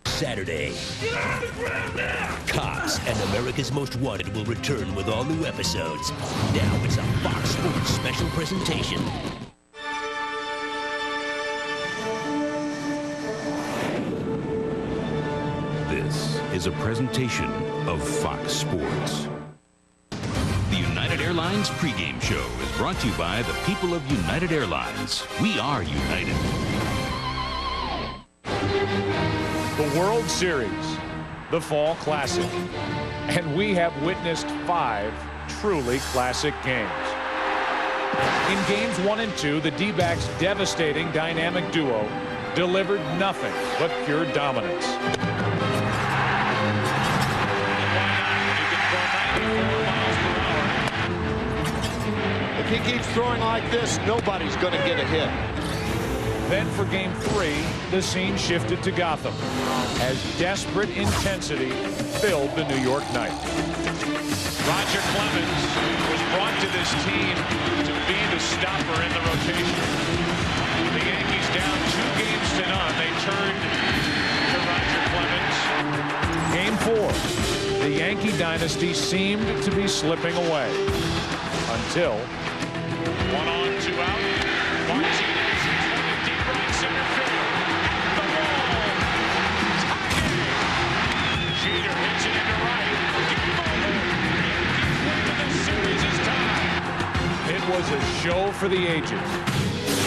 Saturday, Cops and America's Most Wanted will return with all new episodes. Now it's a Fox Sports special presentation. This is a presentation of Fox Sports. The United Airlines pregame show is brought to you by the people of United Airlines. We are united. The World Series, the Fall Classic, and we have witnessed 5 truly classic games. In games 1 and 2, the D-backs' devastating dynamic duo delivered nothing but pure dominance. If he keeps throwing like this, nobody's going to get a hit. Then for game 3, the scene shifted to Gotham as desperate intensity filled the New York night. Roger Clemens was brought to this team to be the stopper in the rotation. The Yankees down 2 games to none. They turned to Roger Clemens. Game 4, the Yankee dynasty seemed to be slipping away until 1 on, 2 out. Martinez toward the deep right center field. At the wall. Tie game. Jeter hits it into right. Game over. Yankees win and the series is tied. it was a show for the ages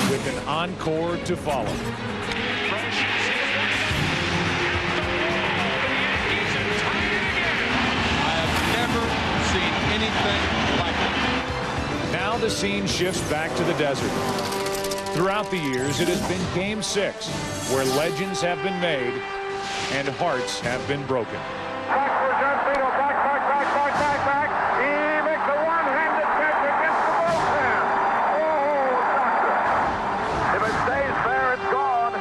with an encore to follow. Fresh is hit at the wall. The Yankees have tied it again. I have never seen anything like it. Now the scene shifts back to the desert. Throughout the years, it has been Game 6, where legends have been made and hearts have been broken. Back. He makes a one-handed catch against the bullpen. Oh, doctor. If it stays there, it's gone.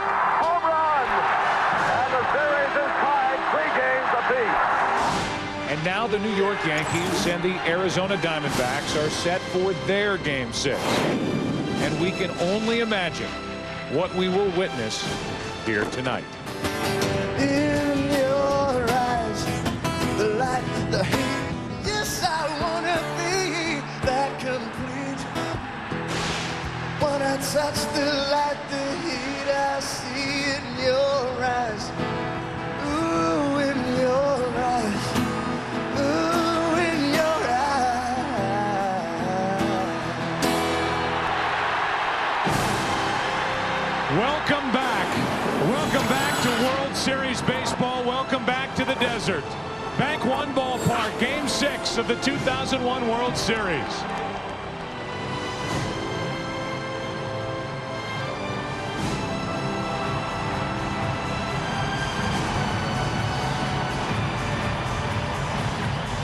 Home run. And the series is tied 3 games apiece. And now the New York Yankees and the Arizona Diamondbacks are set for their Game 6. And we can only imagine what we will witness here tonight. In your eyes, the light, the heat. Yes, I want to be that complete. When I touch the light, the heat, I see in your eyes. Ooh, in your eyes. Ooh, in your eyes. Welcome back. Welcome back to World Series baseball. Welcome back to the desert. Bank One Ballpark, Game 6 of the 2001 World Series.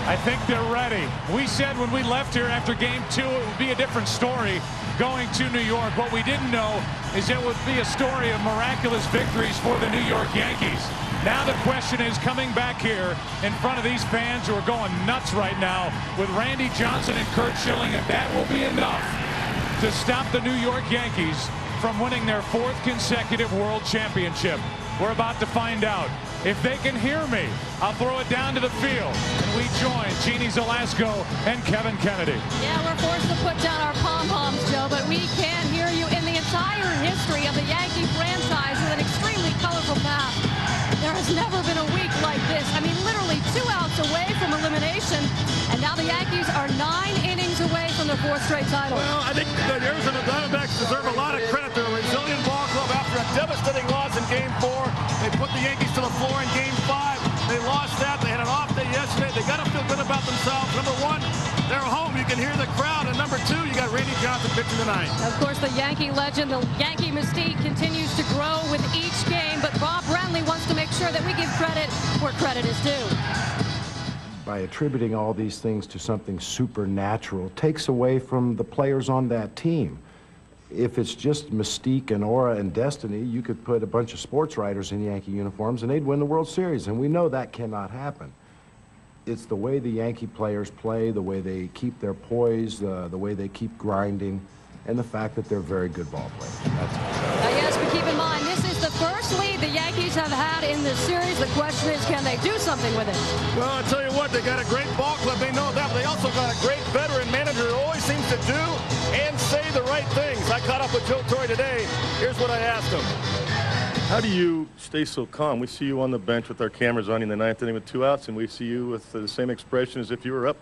I think they're ready. We said when we left here after Game 2 it would be a different story going to New York. What we didn't know is it would be a story of miraculous victories for the New York Yankees. Now the question is, coming back here in front of these fans who are going nuts right now with Randy Johnson and Curt Schilling, if that will be enough to stop the New York Yankees from winning their 4th consecutive World Championship. We're about to find out. If they can hear me, I'll throw it down to the field. And we join Jeannie Zalasko and Kevin Kennedy. Yeah, we're forced to put down our pom-poms, Joe, but we can hear you. In the entire history of the Yankee franchise with an extremely colorful past, there has never been a week like this. I mean, literally 2 outs away from elimination, and now the Yankees are 9 innings away from their 4th straight title. Well, I think the Arizona Diamondbacks deserve a lot of credit. They're a resilient ball club after a devastating loss in Game 4. They put the Yankees to the floor in Game 5. They lost that. They had an off day yesterday. They got to feel good about themselves. Number 1, they're home. You can hear the crowd. And number 2, you got Randy Johnson pitching tonight. Of course, the Yankee legend, the Yankee mystique continues to grow with each game, but Bob Brenly wants to make sure that we give credit where credit is due. By attributing all these things to something supernatural takes away from the players on that team. If it's just mystique and aura and destiny, you could put a bunch of sports writers in Yankee uniforms and they'd win the World Series, and we know that cannot happen. It's the way the Yankee players play, the way they keep their poise, the way they keep grinding, and the fact that they're very good ball players. That's it. Yes, but keep in mind, this is the first biggest lead the Yankees have had in this series. The question is, can they do something with it? Well, I'll tell you what, they got a great ball club. They know that, but they also got a great veteran manager who always seems to do and say the right things. I caught up with Joe Torre today. Here's what I asked him. How do you stay so calm? We see you on the bench with our cameras on in the ninth inning with 2 outs, and we see you with the same expression as if you were up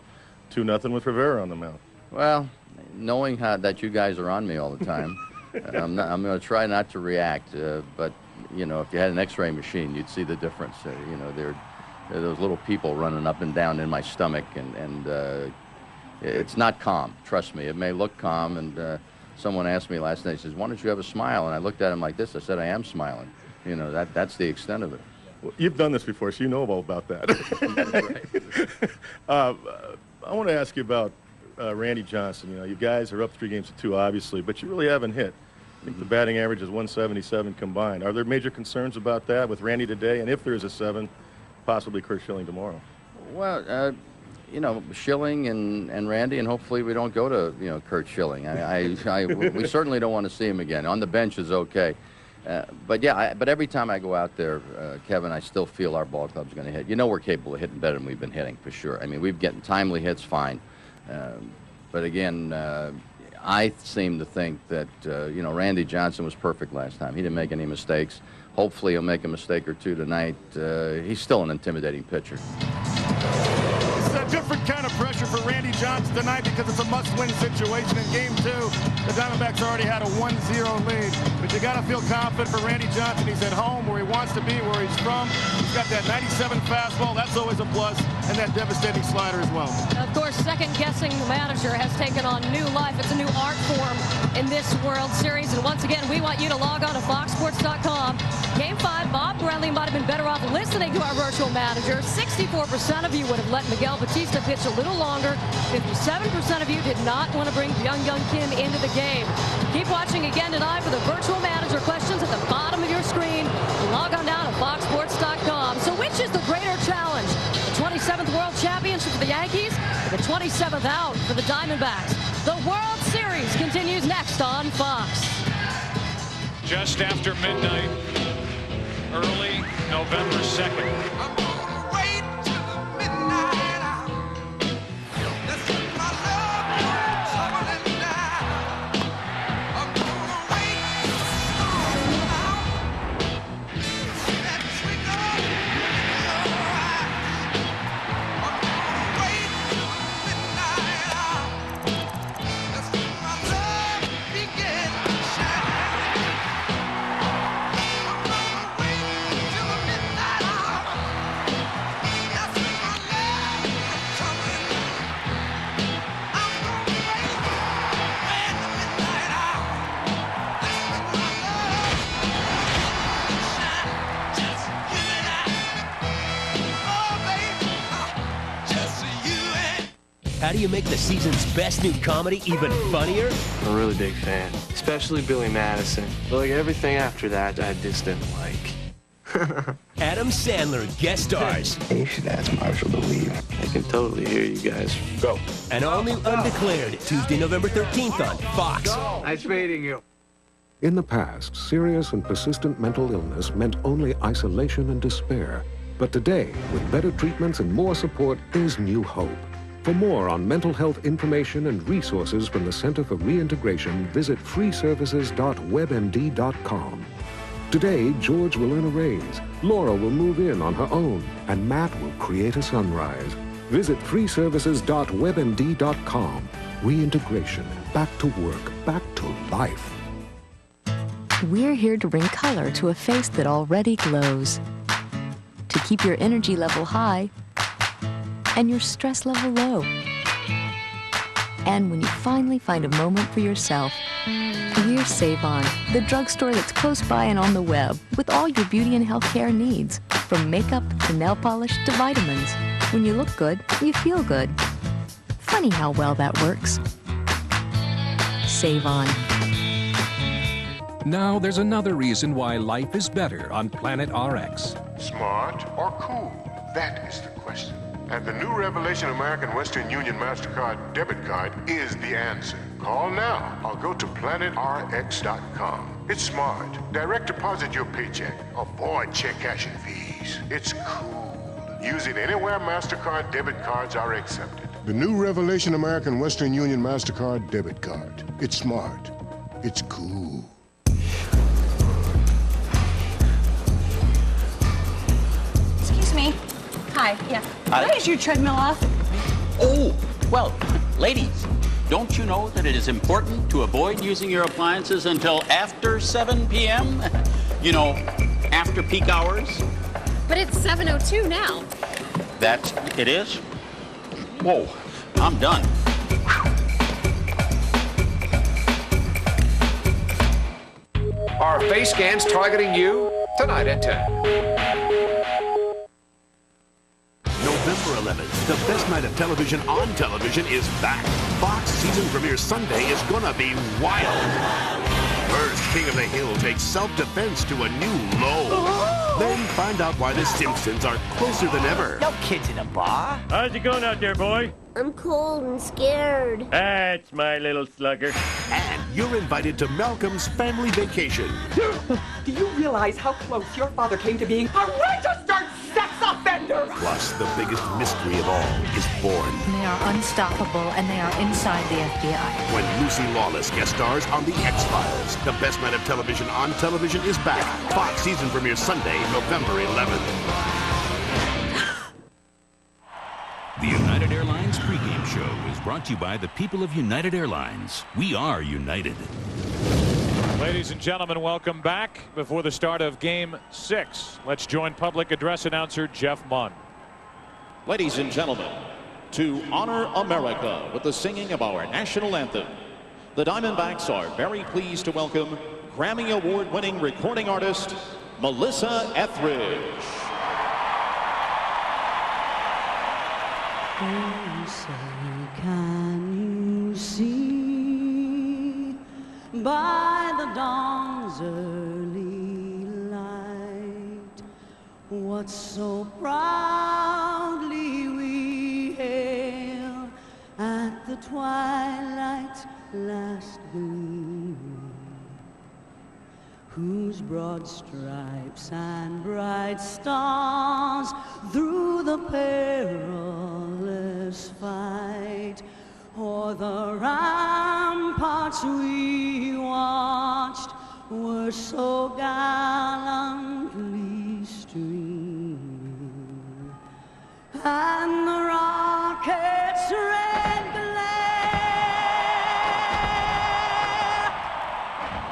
2-0 with Rivera on the mound. Well, knowing that you guys are on me all the time, I'm going to try not to react. But, you know, if you had an X-ray machine, you'd see the difference. You know, there are those little people running up and down in my stomach, and it's not calm. Trust me. It may look calm, and someone asked me last night, he says, why don't you have a smile? And I looked at him like this. I said, I am smiling. You know, that's the extent of it. Well, you've done this before, so you know all about that. I want to ask you about Randy Johnson. You know, you guys are up 3 games to 2, obviously, but you really haven't hit. I think the batting average is 177 combined. Are there major concerns about that with Randy today? And if there is a 7, possibly Kurt Schilling tomorrow? Well, you know, Schilling and Randy, and hopefully we don't go to, you know, Kurt Schilling. We certainly don't want to see him again. On the bench is okay. But yeah, but every time I go out there, Kevin, I still feel our ball club's going to hit. You know, we're capable of hitting better than we've been hitting, for sure. I mean, we've getting timely hits, fine. But again, I seem to think that, you know, Randy Johnson was perfect last time. He didn't make any mistakes. Hopefully he'll make a mistake or 2 tonight. He's still an intimidating pitcher. It's a different kind of pressure for Randy Johnson tonight because it's a must-win situation in Game 2. The Diamondbacks already had a 1-0 lead. But you got to feel confident for Randy Johnson. He's at home where he wants to be, where he's from. He's got that 97 fastball. That's always a plus. And that devastating slider as well. Of course, second-guessing the manager has taken on new life. It's a new art form in this World Series. And once again, we want you to log on to FoxSports.com. Game 5, Bob Bradley might have been better off listening to our virtual manager. 64% of you would have let Miguel Batista pitch a little longer. 57% of you did not want to bring Young Kim into the game. Keep watching again tonight for the virtual manager questions at the bottom of your screen. Log on down to FoxSports.com. So which is the greater challenge? The 27th World Championship for the Yankees or the 27th out for the Diamondbacks? The World Series continues next on Fox. Just after midnight, early November 2nd. How do you make the season's best new comedy even funnier? I'm a really big fan, especially Billy Madison. But like everything after that, I just didn't like. Adam Sandler guest stars. You should ask Marshall to leave. I can totally hear you guys. Go. An all-new Undeclared, Tuesday, November 13th on Fox. Nice meeting you. In the past, serious and persistent mental illness meant only isolation and despair. But today, with better treatments and more support, there's new hope. For more on mental health information and resources from the Center for Reintegration, visit freeservices.webmd.com. Today, George will earn a raise, Laura will move in on her own, and Matt will create a sunrise. Visit freeservices.webmd.com. Reintegration. Back to work. Back to life. We're here to bring color to a face that already glows. To keep your energy level high and your stress level low. And when you finally find a moment for yourself, we're Save On, the drugstore that's close by and on the web with all your beauty and healthcare needs, from makeup to nail polish to vitamins. When you look good, you feel good. Funny how well that works. Save On. Now there's another reason why life is better on Planet RX. Smart or cool? That is the question. And the new Revelation American Western Union MasterCard debit card is the answer. Call now or go to planetrx.com. It's smart. Direct deposit your paycheck. Avoid check cashing fees. It's cool. Use it anywhere MasterCard debit cards are accepted. The new Revelation American Western Union MasterCard debit card. It's smart. It's cool. Excuse me. Hi, yeah. Why is your treadmill off? Oh, well, ladies, don't you know that it is important to avoid using your appliances until after 7 p.m.? You know, after peak hours? But it's 7:02 now. It is? Whoa, I'm done. Are face scans targeting you? Tonight at 10. November 11th, the best night of television on television is back. Fox season premiere Sunday is gonna be wild. First, King of the Hill takes self-defense to a new low. Then find out why the Simpsons are closer than ever. No kids in a bar. How's it going out there, boy? I'm cold and scared. That's my little slugger. And you're invited to Malcolm's family vacation. Do you realize how close your father came to being a registered sex offender? Plus, the biggest mystery of all is born. They are unstoppable, and they are inside the FBI. When Lucy Lawless guest stars on The X-Files. The best night of television on television is back. Fox season premiere Sunday, November 11th. The United Airlines pregame show is brought to you by the people of United Airlines. We are united. Ladies and gentlemen, welcome back. Before the start of Game 6, let's join public address announcer Jeff Munn. Ladies and gentlemen, to honor America with the singing of our national anthem, the Diamondbacks are very pleased to welcome Grammy Award-winning recording artist Melissa Etheridge. Oh, say, can you see by the dawn's early light what so proudly we hailed at the twilight's last gleam, whose broad stripes and bright stars through the perilous fight o'er the ramparts we watched were so gallantly streaming, and the rocket's red glare,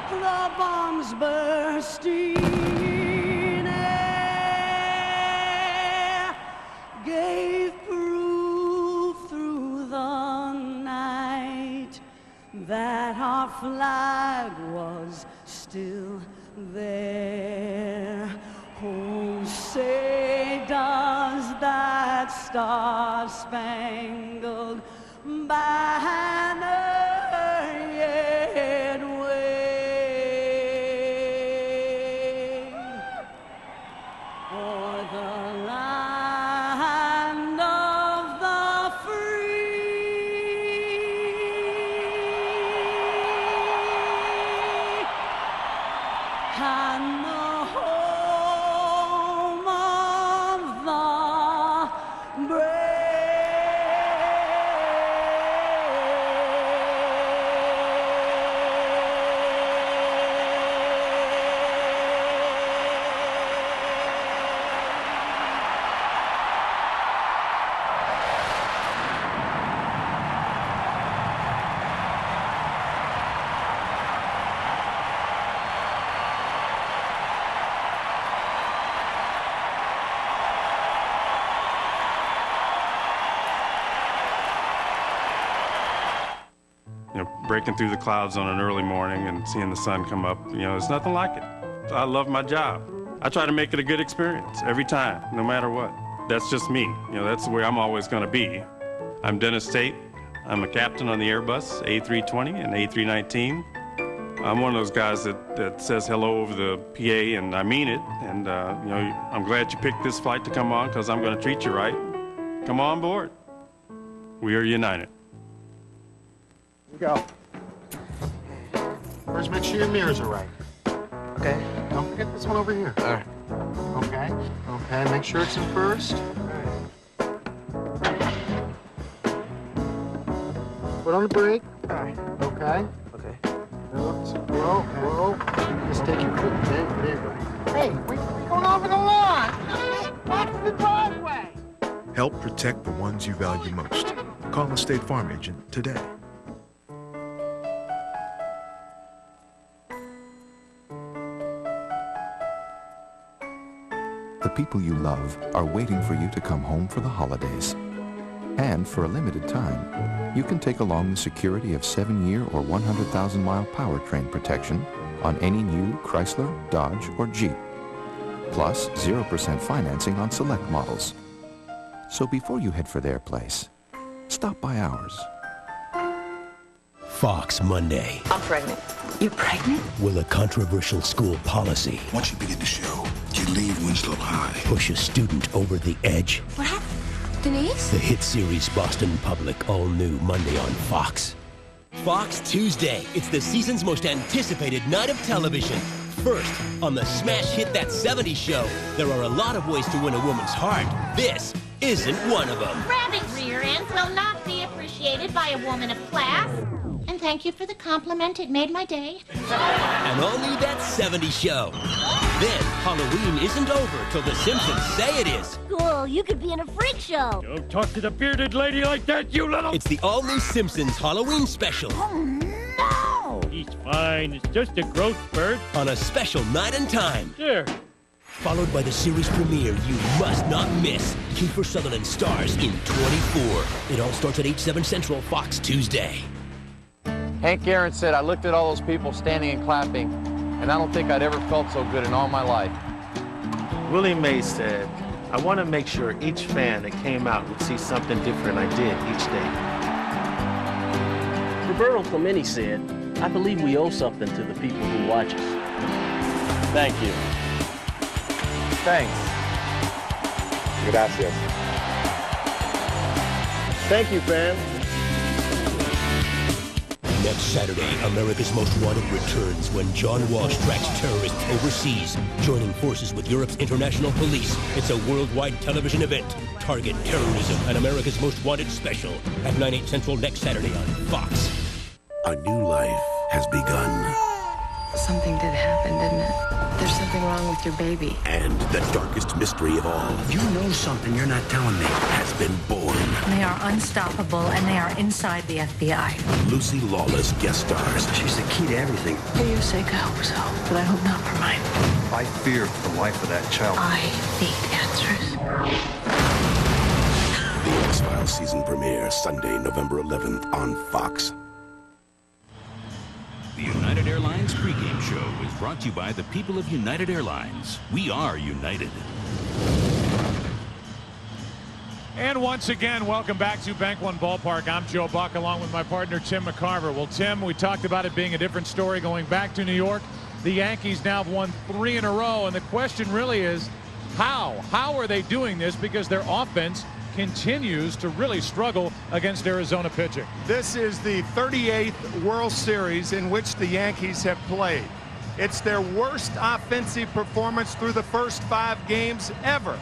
the bombs bursting in air, gave proof through the night that our flag was still there. Oh, say does that star-spangled banner yet wave o'er the land of the free and the home of the brave. You know, breaking through the clouds on an early morning and seeing the sun come up, you know, it's nothing like it. I love my job. I try to make it a good experience every time, no matter what. That's just me. You know, that's the way I'm always going to be. I'm Dennis Tate. I'm a captain on the Airbus A320 and A319. I'm one of those guys that says hello over the PA, and I mean it. And, you know, I'm glad you picked this flight to come on because I'm going to treat you right. Come on board. We are united. Go. First, make sure your mirrors are right. Okay. Don't forget this one over here. All right. Okay. Okay, make sure it's in first. Put on the brake. All right. Okay. Okay. Whoa, whoa. Just take your foot. There you go. Hey, we're going over the lawn. Watch the driveway. Help protect the ones you value most. Call a State Farm agent today. The people you love are waiting for you to come home for the holidays. And for a limited time, you can take along the security of 7-year or 100,000-mile powertrain protection on any new Chrysler, Dodge, or Jeep. Plus 0% financing on select models. So before you head for their place, stop by ours. Fox Monday. I'm pregnant. You're pregnant? Will a controversial school policy Once you begin the show, you leave Winslow High. push a student over the edge? What happened? Denise? The hit series Boston Public, all new Monday on Fox. Fox Tuesday. It's the season's most anticipated night of television. First, on the smash hit That 70s Show, there are a lot of ways to win a woman's heart. This isn't one of them. Rabbit rear ends will not be appreciated by a woman of class. And thank you for the compliment. It made my day. And all new That 70s Show. Then, Halloween isn't over till the Simpsons say it is. Cool, you could be in a freak show. Don't talk to the bearded lady like that, you little... It's the all-new Simpsons Halloween special. Oh, no! He's fine. It's just a growth spurt. On a special night and time. There. Followed by the series premiere you must not miss. Kiefer Sutherland stars in 24. It all starts at 8/7 Central, Fox Tuesday. Hank Aaron said, I looked at all those people standing and clapping, and I don't think I'd ever felt so good in all my life. Willie Mays said, I want to make sure each fan that came out would see something different I did each day. Roberto Clemente said, I believe we owe something to the people who watch us. Thank you. Thanks. Gracias. Thank you, fans. Next Saturday, America's Most Wanted returns when John Walsh tracks terrorists overseas, joining forces with Europe's international police. It's a worldwide television event. Target terrorism and America's Most Wanted special at 9/8 Central next Saturday on Fox. A new life has begun. Something did happen, didn't it? There's something wrong with your baby. And the darkest mystery of all. You know something you're not telling me. Has been born. They are unstoppable, and they are inside the FBI. Lucy Lawless guest stars. She's the key to everything. For your sake, I hope so. But I hope not for mine. I fear for the life of that child. I need answers. The X-Files season premiere Sunday, November 11th on Fox. The United Airlines pregame show is brought to you by the people of United Airlines. We are united. And once again, welcome back to Bank One Ballpark. I'm Joe Buck along with my partner Tim McCarver. Well, Tim, we talked about it being a different story going back to New York. The Yankees now have won 3 in a row, and the question really is how? How are they doing this? Because their offense continues to really struggle against Arizona pitching. This is the 38th World Series in which the Yankees have played. It's their worst offensive performance through the first 5 games ever.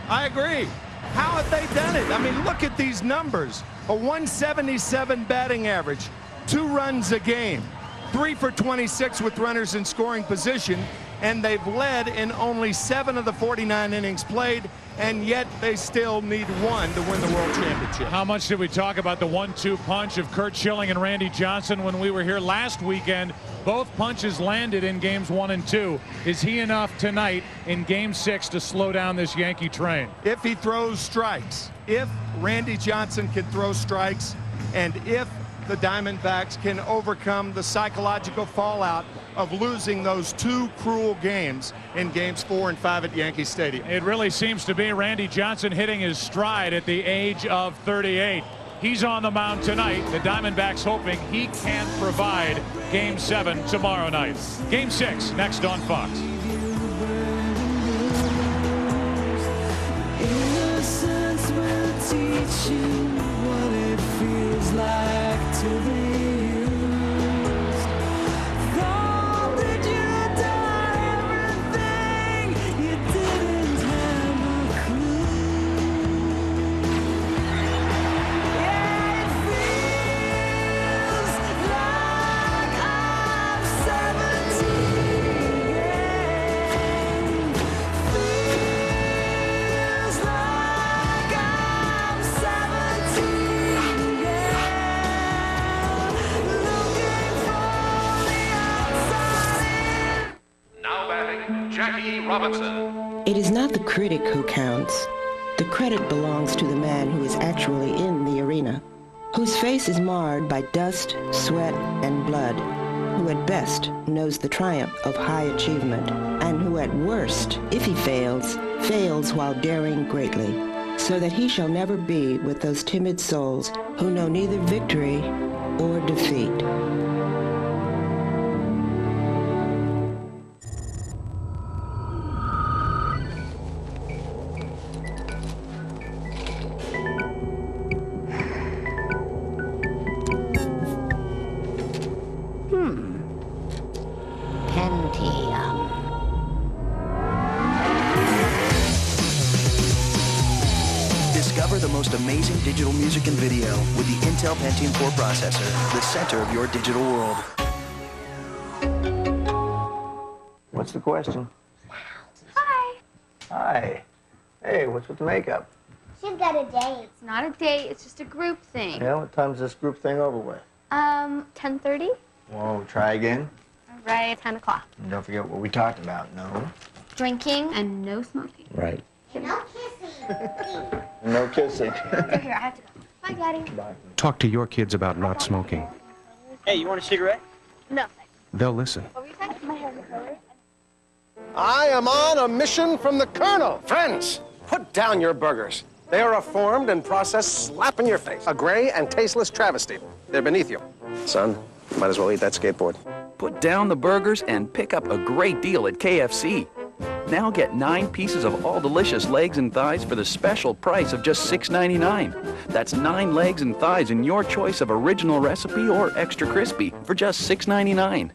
I agree. How have they done it? I mean, look at these numbers. A 177 batting average, 2 runs a game, 3 for 26 with runners in scoring position, and they've led in only 7 of the 49 innings played, and yet they still need 1 to win the World Championship. How much did we talk about the 1-2 punch of Curt Schilling and Randy Johnson when we were here last weekend? Both punches landed in games 1 and 2. Is he enough tonight in game 6 to slow down this Yankee train? If he throws strikes, if Randy Johnson can throw strikes, and if the Diamondbacks can overcome the psychological fallout of losing those 2 cruel games in games 4 and 5 at Yankee Stadium. It really seems to be Randy Johnson hitting his stride at the age of 38. He's on the mound tonight. The Diamondbacks hoping he can provide game 7 tomorrow night. Game 6 next on Fox. Innocence will teach you what it feels like to be used. Thought that you died Robinson. It is not the critic who counts. The credit belongs to the man who is actually in the arena, whose face is marred by dust, sweat, and blood, who at best knows the triumph of high achievement, and who at worst, if he fails, fails while daring greatly, so that he shall never be with those timid souls who know neither victory or defeat. Discover the most amazing digital music and video with the Intel Pentium 4 processor, the center of your digital world. What's the question? Hi. Hi. Hey, what's with the makeup? She's got a date. It's not a date, it's just a group thing. Yeah, what time's this group thing over with? 10:30. Whoa, try again. All right, 10 o'clock. And don't forget what we talked about, no? Drinking and no smoking. Right. No kissing. No kissing. Here, I have to go. Bye, Daddy. Bye. Talk to your kids about not smoking. Hey, you want a cigarette? No. They'll listen. What were you saying? My hair in color. I am on a mission from the Colonel. Friends, put down your burgers. They are a formed and processed slap in your face. A gray and tasteless travesty. They're beneath you. Son, might as well eat that skateboard. Put down the burgers and pick up a great deal at KFC. Now get 9 pieces of all delicious legs and thighs for the special price of just $6.99. That's 9 legs and thighs in your choice of original recipe or extra crispy for just $6.99.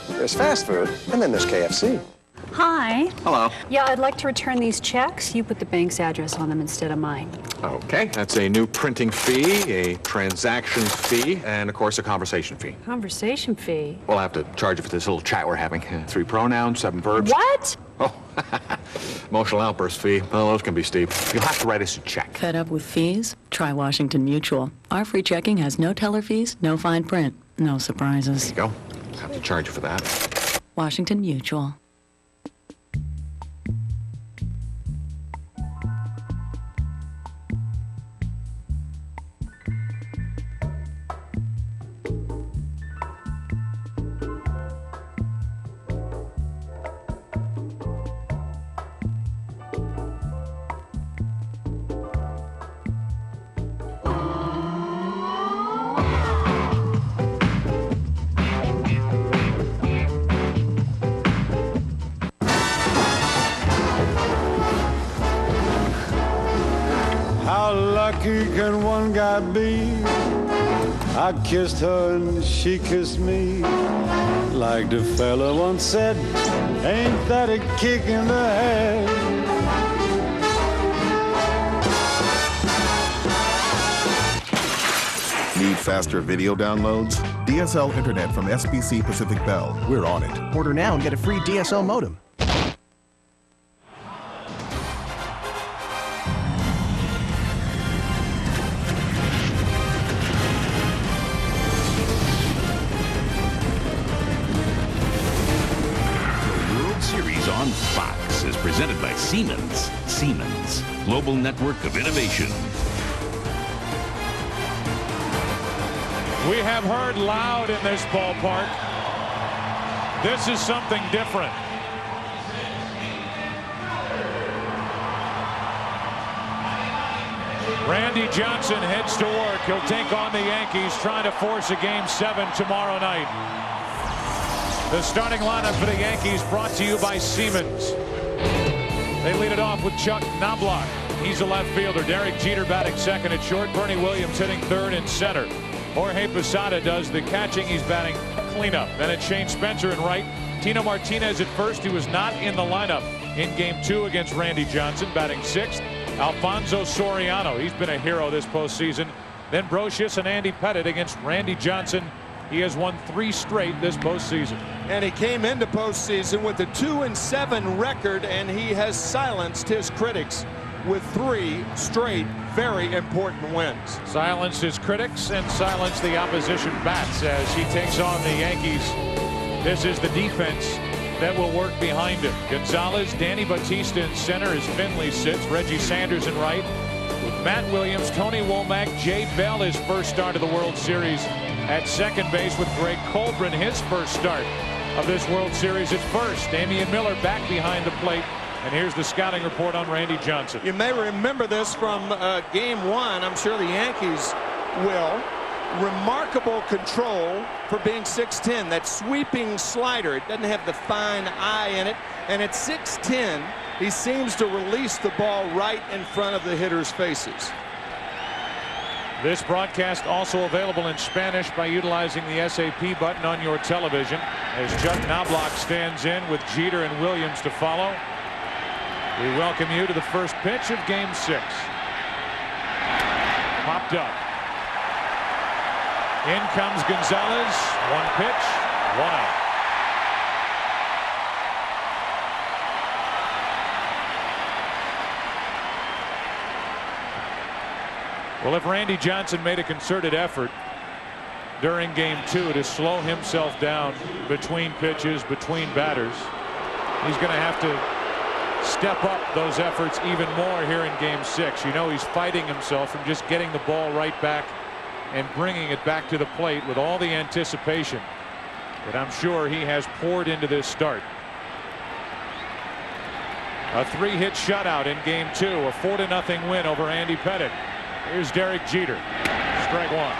There's fast food, and then there's KFC. Hi. Hello. Yeah, I'd like to return these checks. You put the bank's address on them instead of mine. Okay, that's a new printing fee, a transaction fee, and of course a conversation fee. Conversation fee? We'll have to charge you for this little chat we're having. 3 pronouns, 7 verbs. What? Oh, emotional outburst fee. Well, those can be steep. You'll have to write us a check. Fed up with fees? Try Washington Mutual. Our free checking has no teller fees, no fine print, no surprises. There you go. Have to charge you for that. Washington Mutual. How lucky can one guy be? I kissed her and she kissed me. Like the fella once said, ain't that a kick in the head? Need faster video downloads? DSL internet from SBC Pacific Bell. We're on it. Order now and get a free DSL modem. Series on Fox is presented by Siemens. Siemens, global network of innovation. We have heard loud in this ballpark. This is something different. Randy Johnson heads to work. He'll take on the Yankees, trying to force a Game 7 tomorrow night. The starting lineup for the Yankees brought to you by Siemens. They lead it off with Chuck Knobloch. He's a left fielder. Derek Jeter batting second at short. Bernie Williams hitting third and center. Jorge Posada does the catching. He's batting cleanup. Then it's Shane Spencer in right. Tino Martinez at first, who was not in the lineup in Game 2 against Randy Johnson, batting sixth. Alfonso Soriano, he's been a hero this postseason. Then Brocious and Andy Pettitte against Randy Johnson. He has won 3 straight this postseason. And he came into postseason with a 2-7 record, and he has silenced his critics with 3 straight very important wins. Silenced his critics and silenced the opposition bats as he takes on the Yankees. This is the defense that will work behind him. Gonzalez, Danny Bautista in center as Finley sits. Reggie Sanders in right. With Matt Williams, Tony Womack, Jay Bell, his first start of the World Series at second base, with Greg Colbrin, his first start of this World Series at first. Damian Miller back behind the plate. And here's the scouting report on Randy Johnson. You may remember this from game one. I'm sure the Yankees will. Remarkable control for being 6'10". That sweeping slider, it doesn't have the fine eye in it. And at 6'10", he seems to release the ball right in front of the hitters' faces. This broadcast also available in Spanish by utilizing the SAP button on your television, as Chuck Knobloch stands in with Jeter and Williams to follow. We welcome you to the first pitch of Game 6. Popped up. In comes Gonzalez. One pitch, one out. Well, if Randy Johnson made a concerted effort during Game 2 to slow himself down between pitches, between batters, he's going to have to step up those efforts even more here in Game 6. You know, he's fighting himself from just getting the ball right back and bringing it back to the plate with all the anticipation that I'm sure he has poured into this start. A 3-hit shutout in Game 2, a 4-0 win over Andy Pettitte. Here's Derek Jeter. Strike one.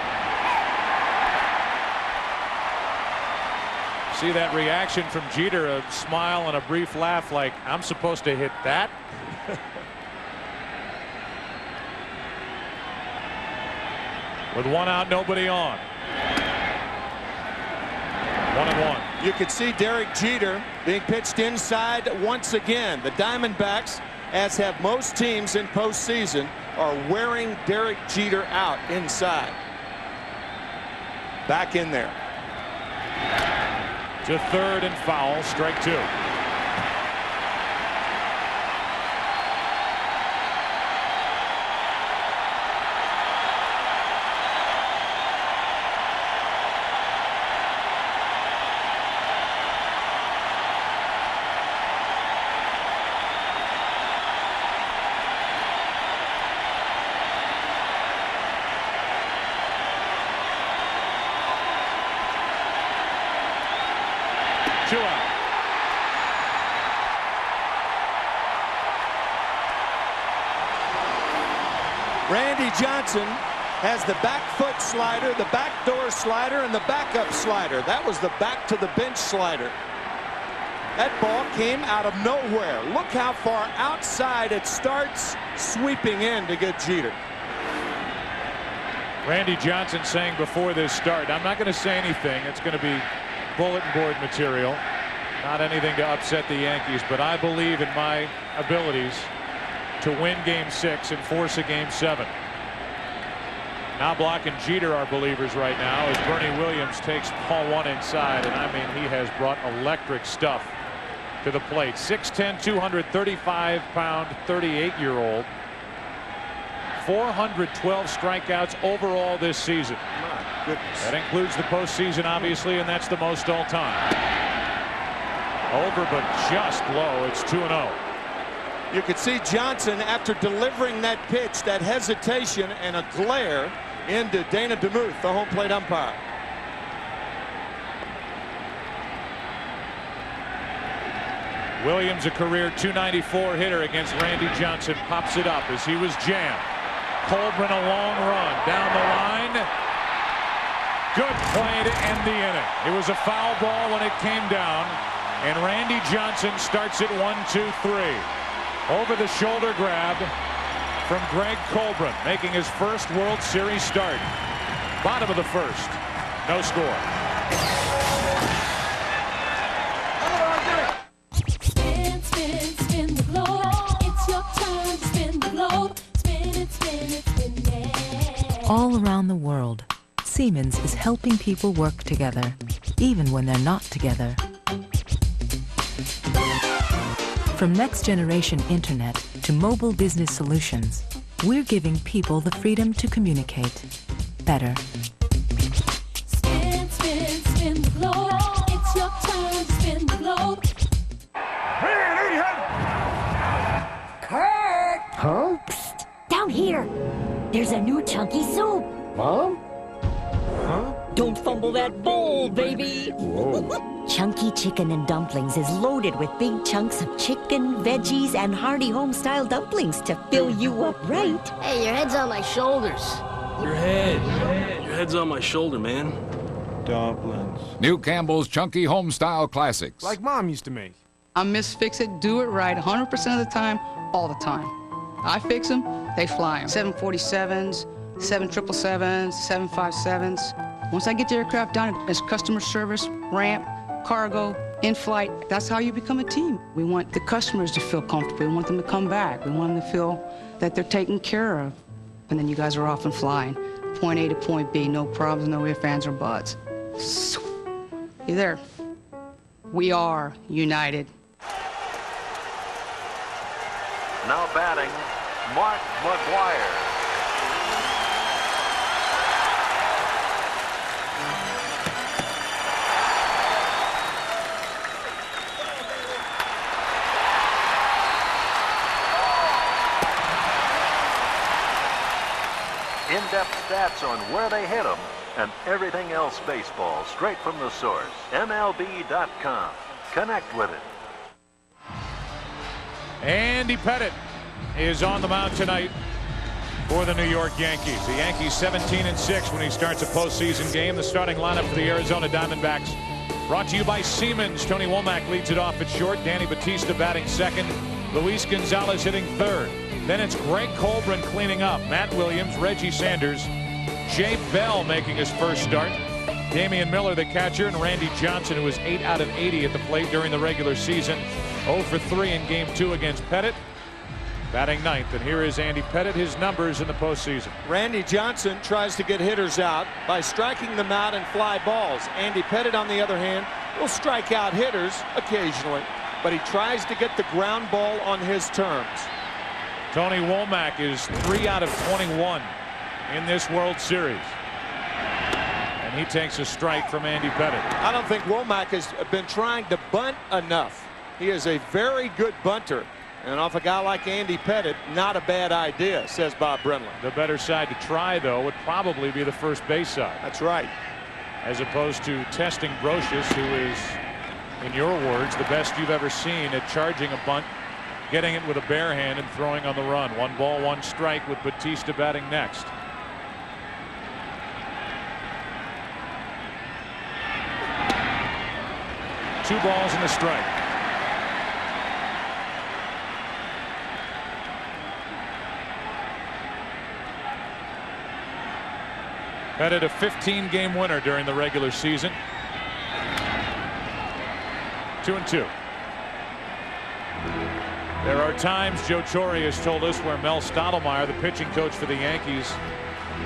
See that reaction from Jeter, a smile and a brief laugh like, I'm supposed to hit that? With one out, nobody on. 1-1. You could see Derek Jeter being pitched inside once again. The Diamondbacks, as have most teams in postseason, are wearing Derek Jeter out inside. Back in there. To third and foul, strike two. Two out. Randy Johnson has the back foot slider, the backdoor slider, and the backup slider. That was the back to the bench slider. That ball came out of nowhere. Look how far outside it starts, sweeping in to get Jeter. Randy Johnson saying before this start, I'm not going to say anything. It's going to be bulletin board material, not anything to upset the Yankees, but I believe in my abilities to win Game 6 and force a Game 7. Knobloch and Jeter are believers right now as Bernie Williams takes ball one inside, and I mean, he has brought electric stuff to the plate. 6'10", 235-pound, 38-year-old. 412 strikeouts overall this season. My goodness. That includes the postseason, obviously, and that's the most all time. Over, but just low. It's 2-0. You could see Johnson, after delivering that pitch, that hesitation and a glare into Dana DeMuth, the home plate umpire. Williams, a career .294 hitter against Randy Johnson, pops it up as he was jammed. Colbrin, a long run down the line. Good play to end the inning. It was a foul ball when it came down, and Randy Johnson starts it 1-2-3. Over the shoulder grab from Greg Colbrin, making his first World Series start. Bottom of the first. No score. Spin, spin, spin the globe. It's your turn to spin the globe. Spin it, spin it, spin it. All around the world, Siemens is helping people work together, even when they're not together. From next-generation internet to mobile business solutions, we're giving people the freedom to communicate better. Spin, spin, spin the globe. It's your turn to spin the globe. There's a new chunky soup. Mom? Huh? Don't fumble that bowl, baby. Whoa. Chunky Chicken and Dumplings is loaded with big chunks of chicken, veggies, and hearty home-style dumplings to fill you up right. Hey, your head's on my shoulders. Your head's on my shoulder, man. Dumplings. New Campbell's Chunky Homestyle Classics. Like Mom used to make. I'm Miss Fix-It, do it right 100% of the time, all the time. I fix them, they fly them. 747s, 777s, 757s. Once I get the aircraft done, it's customer service, ramp, cargo, in-flight. That's how you become a team. We want the customers to feel comfortable. We want them to come back. We want them to feel that they're taken care of. And then you guys are off and flying. Point A to point B, no problems, no ifs, ands, or buts. You there? We are united. Now batting, Mark McGuire. In-depth stats on where they hit them and everything else baseball straight from the source. MLB.com. Connect with it. Andy Pettitte is on the mound tonight for the New York Yankees. The Yankees 17-6 when he starts a postseason game. The starting lineup for the Arizona Diamondbacks brought to you by Siemens. Tony Womack leads it off at short. Danny Batista batting second. Luis Gonzalez hitting third. Then it's Greg Colbrin cleaning up. Matt Williams, Reggie Sanders, Jay Bell making his first start. Damian Miller, the catcher, and Randy Johnson, who was 8 out of 80 at the plate during the regular season. 0 for 3 in Game 2 against Pettitte. Batting ninth, and here is Andy Pettitte, his numbers in the postseason. Randy Johnson tries to get hitters out by striking them out and fly balls. Andy Pettitte, on the other hand, will strike out hitters occasionally, but he tries to get the ground ball on his terms. Tony Womack is 3 out of 21 in this World Series. And he takes a strike from Andy Pettitte. I don't think Womack has been trying to bunt enough. He is a very good bunter. And off a guy like Andy Pettitte, not a bad idea, says Bob Brennan. The better side to try, though, would probably be the first base side. That's right. As opposed to testing Brocious, who is, in your words, the best you've ever seen at charging a bunt, getting it with a bare hand and throwing on the run. 1 ball, 1 strike with Batista batting next. Two balls and a strike. Pettitte a 15-game winner during the regular season. 2-2. There are times, Joe Torre has told us, where Mel Stottlemyre, the pitching coach for the Yankees,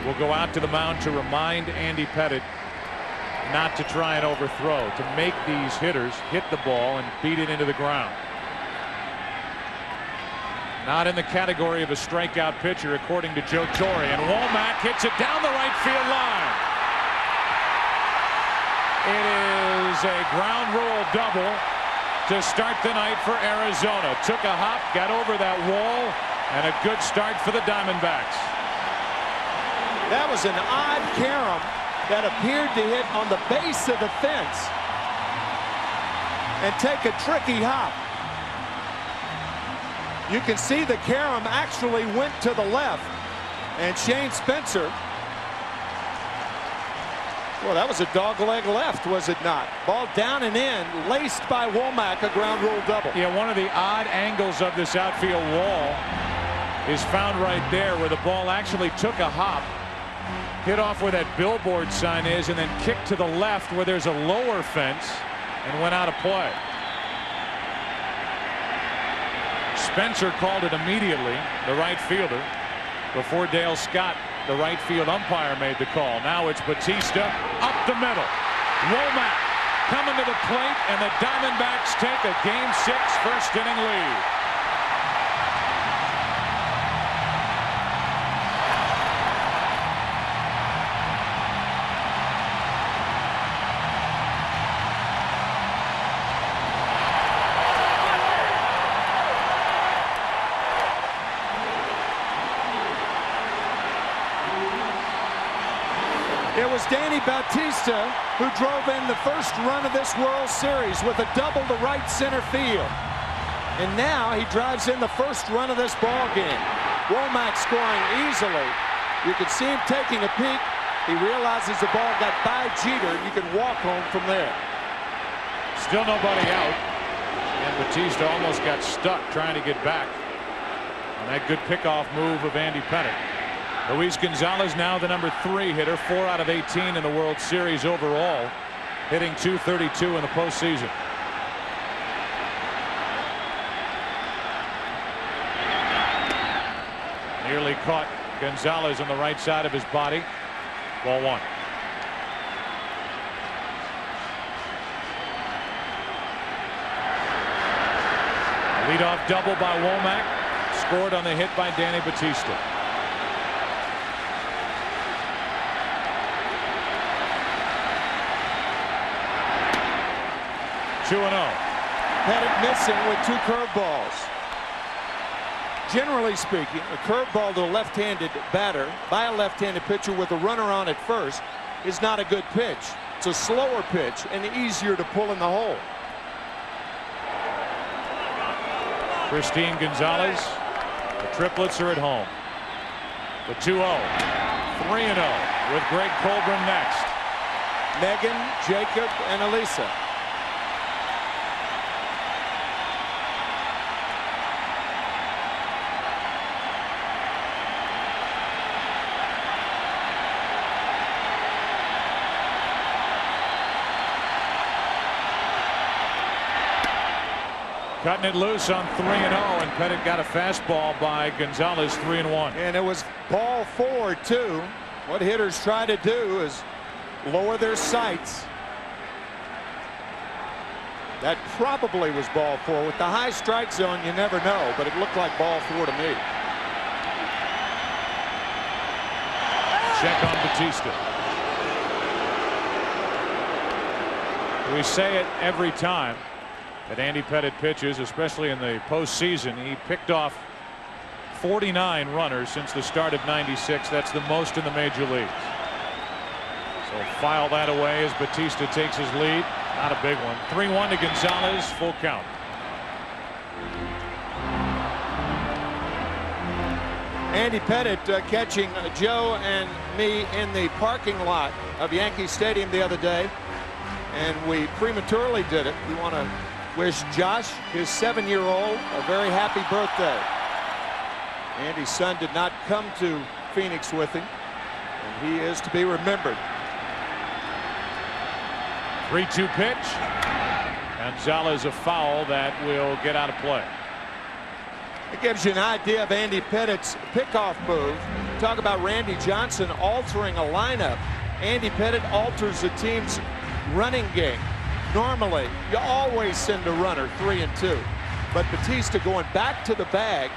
will go out to the mound to remind Andy Pettitte not to try and overthrow, to make these hitters hit the ball and beat it into the ground. Not in the category of a strikeout pitcher, according to Joe Torre. And Womack hits it down the right field line. It is a ground rule double to start the night for Arizona. Took a hop, got over that wall, and a good start for the Diamondbacks. That was an odd carom that appeared to hit on the base of the fence and take a tricky hop. You can see the carom actually went to the left, and Shane Spencer, well, that was a dogleg left, was it not? Ball down and in, laced by Womack, a ground rule double. Yeah, one of the odd angles of this outfield wall is found right there, where the ball actually took a hop, hit off where that billboard sign is, and then kicked to the left where there's a lower fence and went out of play. Spencer called it immediately, the right fielder, before Dale Scott, the right field umpire, made the call. Now it's Batista up the middle. Womack coming to the plate, and the Diamondbacks take a Game 6 first inning lead. It was Danny Bautista who drove in the first run of this World Series with a double to right center field. And now he drives in the first run of this ball game. Womack scoring easily. You can see him taking a peek. He realizes the ball got by Jeter. You can walk home from there. Still nobody out. And Bautista almost got stuck trying to get back on that good pickoff move of Andy Pettitte. Luis Gonzalez now the number 3 hitter, 4 out of 18 in the World Series overall, hitting .232 in the postseason. Nearly caught Gonzalez on the right side of his body. Ball 1. Leadoff double by Womack, scored on the hit by Danny Bautista. Pettitte missing with 2 curveballs. Generally speaking, a curveball to a left-handed batter by a left-handed pitcher with a runner on at first is not a good pitch. It's a slower pitch and easier to pull in the hole. Christine Gonzalez, the triplets are at home. The 2-0, 3-0 with Greg Colburn next. Megan, Jacob, and Elisa. Cutting it loose on 3-0, and Pettitte got a fastball by Gonzalez, 3-1. And it was ball 4 too. What hitters try to do is lower their sights. That probably was ball 4. With the high strike zone, you never know, but it looked like ball 4 to me. Check on Bautista. We say it every time that Andy Pettitte pitches, especially in the postseason. He picked off 49 runners since the start of '96. That's the most in the major leagues. So file that away as Bautista takes his lead. Not a big one. 3-1 to Gonzalez, full count. Andy Pettitte catching Joe and me in the parking lot of Yankee Stadium the other day, and we prematurely did it. We want to wish Josh, his 7-year-old, a very happy birthday. Andy's son did not come to Phoenix with him, and he is to be remembered. 3-2 pitch. Gonzalez a foul that will get out of play. It gives you an idea of Andy Pettitte's pickoff move. Talk about Randy Johnson altering a lineup. Andy Pettitte alters the team's running game. Normally, you always send a runner 3 and 2, but Bautista going back to the bag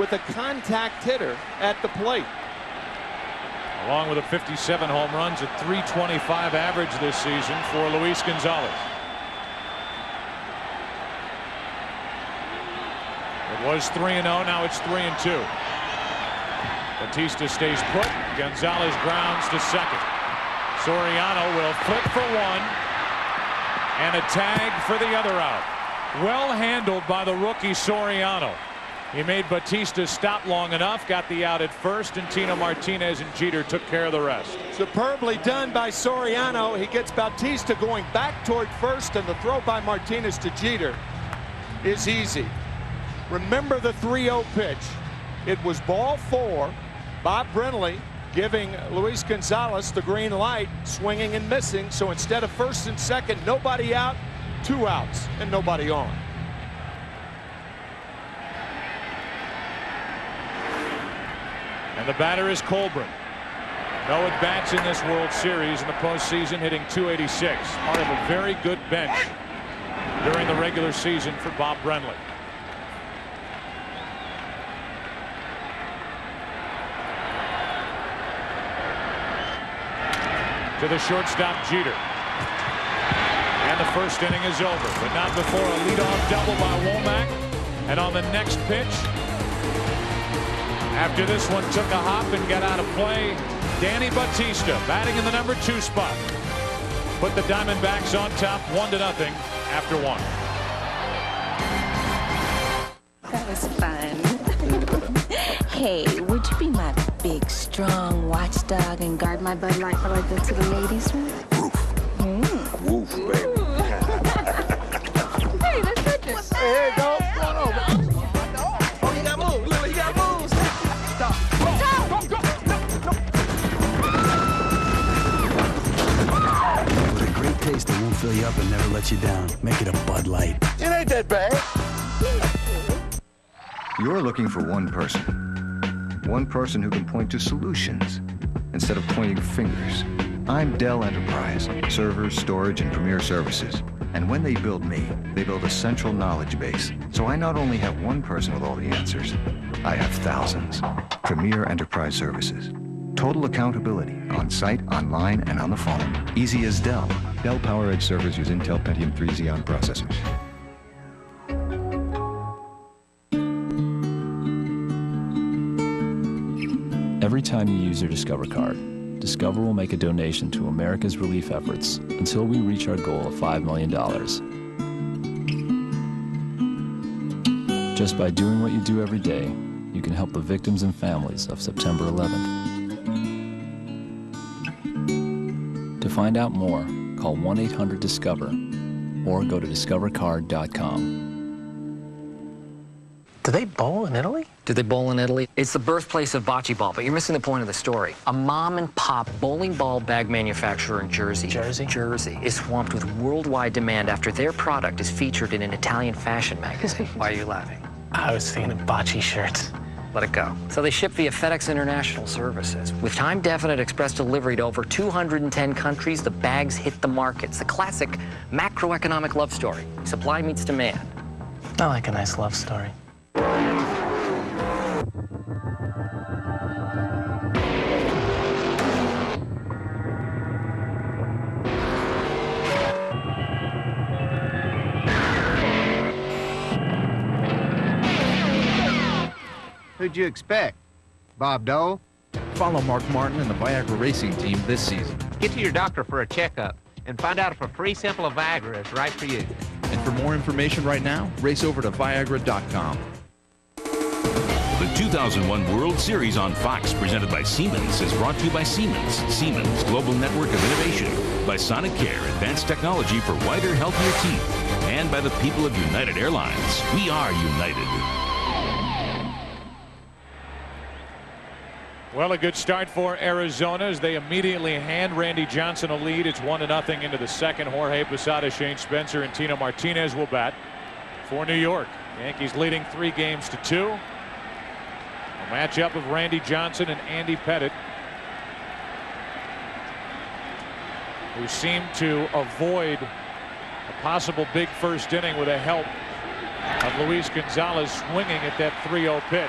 with a contact hitter at the plate. Along with a 57 home runs, a .325 average this season for Luis Gonzalez. It was 3-0, now it's 3-2. Bautista stays put. Gonzalez grounds to second. Soriano will flip for 1. And a tag for the other out. Well handled by the rookie Soriano. He made Bautista stop long enough, got the out at first, and Tino Martinez and Jeter took care of the rest. Superbly done by Soriano. He gets Bautista going back toward first, and the throw by Martinez to Jeter is easy. Remember the 3-0 pitch. It was ball 4. Bob Brenly giving Luis Gonzalez the green light, swinging and missing. So instead of first and second, nobody out, 2 outs, and nobody on. And the batter is Colburn. No at-bats in this World Series in the postseason, hitting .286. Part of a very good bench during the regular season for Bob Brenly. To the shortstop, Jeter. And the first inning is over, but not before a leadoff double by Womack. And on the next pitch, after this one took a hop and got out of play, Danny Bautista batting in the number 2 spot. Put the Diamondbacks on top 1-0 after 1. That was fun. Hey, would you be my big, strong watchdog and guard my Bud Light while I go to the ladies' room? Woof. Woof, baby. Hey, that's Patrick. Hey, dog, what's going on? Oh, you got moves. Look, you got moves. Stop. With a great taste that won't fill you up and never let you down. Make it a Bud Light. It ain't that bad. You're looking for one person. One person who can point to solutions instead of pointing fingers. I'm Dell Enterprise, servers, storage, and premier services. And when they build me, they build a central knowledge base. So I not only have one person with all the answers, I have thousands. Premier Enterprise Services. Total accountability on site, online, and on the phone. Easy as Dell. Dell PowerEdge servers use Intel Pentium 3 Xeon processors. Every time you use your Discover card, Discover will make a donation to America's relief efforts until we reach our goal of $5 million. Just by doing what you do every day, you can help the victims and families of September 11th. To find out more, call 1-800-DISCOVER or go to discovercard.com. Do they bowl in Italy? Do they bowl in Italy? It's the birthplace of bocce ball, but you're missing the point of the story. A mom-and-pop bowling ball bag manufacturer in Jersey is swamped with worldwide demand after their product is featured in an Italian fashion magazine. Why are you laughing? I was thinking of bocce shirts. Let it go. So they ship via FedEx International Services. With time-definite express delivery to over 210 countries, the bags hit the markets. The classic macroeconomic love story. Supply meets demand. I like a nice love story. Who'd you expect? Bob Dole? Follow Mark Martin and the Viagra racing team this season. Get to your doctor for a checkup and find out if a free sample of Viagra is right for you. And for more information right now, race over to Viagra.com. The 2001 World Series on Fox, presented by Siemens, is brought to you by Siemens. Siemens, global network of innovation. By Sonic Care, advanced technology for whiter, healthier teeth. And by the people of United Airlines. We are united. Well, a good start for Arizona as they immediately hand Randy Johnson a lead. It's 1-0 into the second. Jorge Posada, Shane Spencer, and Tino Martinez will bat for New York. Yankees leading 3-2. A matchup of Randy Johnson and Andy Pettitte, who seemed to avoid a possible big first inning with the help of Luis Gonzalez swinging at that 3-0 pitch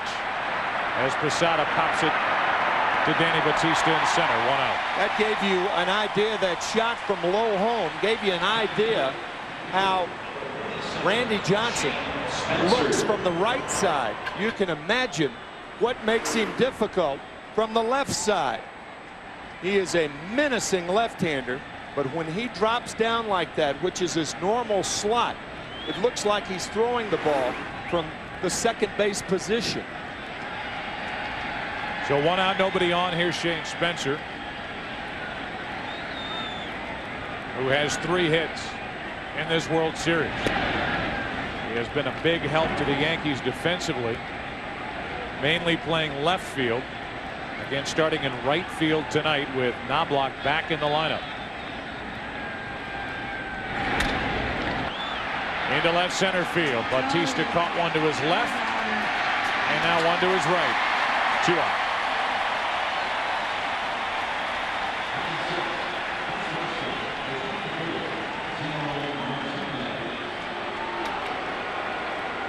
as Posada pops it to Danny Bautista in center. 1-out. That gave you an idea. That shot from low home gave you an idea how Randy Johnson looks from the right side. You can imagine what makes him difficult from the left side. He is a menacing left-hander, but when he drops down like that, which is his normal slot, it looks like he's throwing the ball from the second base position. So 1 out, nobody on. Here's Shane Spencer, who has 3 hits in this World Series. He has been a big help to the Yankees defensively, mainly playing left field. Again, starting in right field tonight with Knobloch back in the lineup. Into left center field. Bautista caught one to his left, and now one to his right. 2 out.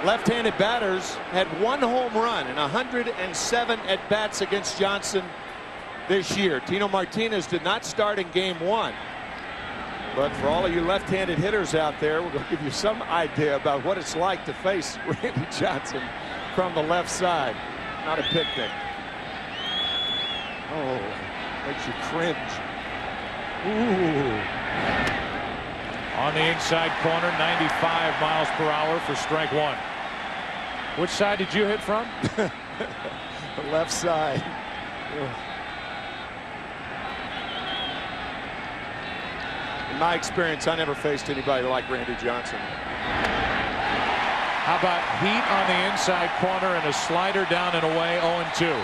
Left-handed batters had 1 home run and 107 at-bats against Johnson this year. Tino Martinez did not start in game 1. But for all of you left-handed hitters out there, we're going to give you some idea about what it's like to face Randy Johnson from the left side. Not a picnic. Oh, Makes you cringe. Ooh. On the inside corner, 95 miles per hour for strike one. Which side did you hit from? The left side. In my experience, I never faced anybody like Randy Johnson. How about heat on the inside corner and a slider down and away, 0-2.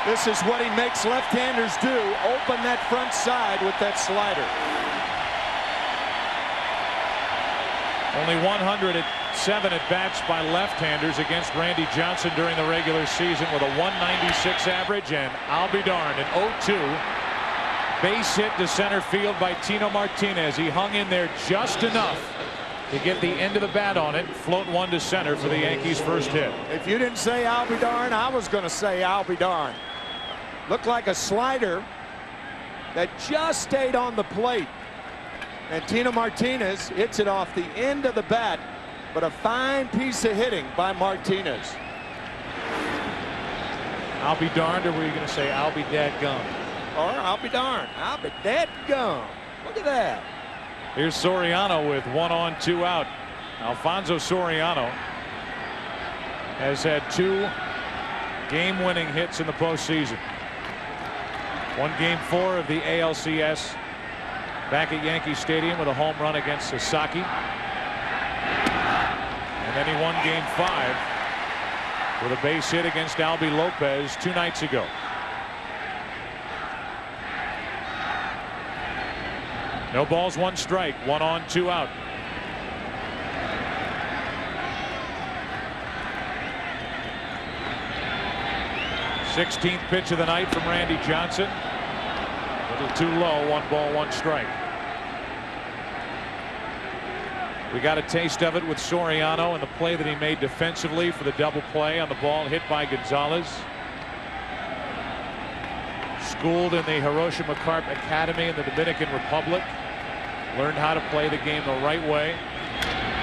This is what he makes left-handers do. Open that front side with that slider. Only 107 at-bats by left-handers against Randy Johnson during the regular season with a 196 average, and I'll be darned, an 0-2 base hit to center field by Tino Martinez. He hung in there just enough to get the end of the bat on it, float one to center for the Yankees' first hit. If you didn't say I'll be darned, I was going to say I'll be darned. Looked like a slider that just stayed on the plate. And Tino Martinez hits it off the end of the bat, but a fine piece of hitting by Martinez. I'll be darned, or were you going to say I'll be dadgum? Or I'll be darned. I'll be dadgum. Look at that. Here's Soriano with 1 on, 2 out. Alfonso Soriano has had 2 game-winning hits in the postseason. Won Game 4 of the ALCS back at Yankee Stadium with a home run against Sasaki. And then he won Game 5 with a base hit against Albie Lopez 2 nights ago. No balls, 1 strike, 1 on, 2 out. #16th pitch of the night from Randy Johnson. A little too low, 1 ball, 1 strike. We got a taste of it with Soriano and the play that he made defensively for the double play on the ball hit by Gonzalez. Schooled in the Hiroshima Carp Academy in the Dominican Republic. Learned how to play the game the right way.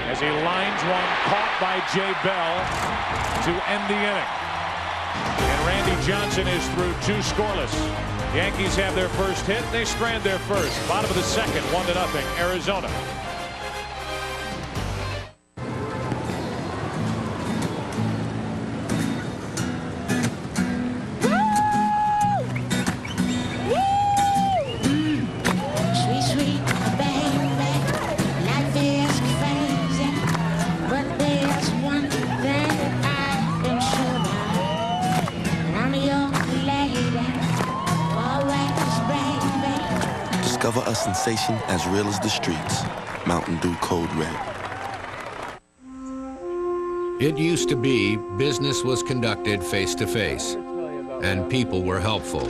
As he lines one caught by Jay Bell to end the inning. And Randy Johnson is through 2 scoreless. Yankees have their first hit. They strand their first. Bottom of the second, 1-0, Arizona. Discover a sensation as real as the streets. Mountain Dew Code Red. It used to be business was conducted face-to-face, and people were helpful.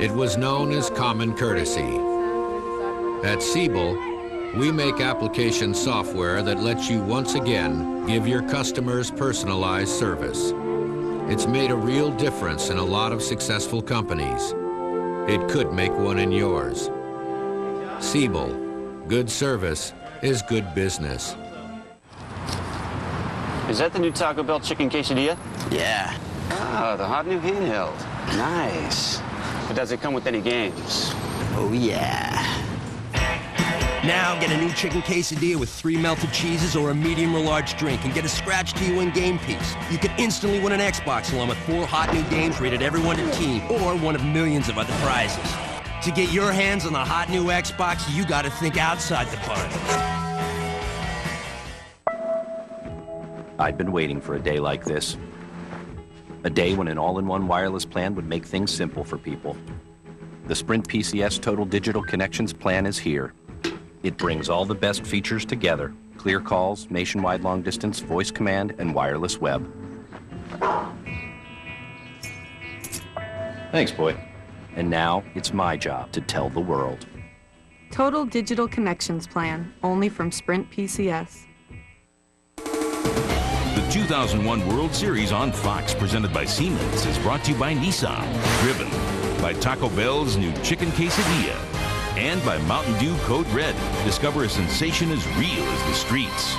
It was known as common courtesy. At Siebel, we make application software that lets you once again give your customers personalized service. It's made a real difference in a lot of successful companies. It could make one in yours. Siebel, good service is good business. Is that the new Taco Bell chicken quesadilla? Yeah. Ah, the hot new handheld. Nice. But does it come with any games? Oh, yeah. Now get a new chicken quesadilla with 3 melted cheeses or a medium or large drink and get a scratch to you win game piece. You can instantly win an Xbox along with 4 hot new games rated everyone to teen or one of millions of other prizes. To get your hands on the hot new Xbox, you gotta think outside the box. I'd been waiting for a day like this. A day when an all-in-one wireless plan would make things simple for people. The Sprint PCS Total Digital Connections plan is here. It brings all the best features together: clear calls, nationwide long distance, voice command, and wireless web. Thanks, boy. And now it's my job to tell the world. Total Digital Connections plan, only from Sprint PCS. The 2001 World Series on Fox, presented by Siemens, is brought to you by Nissan, driven by Taco Bell's new chicken quesadilla, and by Mountain Dew Code Red. Discover a sensation as real as the streets.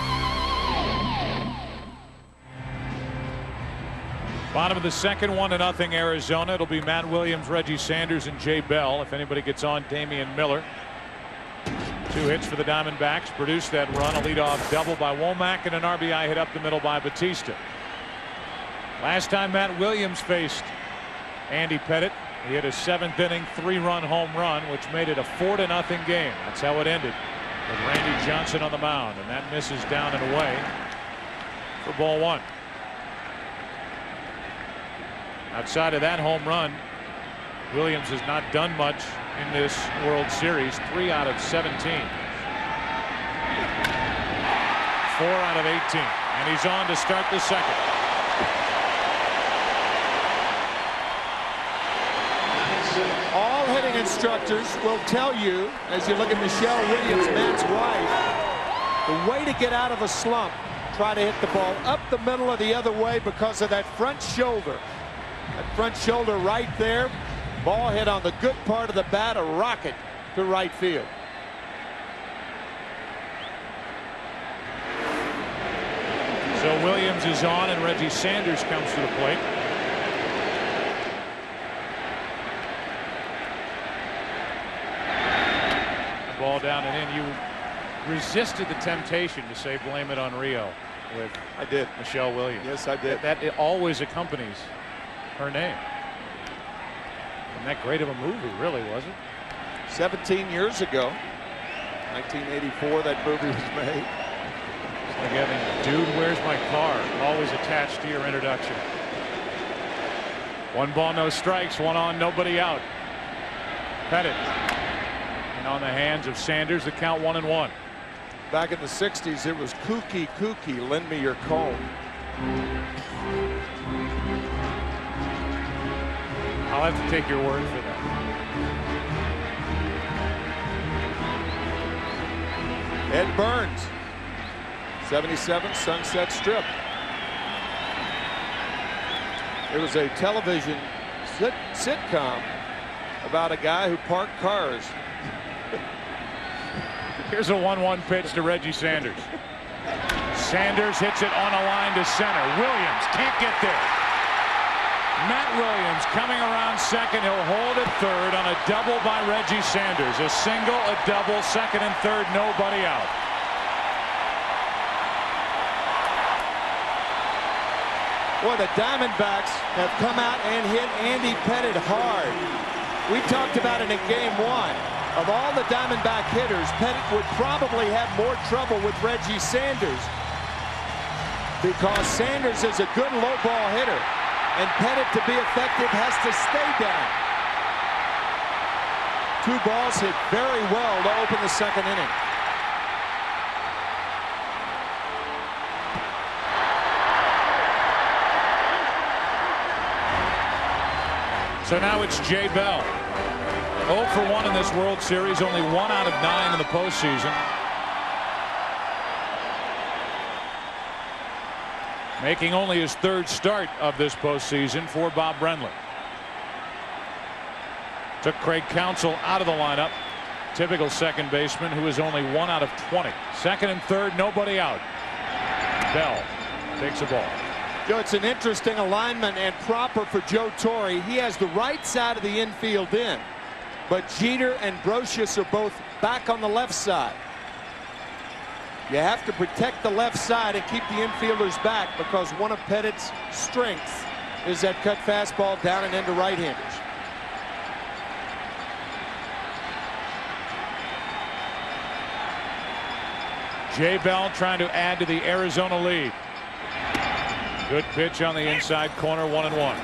Bottom of the second, 1-0 Arizona. It'll be Matt Williams, Reggie Sanders, and Jay Bell. If anybody gets on, Damian Miller. 2 hits for the Diamondbacks. Produced that run. A leadoff double by Womack and an RBI hit up the middle by Pettitte. Last time Matt Williams faced Andy Pettitte, he hit a 7th inning 3-run home run, which made it a 4-0 game. That's how it ended, with Randy Johnson on the mound, and that misses down and away for ball 1. Outside of that home run, Williams has not done much in this World Series. 3 out of 17. 4 out of 18. And he's on to start the second. All hitting instructors will tell you, as you look at Michelle Williams, Matt's wife, the way to get out of a slump, try to hit the ball up the middle or the other way because of that front shoulder. That front shoulder right there. Ball hit on the good part of the bat, a rocket to right field. So Williams is on and Reggie Sanders comes to the plate. The ball down and in. You resisted the temptation to say blame it on Rio with Michelle Williams. Yes, I did. That it always accompanies her name. And that great of a movie, really, was it? 17 years ago, 1984, that movie was made. It's like having "Dude, Where's My Car" always attached to your introduction. 1 ball, no strikes, 1 on, nobody out. Pettitte. And on the hands of Sanders, the count 1-1. Back in the 60s, it was kooky, kooky, lend me your comb. I'll have to take your word for that. Ed Burns, 77 Sunset Strip. It was a television sitcom about a guy who parked cars. Here's a 1-1 pitch to Reggie Sanders. Sanders hits it on a line to center. Williams can't get there. Matt Williams coming around second. He'll hold at third on a double by Reggie Sanders. A single, a double, second and third, nobody out. Boy, the Diamondbacks have come out and hit Andy Pettitte hard. We talked about it in game 1. Of all the Diamondback hitters, Pettitte would probably have more trouble with Reggie Sanders because Sanders is a good low ball hitter. And Pettitte, to be effective, has to stay down. 2 balls hit very well to open the second inning. So now it's Jay Bell. 0 for 1 in this World Series, only 1 out of 9 in the postseason. Making only his 3rd start of this postseason for Bob Brenly. Took Craig Counsell out of the lineup. Typical second baseman who is only 1 out of 20. Second and third, nobody out. Bell takes a ball. Joe, it's an interesting alignment and proper for Joe Torre. He has the right side of the infield in, but Jeter and Brocious are both back on the left side. You have to protect the left side and keep the infielders back because one of Pettitte's strengths is that cut fastball down and into right-handers. Jay Bell trying to add to the Arizona lead. Good pitch on the inside corner, 1-1.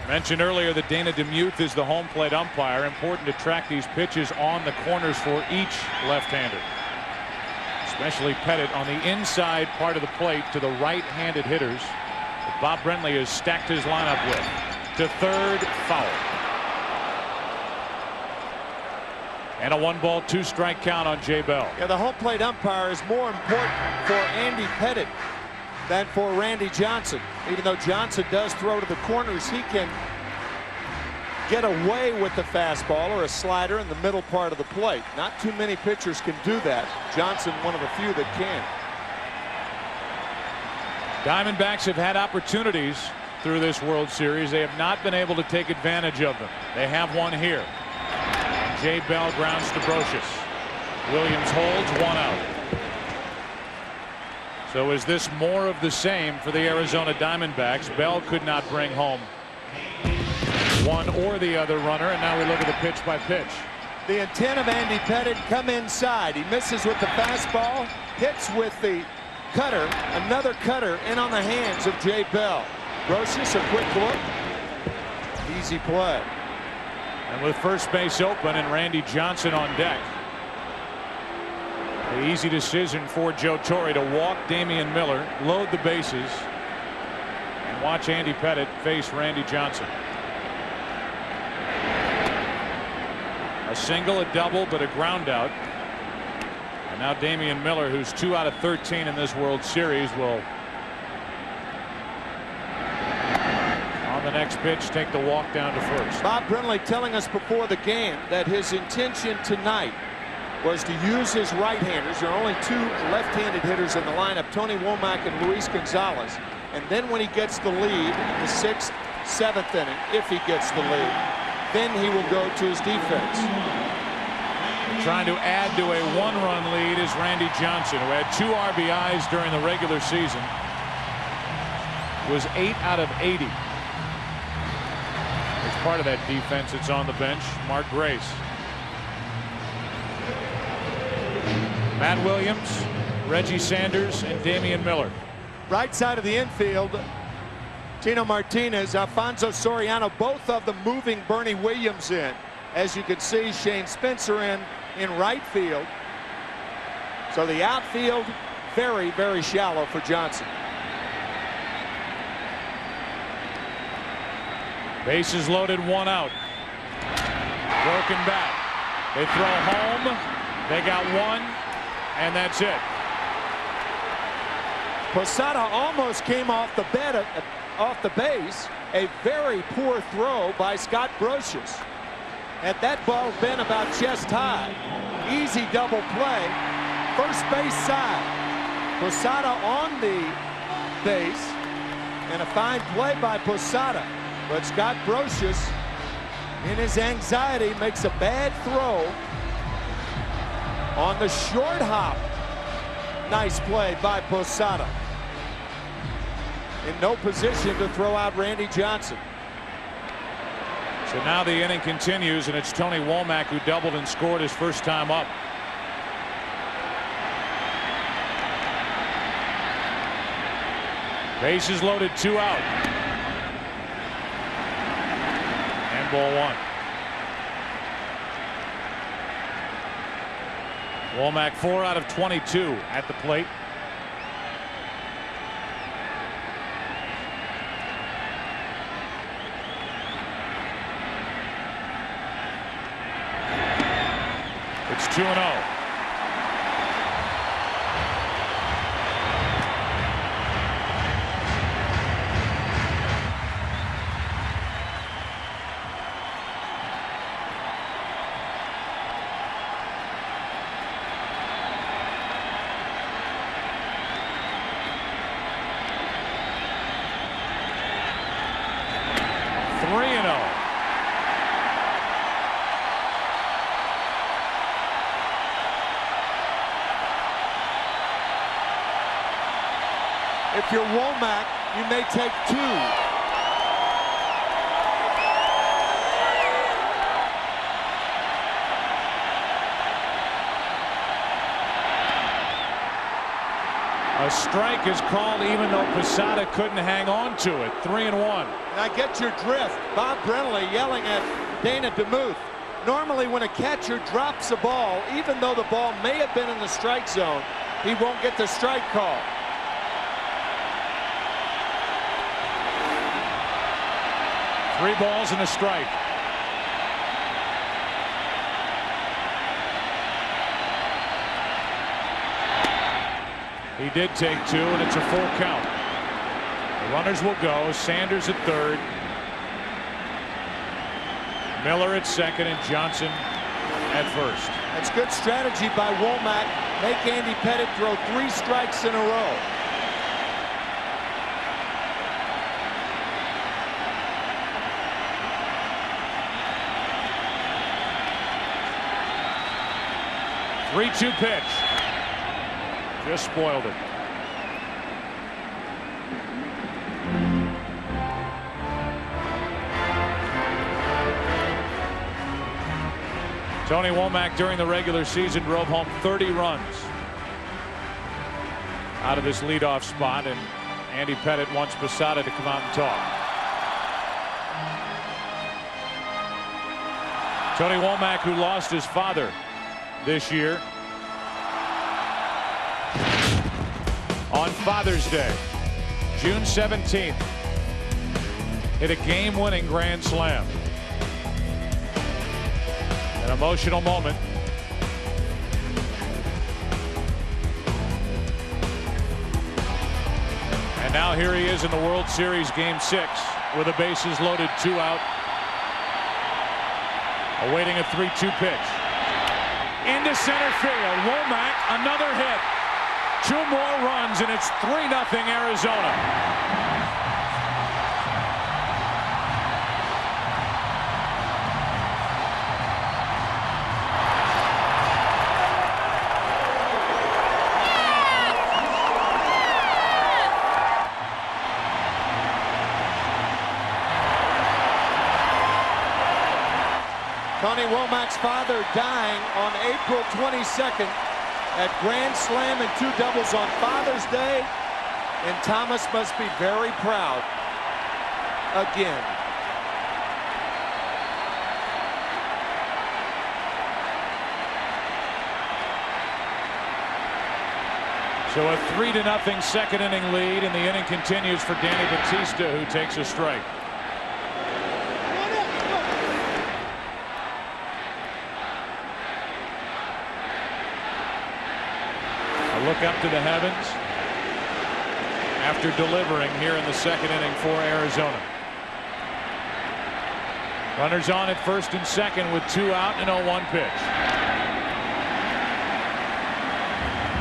Mentioned earlier that Dana DeMuth is the home plate umpire. Important to track these pitches on the corners for each left-hander. Especially Pettitte on the inside part of the plate to the right-handed hitters that Bob Brenly has stacked his lineup with. To third, foul. And a 1-ball, 2-strike count on Jay Bell. Yeah, the home plate umpire is more important for Andy Pettitte than for Randy Johnson. Even though Johnson does throw to the corners, he can get away with the fastball or a slider in the middle part of the plate. Not too many pitchers can do that. Johnson, one of the few that can. Diamondbacks have had opportunities through this World Series. They have not been able to take advantage of them. They have one here. Jay Bell grounds to Brocious. Williams holds, one out. So is this more of the same for the Arizona Diamondbacks? Bell could not bring home one or the other runner, and now we look at the pitch by pitch. The intent of Andy Pettitte, come inside. He misses with the fastball, hits with the cutter, another cutter in on the hands of Jay Bell. Brocious, a quick look. Easy play. And with first base open and Randy Johnson on deck, the easy decision for Joe Torre to walk Damian Miller, load the bases, and watch Andy Pettitte face Randy Johnson. A single, a double, but a ground out. And now Damian Miller, who's 2 out of 13 in this World Series, will on the next pitch take the walk down to first. Bob Brenly telling us before the game that his intention tonight was to use his right-handers. There are only 2 left-handed hitters in the lineup, Tony Womack and Luis Gonzalez. And then when he gets the lead in the 6th, 7th inning, if he gets the lead, then he will go to his defense. Trying to add to a 1-run lead is Randy Johnson, who had 2 RBIs during the regular season. Was 8 out of 80. As part of that defense, it's on the bench, Mark Grace. Matt Williams, Reggie Sanders, and Damian Miller. Right side of the infield, Tino Martinez, Alfonso Soriano, both of them moving Bernie Williams in. As you can see, Shane Spencer in right field. So the outfield very, very shallow for Johnson. Bases loaded, 1 out. Broken bat. They throw home. They got 1, and that's it. Posada almost came off the base. A very poor throw by Scott Brocious. Had that ball been about chest high, easy double play, first base side. Posada on the base, and a fine play by Posada. But Scott Brocious, in his anxiety, makes a bad throw on the short hop. Nice play by Posada. In no position to throw out Randy Johnson. So now the inning continues, and it's Tony Womack who doubled and scored his first time up. Bases loaded, 2 out. And ball 1. Womack 4 out of 22 at the plate. It's 2-0. If you're Womack, you may take 2. A strike is called even though Posada couldn't hang on to it. 3-1. And I get your drift. Bob Brenly yelling at Dana DeMuth. Normally when a catcher drops a ball, even though the ball may have been in the strike zone, he won't get the strike call. Three balls and a strike. He did take 2, and it's a full count. The runners will go. Sanders at third. Miller at second and Johnson at first. That's good strategy by Womack. Make Andy Pettitte throw 3 strikes in a row. Three-two pitch. Just spoiled it. Tony Womack during the regular season drove home 30 runs out of this leadoff spot, and Andy Pettitte wants Posada to come out and talk. Tony Womack, who lost his father this year on Father's Day, June 17th, hit a game-winning grand slam. An emotional moment. And now here he is in the World Series Game 6 with the bases loaded, 2 out, awaiting a 3-2 pitch. Into center field. Womack, another hit. 2 more runs, and it's 3-0 Arizona. Tony Womack's father dying on April 22nd at grand slam and 2 doubles on Father's Day, and Thomas must be very proud again. So a 3-0 second inning lead, and the inning continues for Danny Bautista, who takes a strike. Look up to the heavens after delivering here in the second inning for Arizona. Runners on at first and second with 2 out and 0-1 pitch.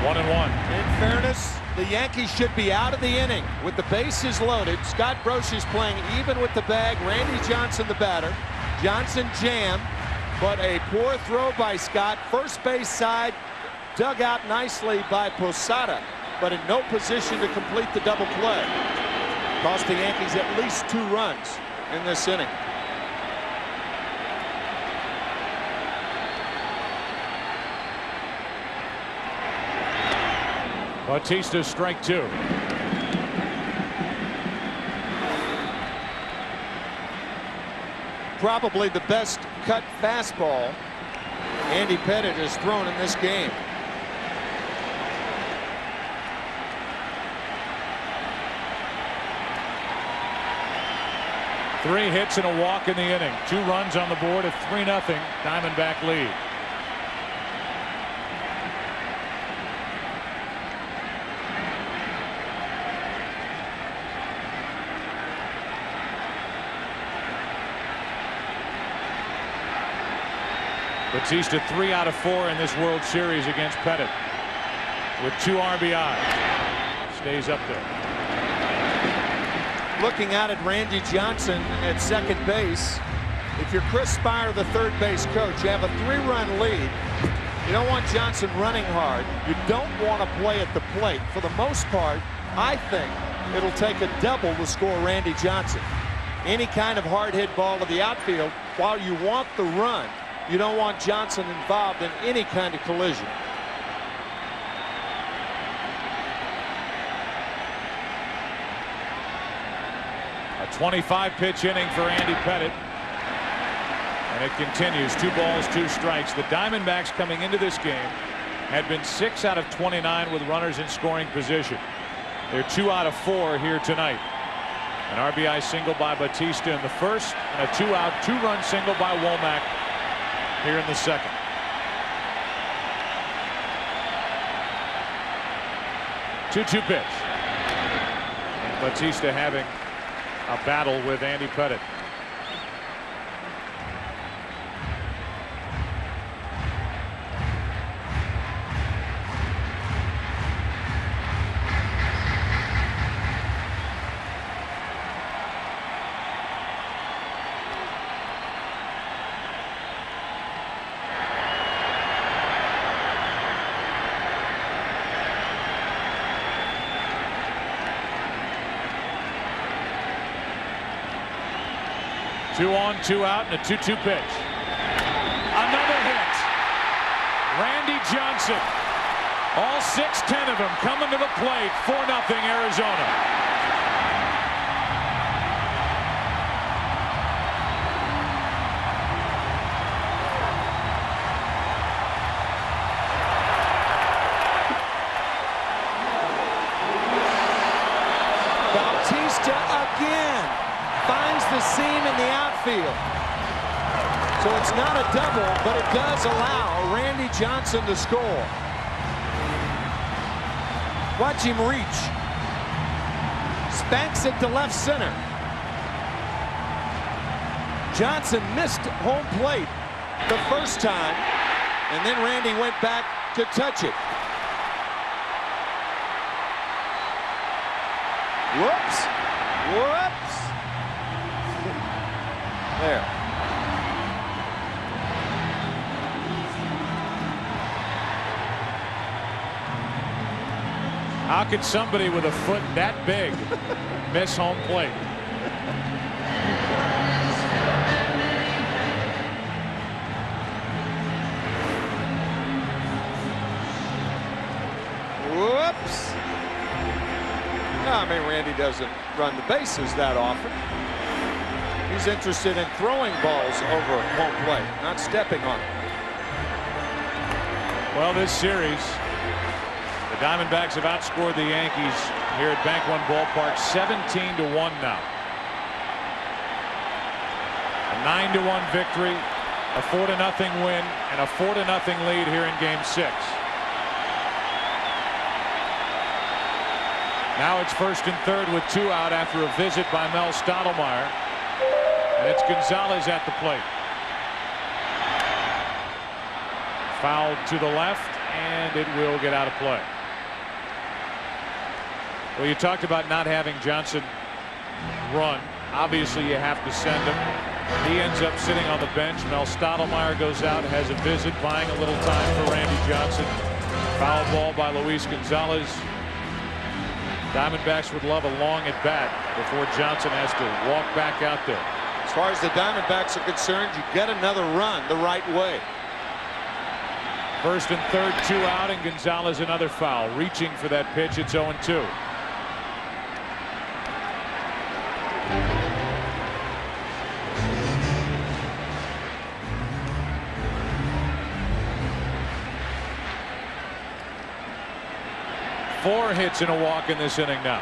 1-1. In fairness, the Yankees should be out of the inning with the bases loaded. Scott Brosius playing even with the bag. Randy Johnson the batter. Johnson jammed, but a poor throw by Scott. First base side. Dug out nicely by Posada, but in no position to complete the double play. Cost the Yankees at least 2 runs in this inning. Bautista strike 2. Probably the best cut fastball Andy Pettitte has thrown in this game. Three hits and a walk in the inning. 2 runs on the board, a 3-0 Diamondback lead. Bautista 3 out of 4 in this World Series against Pettitte with 2 RBI. Stays up there. Looking out at Randy Johnson at second base. If you're Chris Spire, the third base coach, you have a 3-run lead. You don't want Johnson running hard. You don't want to play at the plate. For the most part, I think it'll take a double to score Randy Johnson. Any kind of hard hit ball to the outfield, while you want the run, you don't want Johnson involved in any kind of collision. A 25-pitch inning for Andy Pettitte. And it continues. 2 balls, 2 strikes. The Diamondbacks coming into this game had been 6 out of 29 with runners in scoring position. They're 2 out of 4 here tonight. An RBI single by Bautista in the first, and a 2-out, 2-run single by Womack here in the second. Two-two pitch. And Bautista having a battle with Andy Pettitte. 2 on, 2 out, and a 2-2 pitch. Another hit. Randy Johnson. All 6-10 of them coming to the plate. 4-0 Arizona. Again finds the seam in the outfield. So it's not a double, but it does allow Randy Johnson to score. Watch him reach. Spanks it to left center. Johnson missed home plate the first time, and then Randy went back to touch it. Whoops. Whoops. There. How could somebody with a foot that big miss home plate? Whoops. I mean, Randy doesn't run the bases that often. He's interested in throwing balls over home plate, not stepping on it. Well, this series, the Diamondbacks have outscored the Yankees here at Bank One Ballpark 17-1 now. A 9-1 victory, a 4-0 win, and a 4-0 lead here in Game 6. Now it's 1st and 3rd with 2 out after a visit by Mel Stottlemyre. And it's Gonzalez at the plate. Foul to the left, and it will get out of play. Well, you talked about not having Johnson run. Obviously, you have to send him. He ends up sitting on the bench. Mel Stottlemyre goes out, has a visit, buying a little time for Randy Johnson. Foul ball by Luis Gonzalez. Diamondbacks would love a long at bat before Johnson has to walk back out there. As far as the Diamondbacks are concerned, you get another run the right way. 1st and 3rd, 2 out, and Gonzalez another foul. Reaching for that pitch. It's 0-2. Four hits and a walk in this inning now.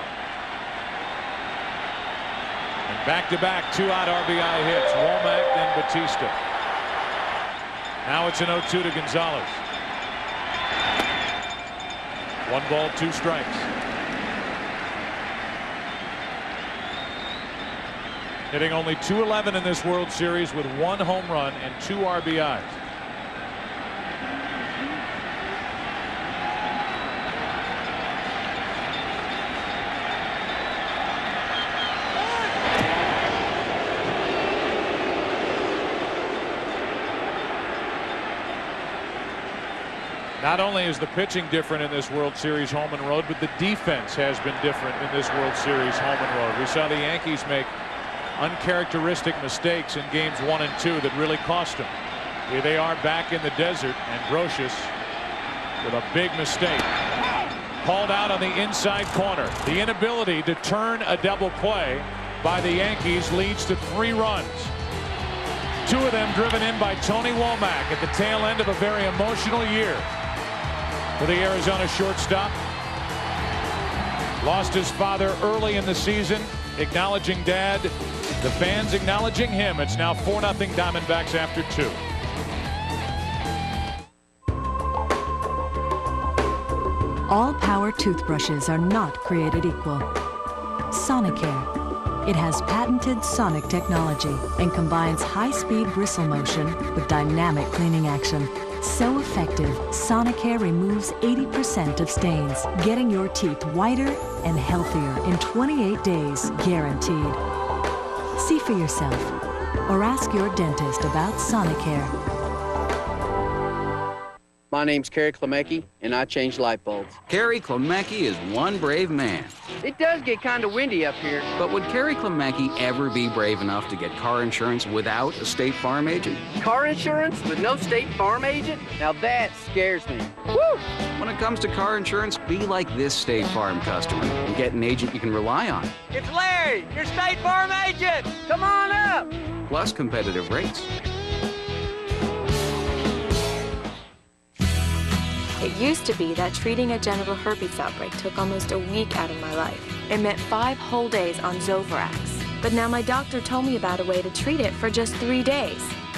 And back-to-back 2-out RBI hits. Womack and Pettitte. Now it's an 0-2 to Gonzalez. 1 ball, 2 strikes. Hitting only .211 in this World Series with 1 home run and 2 RBIs. Not only is the pitching different in this World Series home and road, but the defense has been different in this World Series home and road. We saw the Yankees make uncharacteristic mistakes in games 1 and 2 that really cost them. Here they are back in the desert, and Brocious with a big mistake. Called out on the inside corner. The inability to turn a double play by the Yankees leads to 3 runs. 2 of them driven in by Tony Womack at the tail end of a very emotional year for the Arizona shortstop. Lost his father early in the season, acknowledging Dad. The fans acknowledging him. It's now 4-0 Diamondbacks after 2. All power toothbrushes are not created equal. Sonicare. It has patented sonic technology and combines high-speed bristle motion with dynamic cleaning action. So effective, Sonicare removes 80% of stains, getting your teeth whiter and healthier in 28 days, guaranteed. See for yourself, or ask your dentist about Sonicare. My name's Kerry Klemecki, and I change light bulbs. Kerry Klemecki is one brave man. It does get kind of windy up here. But would Kerry Klemecki ever be brave enough to get car insurance without a State Farm agent? Car insurance with no State Farm agent? Now that scares me. Woo! When it comes to car insurance, be like this State Farm customer and get an agent you can rely on. It's Larry, your State Farm agent! Come on up! Plus competitive rates. It used to be that treating a genital herpes outbreak took almost a week out of my life. It meant 5 whole days on Zovirax. But now my doctor told me about a way to treat it for just 3 days.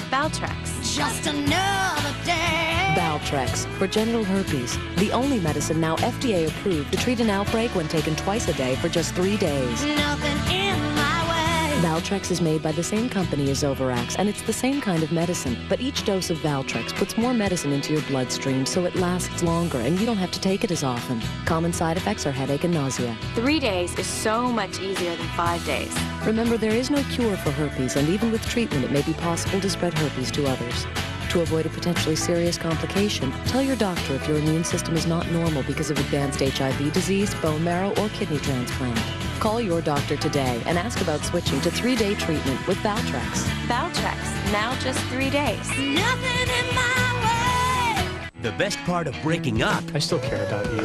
Valtrex. Just another day. Valtrex for genital herpes, the only medicine now FDA approved to treat an outbreak when taken twice a day for just 3 days. Nothing in my way. Valtrex is made by the same company as Zovirax, and it's the same kind of medicine, but each dose of Valtrex puts more medicine into your bloodstream so it lasts longer and you don't have to take it as often. Common side effects are headache and nausea. 3 days is so much easier than 5 days. Remember, there is no cure for herpes, and even with treatment, it may be possible to spread herpes to others. To avoid a potentially serious complication, tell your doctor if your immune system is not normal because of advanced HIV disease, bone marrow, or kidney transplant. Call your doctor today and ask about switching to 3-day treatment with Valtrex. Valtrex, now just 3 days. Nothing in my way. The best part of breaking up, I still care about you,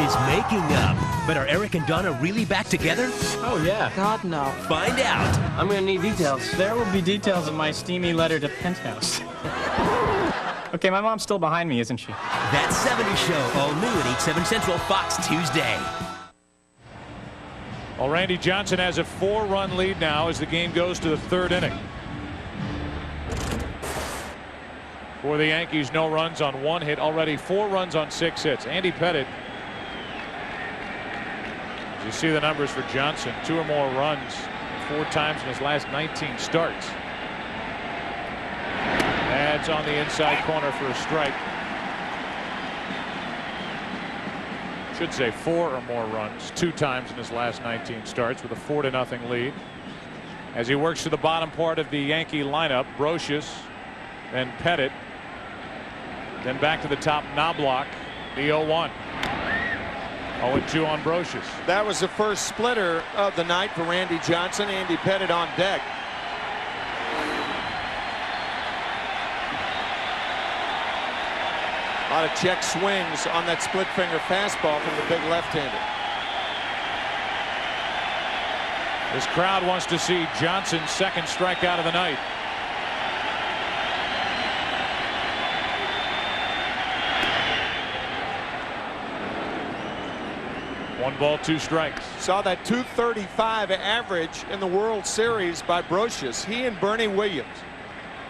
is making up. But are Eric and Donna really back together? Oh, yeah. God, no. Find out. I'm gonna need details. There will be details in my steamy letter to Penthouse. Okay, my mom's still behind me, isn't she? That 70s Show, all new at 8/7 Central, Fox Tuesday. Well, Randy Johnson has a 4-run lead now as the game goes to the 3rd inning. For the Yankees, no runs on 1 hit, already 4 runs on 6 hits. Andy Pettitte, as you see the numbers for Johnson, 2 or more runs 4 times in his last 19 starts. That's on the inside corner for a strike. Should say 4 or more runs 2 times in his last 19 starts with a 4-0 lead. As he works to the bottom part of the Yankee lineup, Brocious, then Pettitte, then back to the top, Knobloch, the 0-1. 0-2 on Brocious. That was the first splitter of the night for Randy Johnson. Andy Pettitte on deck. A lot of check swings on that split finger fastball from the big left-hander. This crowd wants to see Johnson's 2nd strikeout of the night. One ball, 2 strikes. Saw that 235 average in the World Series by Brocious. He and Bernie Williams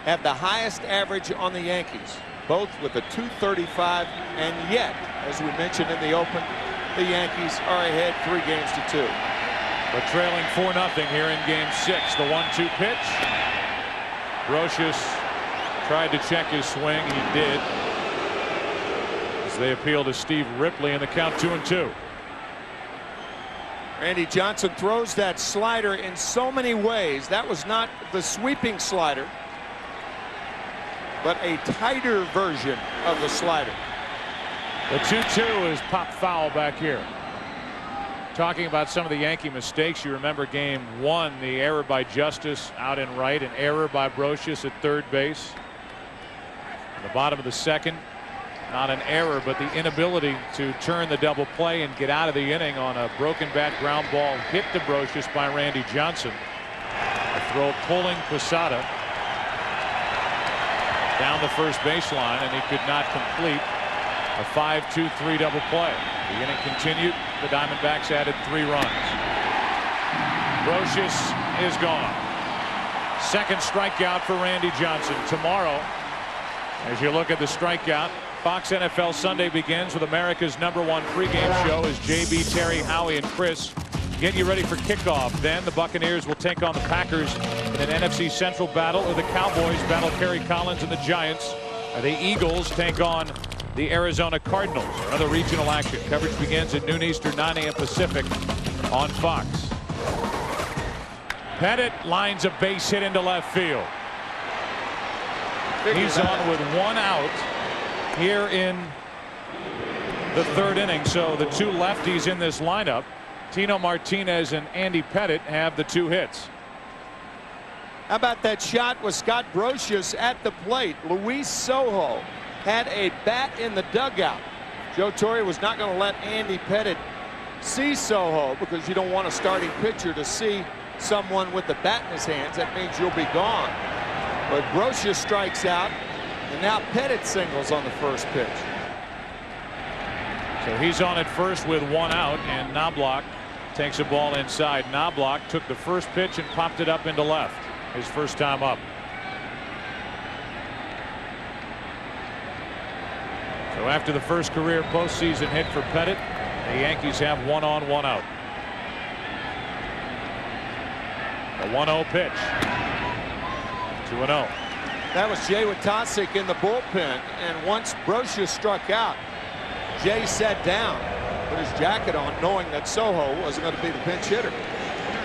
have the highest average on the Yankees, both with a 235, and yet, as we mentioned in the open, the Yankees are ahead 3 games to 2. But trailing 4-0 here in game 6. The 1-2 pitch. Brocious tried to check his swing. He did. As they appeal to Steve Ripley in the count 2-2. Randy Johnson throws that slider in so many ways. That was not the sweeping slider, but a tighter version of the slider. The 2-2 is pop foul back here. Talking about some of the Yankee mistakes, you remember game 1, the error by Justice out in right, an error by Brocious at 3rd base. At the bottom of the 2nd, not an error, but the inability to turn the double play and get out of the inning on a broken bat ground ball hit to Brocious by Randy Johnson. A throw pulling Posada down the first baseline, and he could not complete a 5-2-3 double play. The inning continued. The Diamondbacks added 3 runs. Brocious is gone. 2nd strikeout for Randy Johnson. Tomorrow, as you look at the strikeout, Fox NFL Sunday begins with America's #1 pregame show as JB, Terry, Howie, and Chris get you ready for kickoff. Then the Buccaneers will take on the Packers in an NFC Central battle, or the Cowboys battle Kerry Collins and the Giants. The Eagles take on the Arizona Cardinals. Another regional action. Coverage begins at noon Eastern, 9 a.m. Pacific on Fox. Pettitte lines a base hit into left field. He's on with 1 out. here in the third inning. So the two lefties in this lineup, Tino Martinez and Andy Pettitte, have the 2 hits. How about that shot with Scott Brocious at the plate? Luis Sojo had a bat in the dugout. Joe Torre was not going to let Andy Pettitte see Sojo because you don't want a starting pitcher to see someone with the bat in his hands. That means you'll be gone. But Brocious strikes out, and now Pettitte singles on the first pitch. So he's on at first with 1 out, and Knobloch takes a ball inside. Knobloch took the first pitch and popped it up into left, his first time up. So after the first career postseason hit for Pettitte, the Yankees have 1 on, 1 out. A 1-0 pitch. 2-0. That was Jay Watasic in the bullpen, and once Brocious struck out, Jay sat down, put his jacket on, knowing that Sojo wasn't going to be the pinch hitter.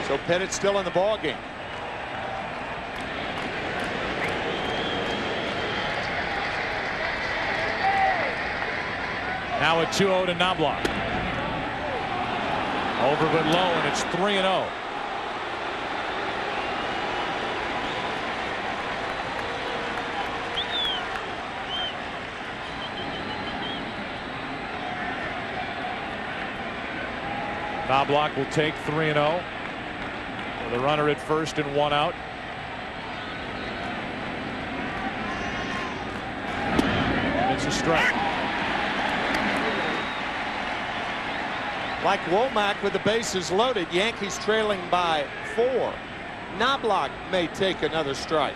So Pettitte's still in the ball game. Now a 2-0 to Knobloch. Over but low, and it's 3-0. Knobloch will take 3-0 with a runner at first and 1 out. And it's a strike. Like Womack with the bases loaded, Yankees trailing by 4. Knobloch may take another strike.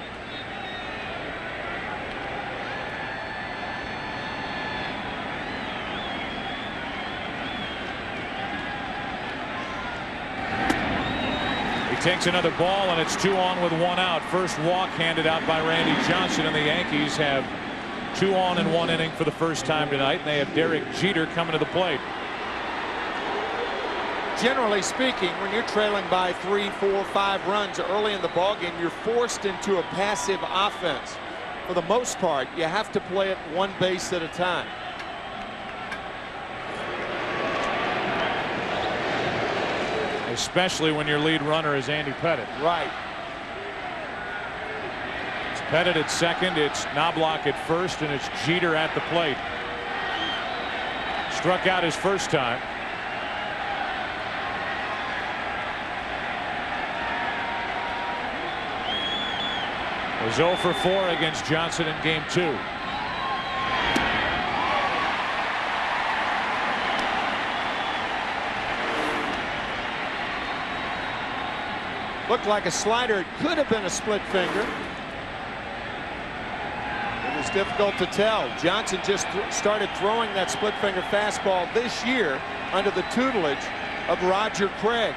Takes another ball, and it's 2 on with 1 out. First walk handed out by Randy Johnson, and the Yankees have 2 on in 1 inning for the first time tonight, and they have Derek Jeter coming to the plate. Generally speaking, when you're trailing by 3, 4, 5 runs early in the ballgame, you're forced into a passive offense. For the most part, you have to play it 1 base at a time. Especially when your lead runner is Andy Pettitte. Right. It's Pettitte at second, it's Knobloch at first, and it's Jeter at the plate. Struck out his first time. Was 0 for 4 against Johnson in game 2. Looked like a slider. It could have been a split finger. It was difficult to tell. Johnson just started throwing that split finger fastball this year under the tutelage of Roger Craig.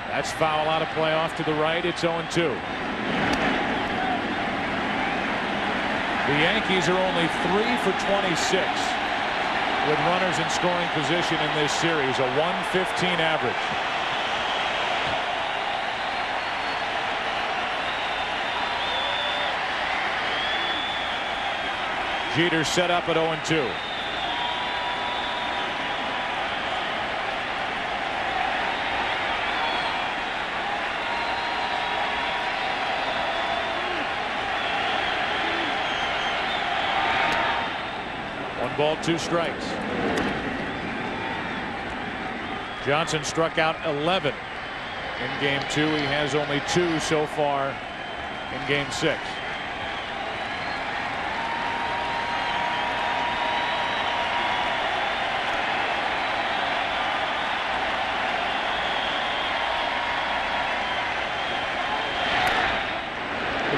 That's foul out of play off to the right. It's 0-2. The Yankees are only 3 for 26 with runners in scoring position in this series. A 115 average. Jeter set up at 0-2. One ball, 2 strikes. Johnson struck out 11 in game 2. He has only 2 so far in game 6.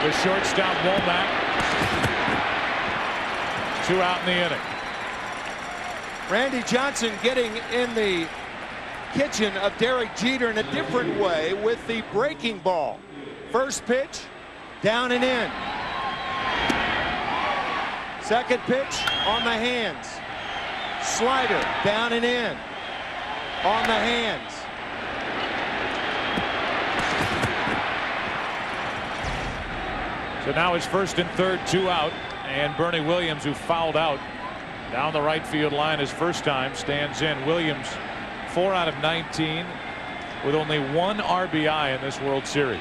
The shortstop Womack. 2 out in the inning. Randy Johnson getting in the kitchen of Derek Jeter in a different way with the breaking ball. First pitch, down and in. Second pitch, on the hands. Slider, down and in. On the hands. So now it's first and third, 2 out, And Bernie Williams, who fouled out down the right field line his first time, stands in. Williams 4 out of 19 with only 1 RBI in this World Series.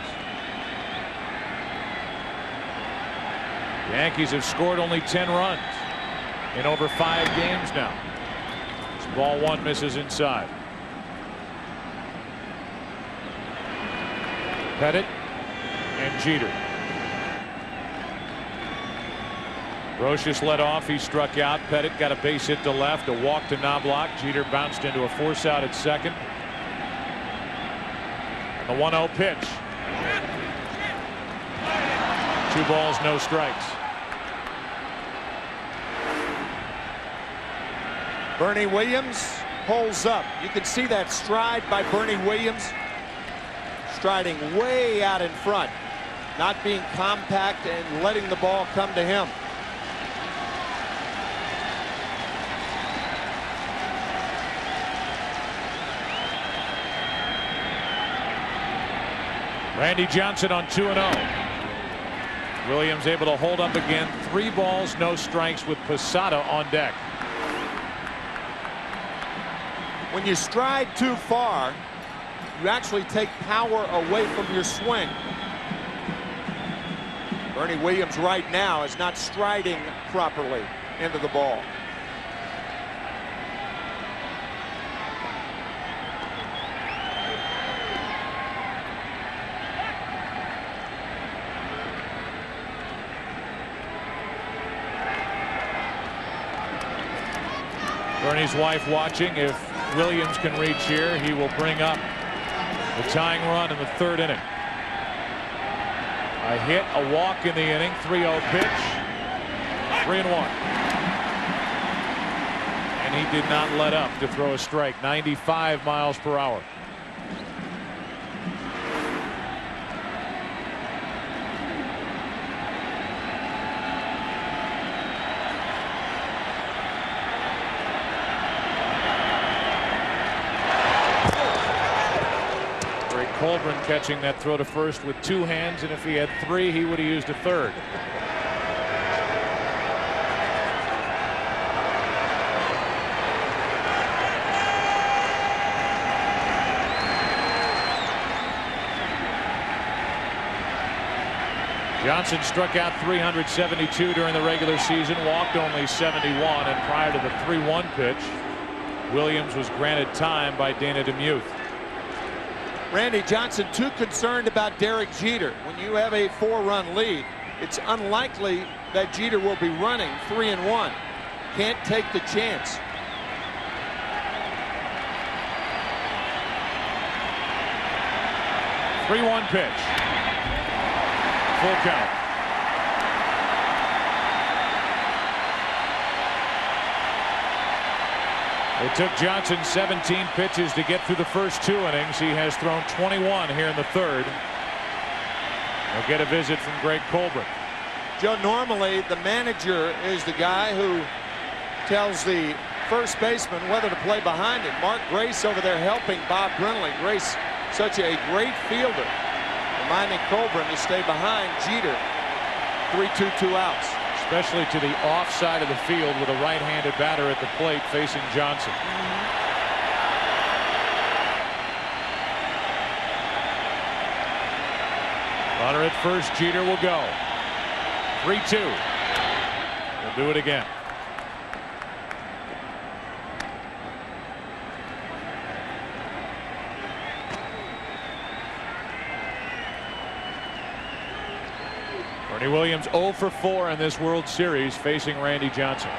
The Yankees have scored only 10 runs in over 5 games now. This ball 1 misses inside. Pettitte and Jeter. Brocious led off. He struck out. Pettitte got a base hit to left, a walk to Knobloch. Jeter bounced into a force out at second. The 1-0 pitch. 2 balls, no strikes. Bernie Williams pulls up. You can see that stride by Bernie Williams. Striding way out in front. Not being compact and letting the ball come to him. Randy Johnson on 2-0. Williams able to hold up again. 3 balls, no strikes with Posada on deck. When you stride too far, you actually take power away from your swing. Bernie Williams right now is not striding properly into the ball. Bernie's wife watching. If Williams can reach here, he will bring up the tying run in the 3rd inning. A hit, a walk in the inning. 3-0 pitch. 3-1. And he did not let up to throw a strike. 95 miles per hour. Colburn catching that throw to first with 2 hands, and if he had 3, he would have used a 3rd. Johnson struck out 372 during the regular season, walked only 71, and prior to the 3-1 pitch, Williams was granted time by Dana DeMuth. Randy Johnson too concerned about Derek Jeter. When you have a 4-run lead, it's unlikely that Jeter will be running 3-1. Can't take the chance. Three-1 pitch. Full count. It took Johnson 17 pitches to get through the first 2 innings. He has thrown 21 here in the 3rd. We'll get a visit from Greg Colburn. Joe, normally the manager is the guy who tells the first baseman whether to play behind him. Mark Grace over there helping Bob Brindley. Grace, such a great fielder, reminding Colburn to stay behind Jeter. 3-2, 2 outs. Especially to the off side of the field with a right-handed batter at the plate facing Johnson. Runner at first, Jeter will go. 3-2. He'll do it again. Bernie Williams 0 for 4 in this World Series facing Randy Johnson.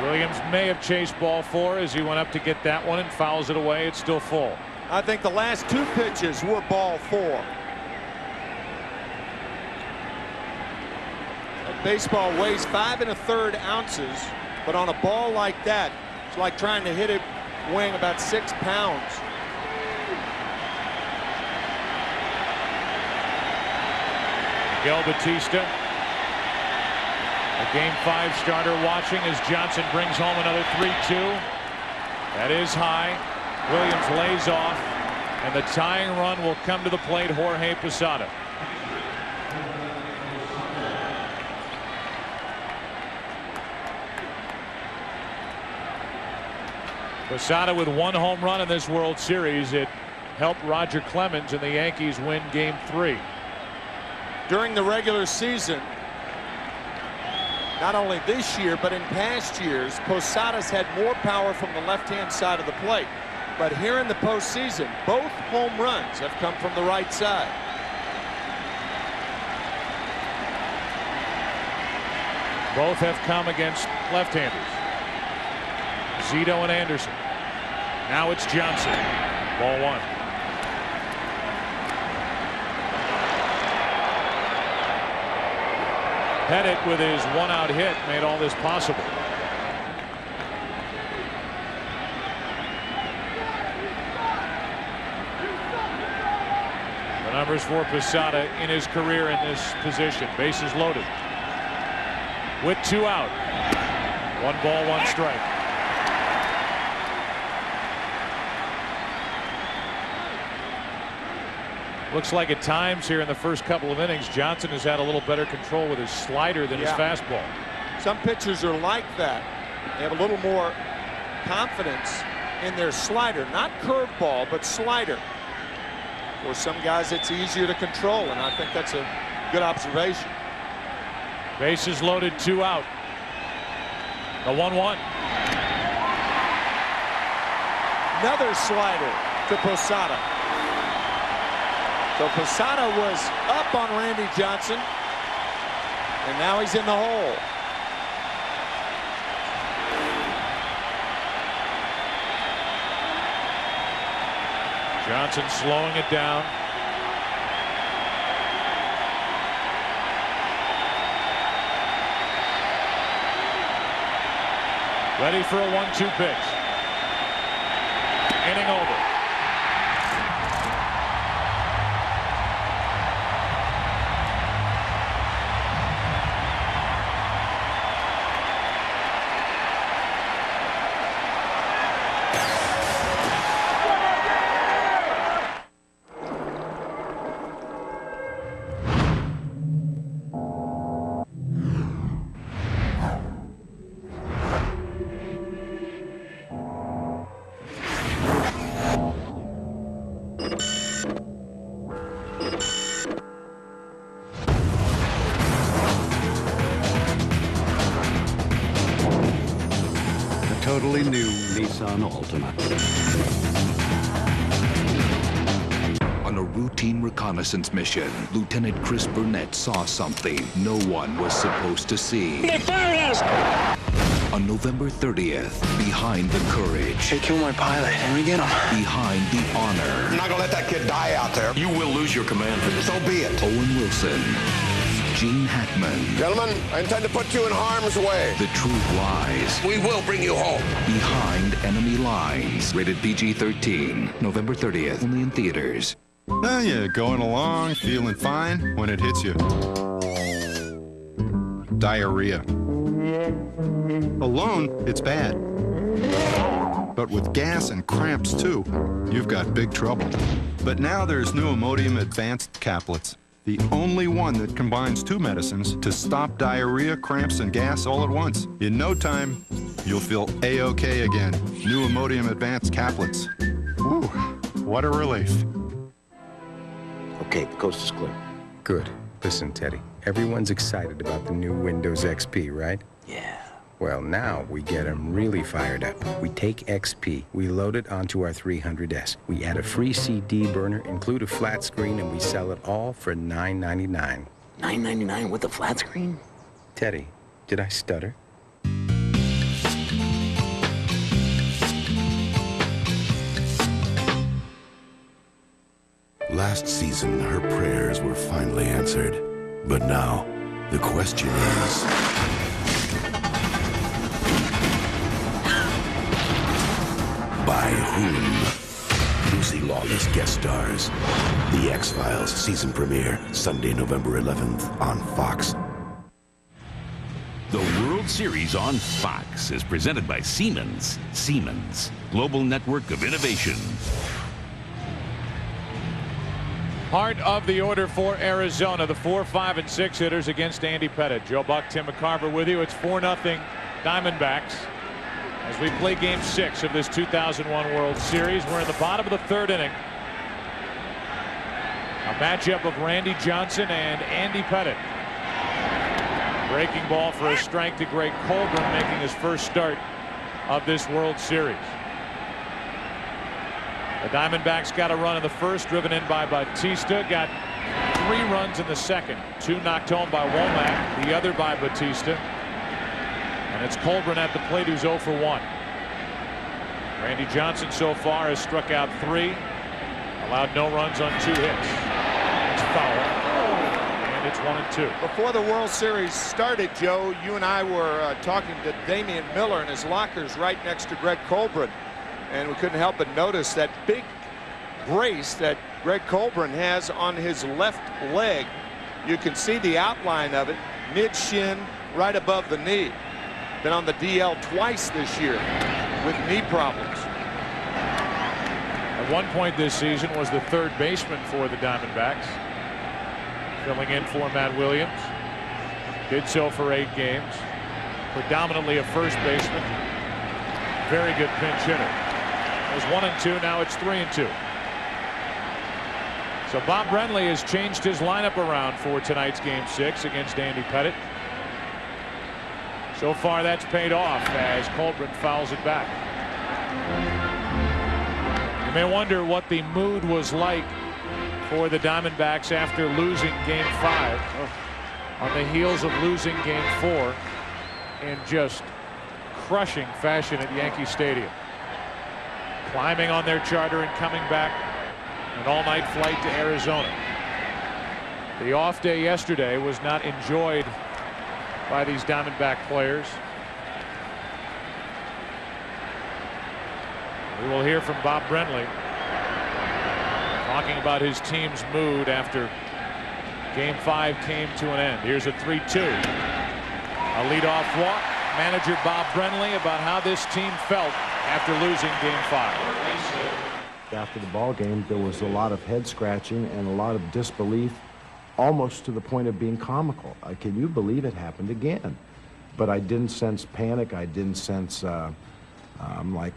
Williams may have chased ball 4 as he went up to get that one and fouls it away. It's still full. I think the last 2 pitches were ball 4. That baseball weighs 5 1/3 ounces, but on a ball like that, it's like trying to hit it weighing about 6 pounds. Miguel Batista, a Game 5 starter, watching as Johnson brings home another 3-2. That is high. Williams lays off, and the tying run will come to the plate. Jorge Posada. Posada with 1 home run in this World Series. It helped Roger Clemens and the Yankees win Game 3. During the regular season, not only this year, but in past years, Posada's had more power from the left-hand side of the plate. But here in the postseason, both home runs have come from the right side. Both have come against left-handers. Zito and Anderson. Now it's Johnson. Ball 1. Pettitte with his 1-out hit made all this possible. The numbers for Posada in his career in this position. Bases loaded. With 2 out. 1 ball, 1 strike. Looks like at times here in the first couple of innings, Johnson has had a little better control with his slider than his fastball. Some pitchers are like that. They have a little more confidence in their slider, not curveball, but slider. For some guys, it's easier to control, and I think that's a good observation. Bases loaded, 2 out. The 1-1. Another slider to Posada. So Posada was up on Randy Johnson, and now he's in the hole. Johnson slowing it down. Ready for a 1-2 pitch. Inning over. Totally new Nissan Altima. On a routine reconnaissance mission, Lieutenant Chris Burnett saw something no one was supposed to see. On November 30th, behind the courage. They killed my pilot. Let me get him. Behind the honor. I'm not gonna let that kid die out there. You will lose your command for this. So be it. Owen Wilson. Gene Hackman. Gentlemen, I intend to put you in harm's way. The truth lies. We will bring you home. Behind Enemy Lines. Rated PG-13. November 30th. Only in theaters. Well, you're going along, feeling fine when it hits you. Diarrhea. Alone, it's bad. But with gas and cramps, too, you've got big trouble. But now there's new Imodium Advanced Caplets. The only one that combines 2 medicines to stop diarrhea, cramps, and gas all at once. In no time, you'll feel A-OK again. New Imodium Advanced Caplets. Whew, what a relief. Okay, the coast is clear. Good. Listen, Teddy, everyone's excited about the new Windows XP, right? Yeah. Well, now we get them really fired up. We take XP, we load it onto our 300S. We add a free CD burner, include a flat screen, and we sell it all for $9.99. $9.99 with a flat screen? Teddy, did I stutter? Last season, her prayers were finally answered. But now, the question is... by whom? Lucy flawless guest stars. The X-Files season premiere, Sunday, November 11th on Fox. The World Series on Fox is presented by Siemens. Siemens, global network of innovation. Part of the order for Arizona, the 4, 5, and 6 hitters against Andy Pettitte. Joe Buck, Tim McCarver with you. It's 4-0 Diamondbacks as we play Game 6 of this 2001 World Series. We're in the bottom of the 3rd inning. A matchup of Randy Johnson and Andy Pettitte. Breaking ball for a strike to Greg Colburn, making his first start of this World Series. The Diamondbacks got a run in the first, driven in by Bautista. Got 3 runs in the second. 2 knocked home by Womack, the other by Bautista. And it's Colburn at the plate, who's 0 for 1. Randy Johnson so far has struck out 3, allowed no runs on 2 hits. It's foul. And it's 1-2. Before the World Series started, Joe, you and I were talking to Damian Miller in his lockers right next to Greg Colburn. And we couldn't help but notice that big brace that Greg Colburn has on his left leg. You can see the outline of it, mid-shin, right above the knee. Been on the DL twice this year with knee problems. At one point this season was the 3rd baseman for the Diamondbacks, filling in for Matt Williams. Did so for 8 games. Predominantly a first baseman. Very good pinch hitter. It was 1-2. Now it's 3-2. So Bob Brenly has changed his lineup around for tonight's Game 6 against Andy Pettitte. So far that's paid off as Colburn fouls it back. You may wonder what the mood was like for the Diamondbacks after losing Game 5 on the heels of losing Game 4 in just crushing fashion at Yankee Stadium. Climbing on their charter and coming back an all-night flight to Arizona. The off day yesterday was not enjoyed by these Diamondback players. We will hear from Bob Brenly talking about his team's mood after Game 5 came to an end. Here's a 3-2. A leadoff walk. Manager Bob Brenly about how this team felt after losing Game 5. After the ball game, there was a lot of head scratching and a lot of disbelief, almost to the point of being comical. Can you believe it happened again? But I didn't sense panic. I didn't sense like,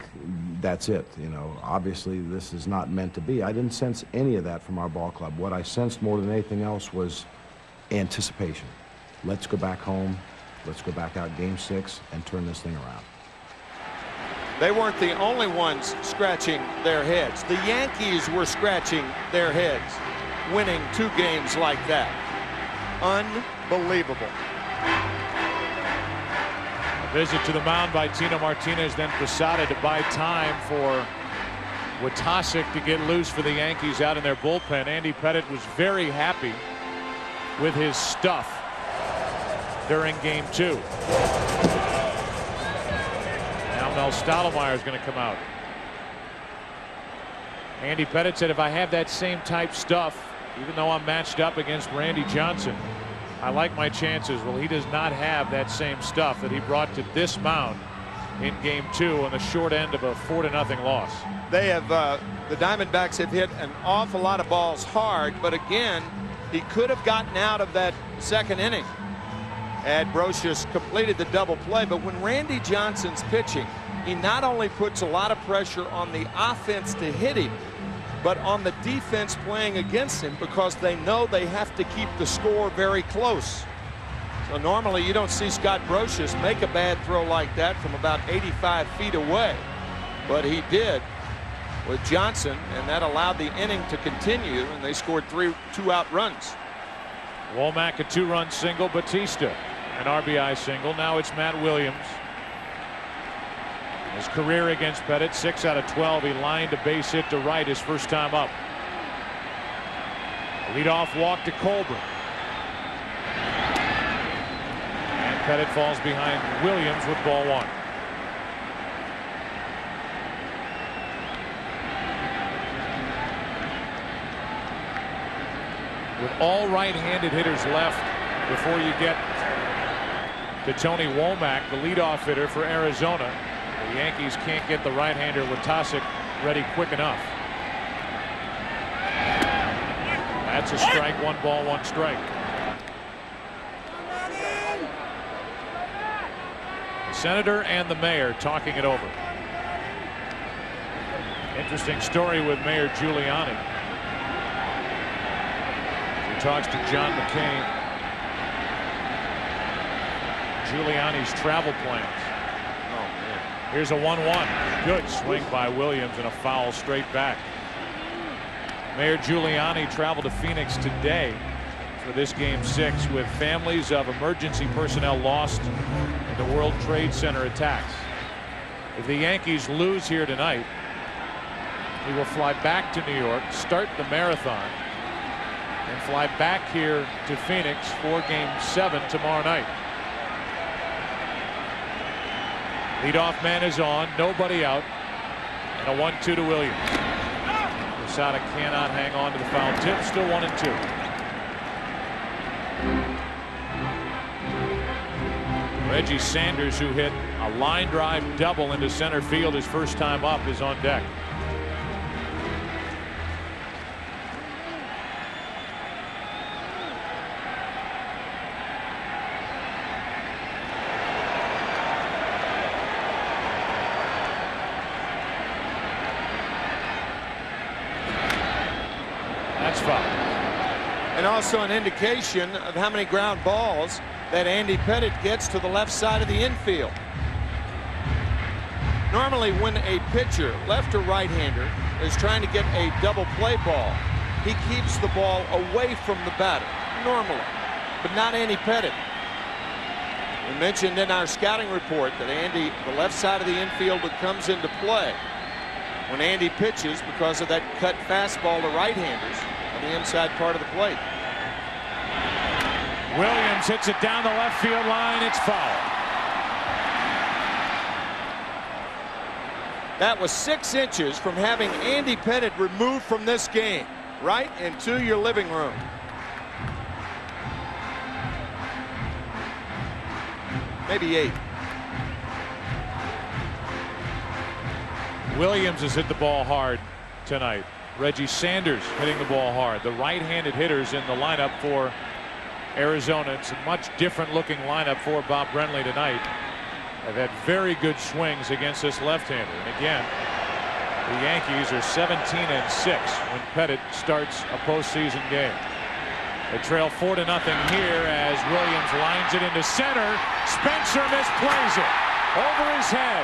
that's it. You know, obviously this is not meant to be. I didn't sense any of that from our ball club. What I sensed more than anything else was anticipation. Let's go back home. Let's go back out Game 6 and turn this thing around. They weren't the only ones scratching their heads. The Yankees were scratching their heads, winning 2 games like that. Unbelievable. A visit to the mound by Tino Martinez, then Posada to buy time for Watasic to get loose for the Yankees out in their bullpen. Andy Pettitte was very happy with his stuff during Game 2. Now Mel Stottlemyre is going to come out. Andy Pettitte said, if I have that same type stuff, even though I'm matched up against Randy Johnson, I like my chances. Well, he does not have that same stuff that he brought to this mound in Game 2 on the short end of a 4-0 loss. They have the Diamondbacks have hit an awful lot of balls hard, but again, he could have gotten out of that 2nd inning had Brocious completed the double play. But when Randy Johnson's pitching, he not only puts a lot of pressure on the offense to hit him, but on the defense playing against him, because they know they have to keep the score very close. So normally you don't see Scott Brocious make a bad throw like that from about 85 feet away, but he did with Johnson, and that allowed the inning to continue, and they scored 3 2-out runs. Womack a 2-run single, Bautista an RBI single. Now it's Matt Williams. His career against Pettitte, 6 out of 12. He lined a base hit to right his first time up. A leadoff walk to Colburn. And Pettitte falls behind Williams with ball 1. with all right-handed hitters left before you get to Tony Womack, the leadoff hitter for Arizona. The Yankees can't get the right-hander Latasic ready quick enough. That's a strike. 1 ball, 1 strike. The senator and the mayor talking it over. Interesting story with Mayor Giuliani. He talks to John McCain. Giuliani's travel plans. Oh, man. Here's a 1-1. Good swing by Williams and a foul straight back. Mayor Giuliani traveled to Phoenix today for this Game 6 with families of emergency personnel lost in the World Trade Center attacks. If the Yankees lose here tonight, he will fly back to New York, start the marathon, and fly back here to Phoenix for Game 7 tomorrow night. Leadoff man is on, nobody out, and a 1-2 to Williams. Posada cannot hang on to the foul tip, still 1-2. Reggie Sanders, who hit a line drive double into center field his first time up, is on deck. And also an indication of how many ground balls that Andy Pettitte gets to the left side of the infield. Normally when a pitcher, left or right-hander, is trying to get a double play ball, he keeps the ball away from the batter, normally, but not Andy Pettitte. We mentioned in our scouting report that Andy, the left side of the infield, comes into play when Andy pitches because of that cut fastball to right-handers on the inside part of the plate. Williams hits it down the left field line. It's foul. That was 6 inches from having Andy Pettitte removed from this game, right into your living room. Maybe 8. Williams has hit the ball hard tonight. Reggie Sanders hitting the ball hard. The right-handed hitters in the lineup for Arizona. It's a much different looking lineup for Bob Brenly tonight. Have had very good swings against this left-hander. And again, the Yankees are 17-6 when Pettitte starts a postseason game. They trail 4-0 here as Williams lines it into center. Spencer misplays it over his head.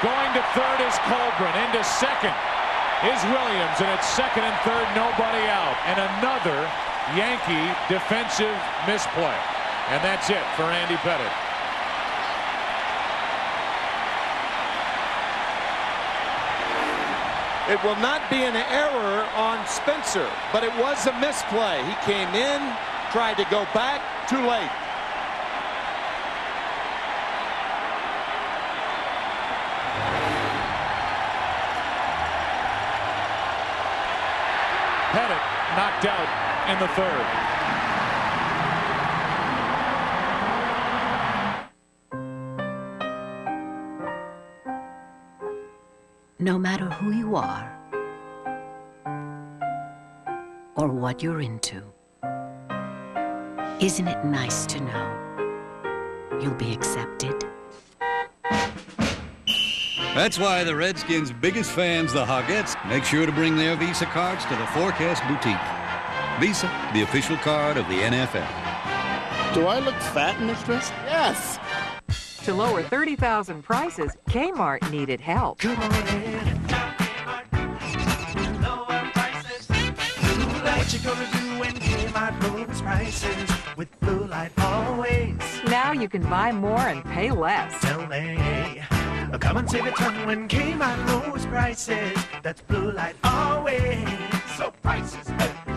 Going to third is Colbrin. Into second is Williams, and it's second and third, nobody out. And another Yankee defensive misplay. And that's it for Andy Pettitte. It will not be an error on Spencer, but it was a misplay. He came in, tried to go back, too late. Pettitte knocked out in the third. No matter who you are or what you're into, isn't it nice to know you'll be accepted? That's why the Redskins' biggest fans, the Hoggettes, make sure to bring their Visa cards to the Forecast Boutique. Visa, the official card of the NFL. Do I look fat in this dress? Yes! To lower 30,000 prices, Kmart needed help. What you gonna do when Kmart lowers prices with Blue Light always? Now you can buy more and pay less. Tell me, come and save a ton when Kmart lowers prices. That's Blue Light always. So prices,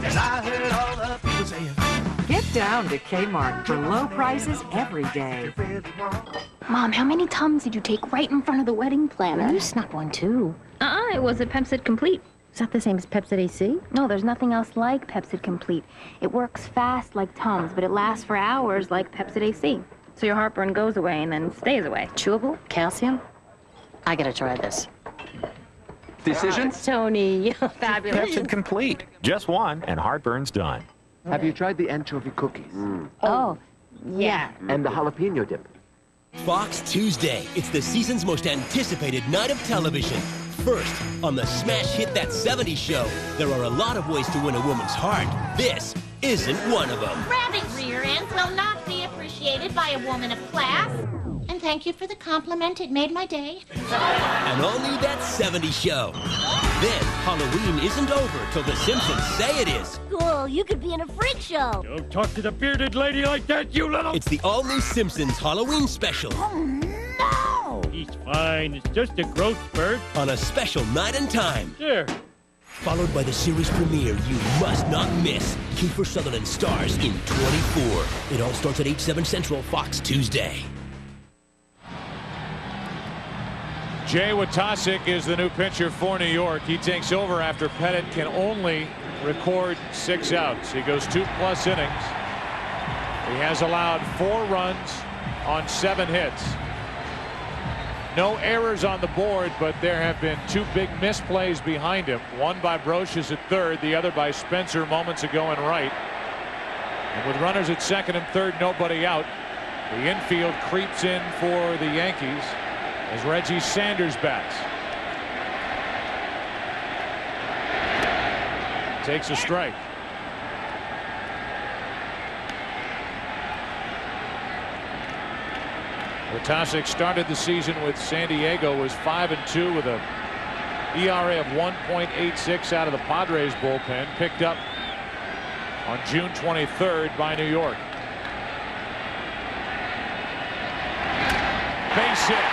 as I heard all the people saying. Get down to Kmart for low prices every day. Mom, how many Tums did you take right in front of the wedding planner? You snuck one too. It was a Pepsid Complete. Is that the same as Pettitte AC? No, there's nothing else like Pettitte Complete. It works fast like Tums, but it lasts for hours like Pettitte AC. So your heartburn goes away and then stays away. Chewable? Calcium? I gotta try this. Decision? Tony, fabulous. Pettitte Complete. Just one, and heartburn's done. Have you tried the anchovy cookies? Oh, yeah. And the jalapeno dip? Fox Tuesday. It's the season's most anticipated night of television. First, on the smash hit That 70s Show, there are a lot of ways to win a woman's heart. This isn't one of them. Rabbit rear ends will not be appreciated by a woman of class. And thank you for the compliment. It made my day. An all-new That 70s Show. Then, Halloween isn't over till the Simpsons say it is. Cool, you could be in a freak show. Don't talk to the bearded lady like that, you little... It's the all-new Simpsons Halloween special. Oh, no! He's fine. It's just a growth spurt. On a special night and time. There. Followed by the series premiere you must not miss. Kiefer Sutherland stars in 24. It all starts at 8/7 Central, Fox Tuesday. Jay Watasic is the new pitcher for New York. He takes over after Pettitte can only record 6 outs. He goes 2+ innings. He has allowed 4 runs on 7 hits. No errors on the board, but there have been 2 big misplays behind him. One by Brocious at third, the other by Spencer moments ago in right. And with runners at second and third, nobody out, the infield creeps in for the Yankees as Reggie Sanders bats. Takes a strike. Watasic started the season with San Diego, was 5-2 with a ERA of 1.86 out of the Padres bullpen, picked up on June 23rd by New York. Base hit.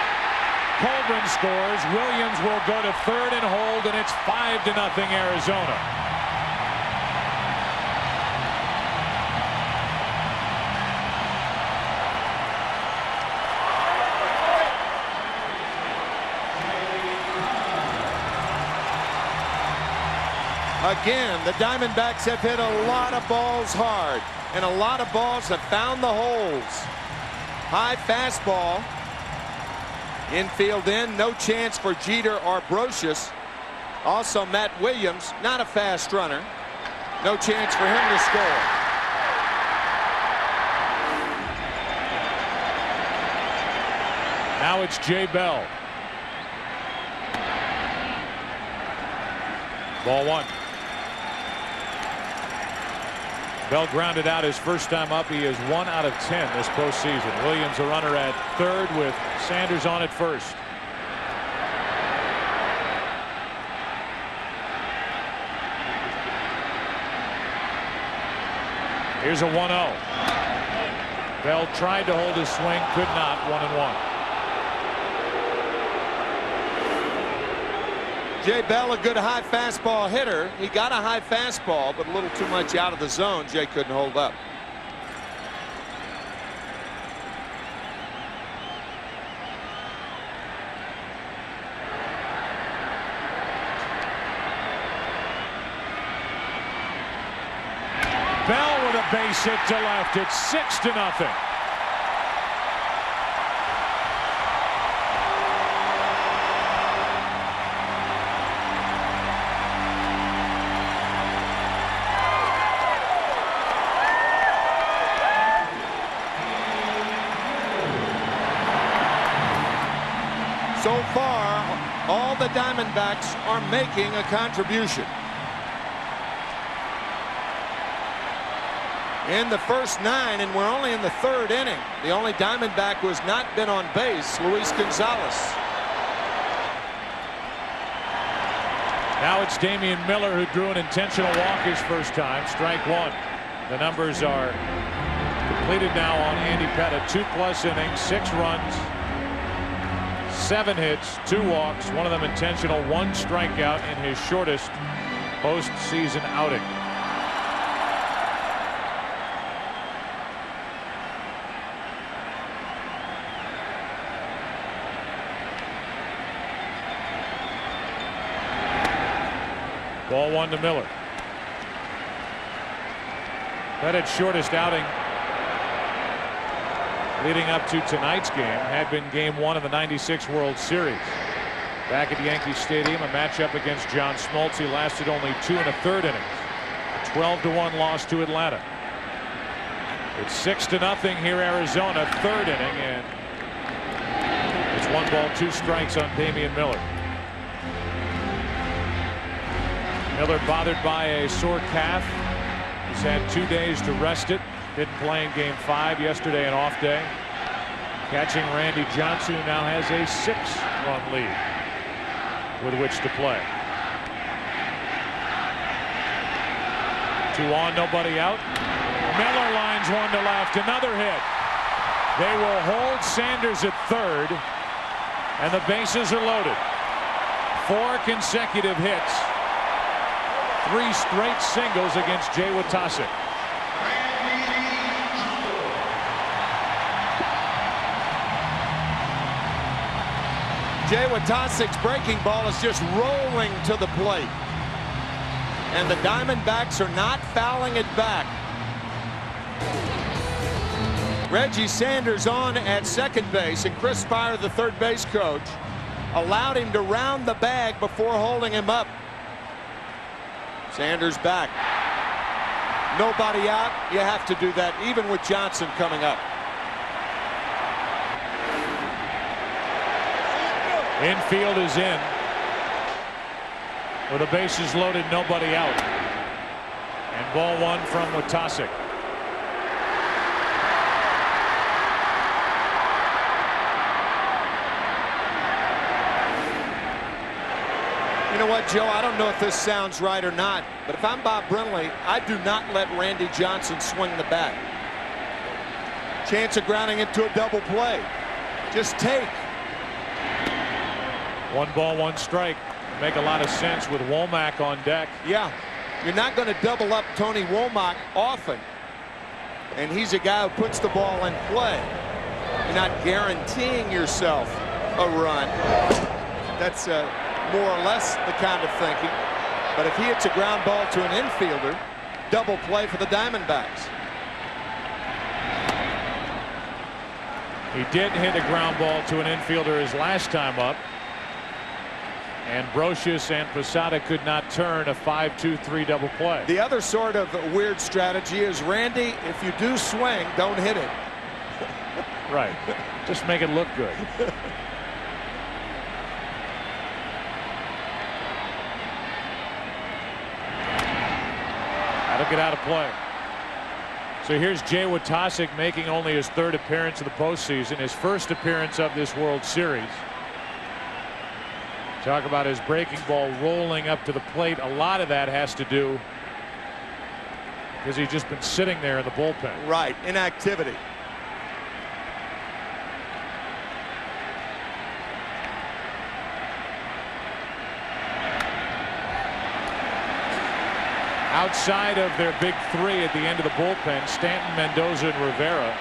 Colburn scores. Williams will go to third and hold, and it's 5-0 Arizona. Again, the Diamondbacks have hit a lot of balls hard, and a lot of balls have found the holes. High fastball. Infield in, no chance for Jeter or Brocious. Also Matt Williams, not a fast runner. No chance for him to score. Now it's Jay Bell. Ball 1. Bell grounded out his first time up. He is 1 out of 10 this postseason. Williams a runner at third with Sanders on at first. Here's a 1-0. Bell tried to hold his swing, could not. 1-1. Jay Bell, a good high fastball hitter. He got a high fastball, but a little too much out of the zone. Jay couldn't hold up. Bell with a base hit to left. It's 6-0. So far, all the Diamondbacks are making a contribution. In the first 9, and we're only in the 3rd inning. The only Diamondback who has not been on base, Luis Gonzalez. Now it's Damian Miller who drew an intentional walk his first time. Strike 1. The numbers are completed now on Andy Pettitte. 2+ innings, 6 runs, 7 hits, 2 walks, 1 of them intentional, 1 strikeout in his shortest postseason outing. Ball 1 to Miller. Pettitte's shortest outing leading up to tonight's game had been Game 1 of the '96 World Series. Back at Yankee Stadium, a matchup against John Smoltz. He lasted only 2 1/3 innings. A 12-1 loss to Atlanta. It's 6-0 here, Arizona, 3rd inning, and it's 1 ball, 2 strikes on Damian Miller. Miller bothered by a sore calf. He's had 2 days to rest it. Didn't play in Game 5 yesterday, an off day. Catching Randy Johnson, who now has a 6-run lead with which to play. 2 on, nobody out. Miller lines 1 to left, another hit. They will hold Sanders at 3rd, and the bases are loaded. 4 consecutive hits. 3 straight singles against Jay Witasic. Jay Watasic's breaking ball is just rolling to the plate. And the Diamondbacks are not fouling it back. Reggie Sanders on at second base, and Chris Spire, the third base coach, allowed him to round the bag before holding him up. Sanders back. Nobody out. You have to do that, even with Johnson coming up. Infield is in. With the bases loaded, nobody out. And ball 1 from Witasic. You know what, Joe? I don't know if this sounds right or not, but if I'm Bob Brenly, I do not let Randy Johnson swing the bat. Chance of grounding into a double play. Just take. 1 ball, 1 strike. Make a lot of sense with Womack on deck. Yeah, you're not going to double up Tony Womack often, and he's a guy who puts the ball in play. You're not guaranteeing yourself a run. That's more or less the kind of thinking. But if he hits a ground ball to an infielder, double play for the Diamondbacks. He did hit a ground ball to an infielder his last time up. And Brocious and Posada could not turn a 5-2-3 double play. The other sort of weird strategy is, Randy, if you do swing, don't hit it. Right. Just make it look good. That'll get out of play. So here's Jay Witasic making only his 3rd appearance of the postseason, his 1st appearance of this World Series. Talk about his breaking ball rolling up to the plate. A lot of that has to do because he's just been sitting there in the bullpen. Right, inactivity. Outside of their big 3 at the end of the bullpen, Stanton, Mendoza, and Rivera,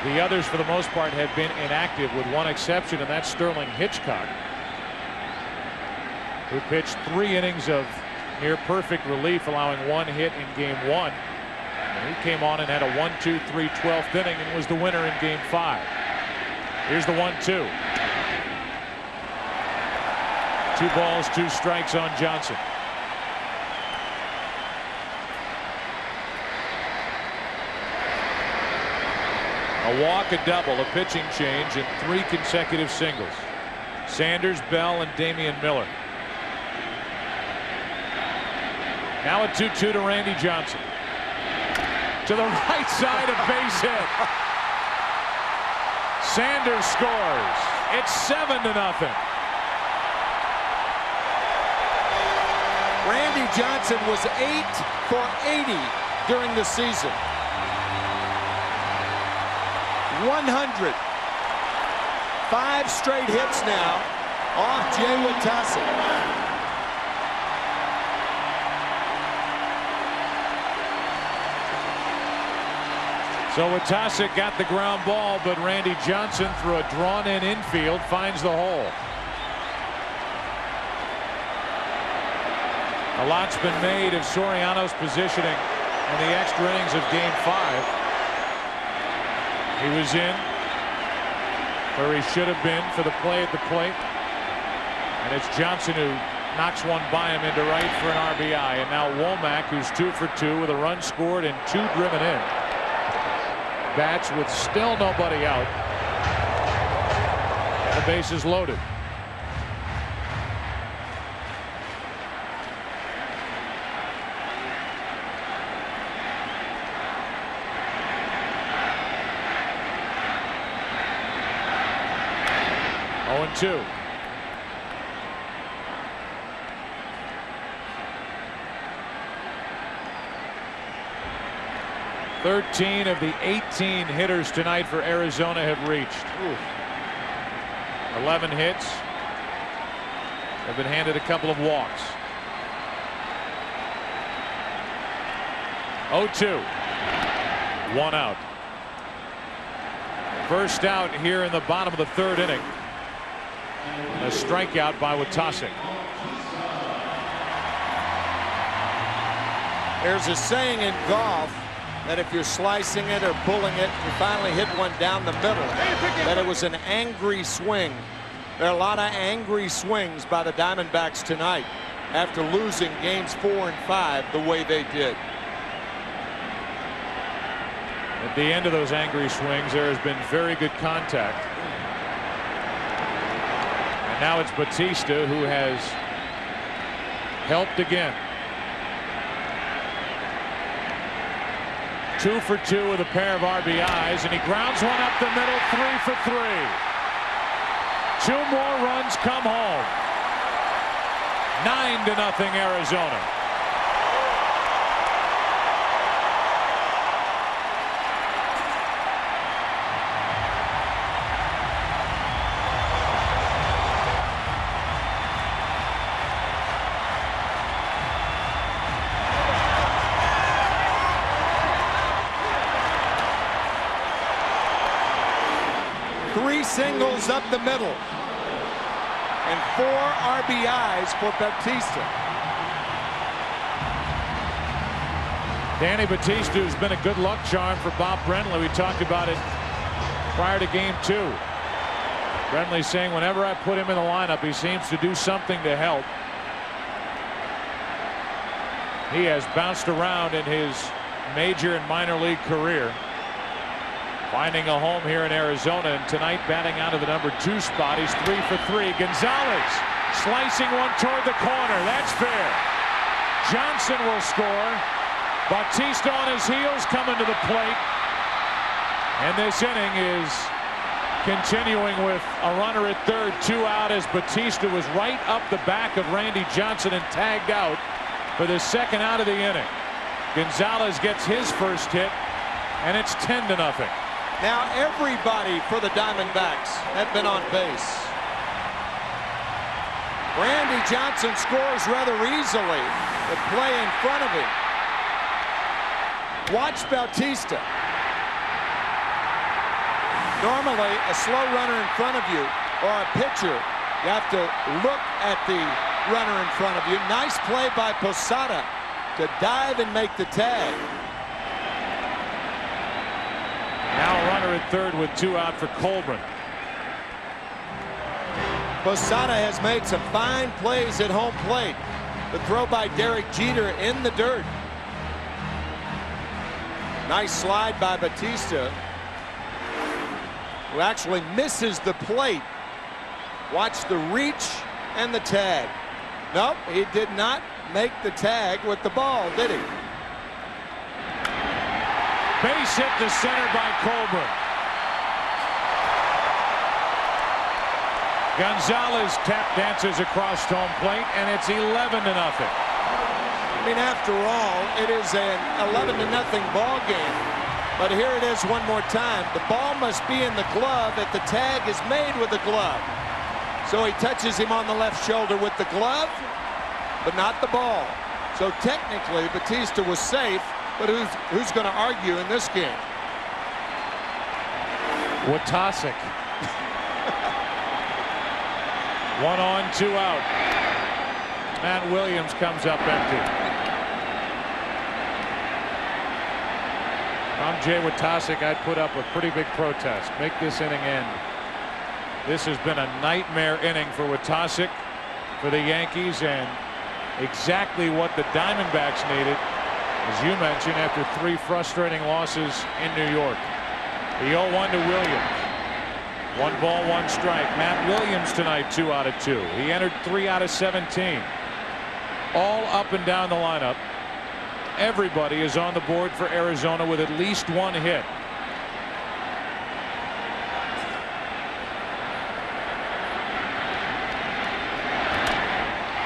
the others for the most part have been inactive with one exception, and that's Sterling Hitchcock, who pitched 3 innings of near perfect relief, allowing 1 hit in Game 1. And he came on and had a 1-2-3 12th inning and was the winner in Game 5. Here's the 1-2. 2 balls, 2 strikes on Johnson. A walk, a double, a pitching change, and 3 consecutive singles. Sanders, Bell, and Damian Miller. Now a 2-2 to Randy Johnson. To the right side, a base hit. Sanders scores. It's 7-0. Randy Johnson was 8 for 80 during the season. 100. 5 straight hits now off Jay Witasic. So Witasic got the ground ball, but Randy Johnson, through a drawn-in infield, finds the hole. A lot's been made of Soriano's positioning in the extra innings of Game 5. He was in where he should have been for the play at the plate. And it's Johnson who knocks one by him into right for an RBI. And now Womack, who's 2 for 2 with a run scored and 2 driven in. Bats with still nobody out. And the base is loaded. Oh, 2. Thirteen of the 18 hitters tonight for Arizona have reached. 11 hits. Have been handed a couple of walks. 0-2. 1 out. First out here in the bottom of the 3rd inning. A strikeout by Watasic. There's a saying in golf that if you're slicing it or pulling it, you finally hit one down the middle, that it was an angry swing. There are a lot of angry swings by the Diamondbacks tonight after losing games 4 and 5 the way they did. At the end of those angry swings, there has been very good contact. And now it's Bautista who has helped again. 2 for 2 with a pair of RBIs, and he grounds one up the middle. 3 for 3. 2 more runs come home. 9-0 Arizona. Singles up the middle and 4 RBIs for Bautista. Danny Bautista, who's been a good luck charm for Bob Brenly. We talked about it prior to Game 2. Brenly saying whenever I put him in the lineup, he seems to do something to help. He has bounced around in his major and minor league career, finding a home here in Arizona, and tonight batting out of the number 2 spot. He's 3 for 3. Gonzalez slicing one toward the corner. That's fair. Johnson will score. Bautista on his heels coming to the plate. And this inning is continuing with a runner at 3rd, 2 out, as Bautista was right up the back of Randy Johnson and tagged out for the 2nd out of the inning. Gonzalez gets his first hit, and it's 10-0. Now everybody for the Diamondbacks had been on base. Randy Johnson scores rather easily. The play in front of him. Watch Bautista. Normally a slow runner in front of you or a pitcher, you have to look at the runner in front of you. Nice play by Posada to dive and make the tag. Now a runner at 3rd with 2 out for Colburn. Posada has made some fine plays at home plate. The throw by Derek Jeter in the dirt. Nice slide by Bautista, who actually misses the plate. Watch the reach and the tag. Nope, he did not make the tag with the ball, did he? Base hit to center by Colburn. Gonzalez tap dances across home plate, and it's 11-0. I mean, after all, it is an 11-0 ball game. But here it is one more time. The ball must be in the glove if the tag is made with the glove. So he touches him on the left shoulder with the glove, but not the ball. So technically, Bautista was safe. But who's going to argue in this game? Watasic. 1 on, 2 out. Matt Williams comes up empty. If I'm Jay Wittasek, I'd put up a pretty big protest. Make this inning end. This has been a nightmare inning for Wittasek, for the Yankees, and exactly what the Diamondbacks needed, as you mentioned, after 3 frustrating losses in New York. The 0-1 to Williams. 1 ball, 1 strike. Matt Williams tonight, 2 out of 2. He entered 3 out of 17. All up and down the lineup. Everybody is on the board for Arizona with at least 1 hit.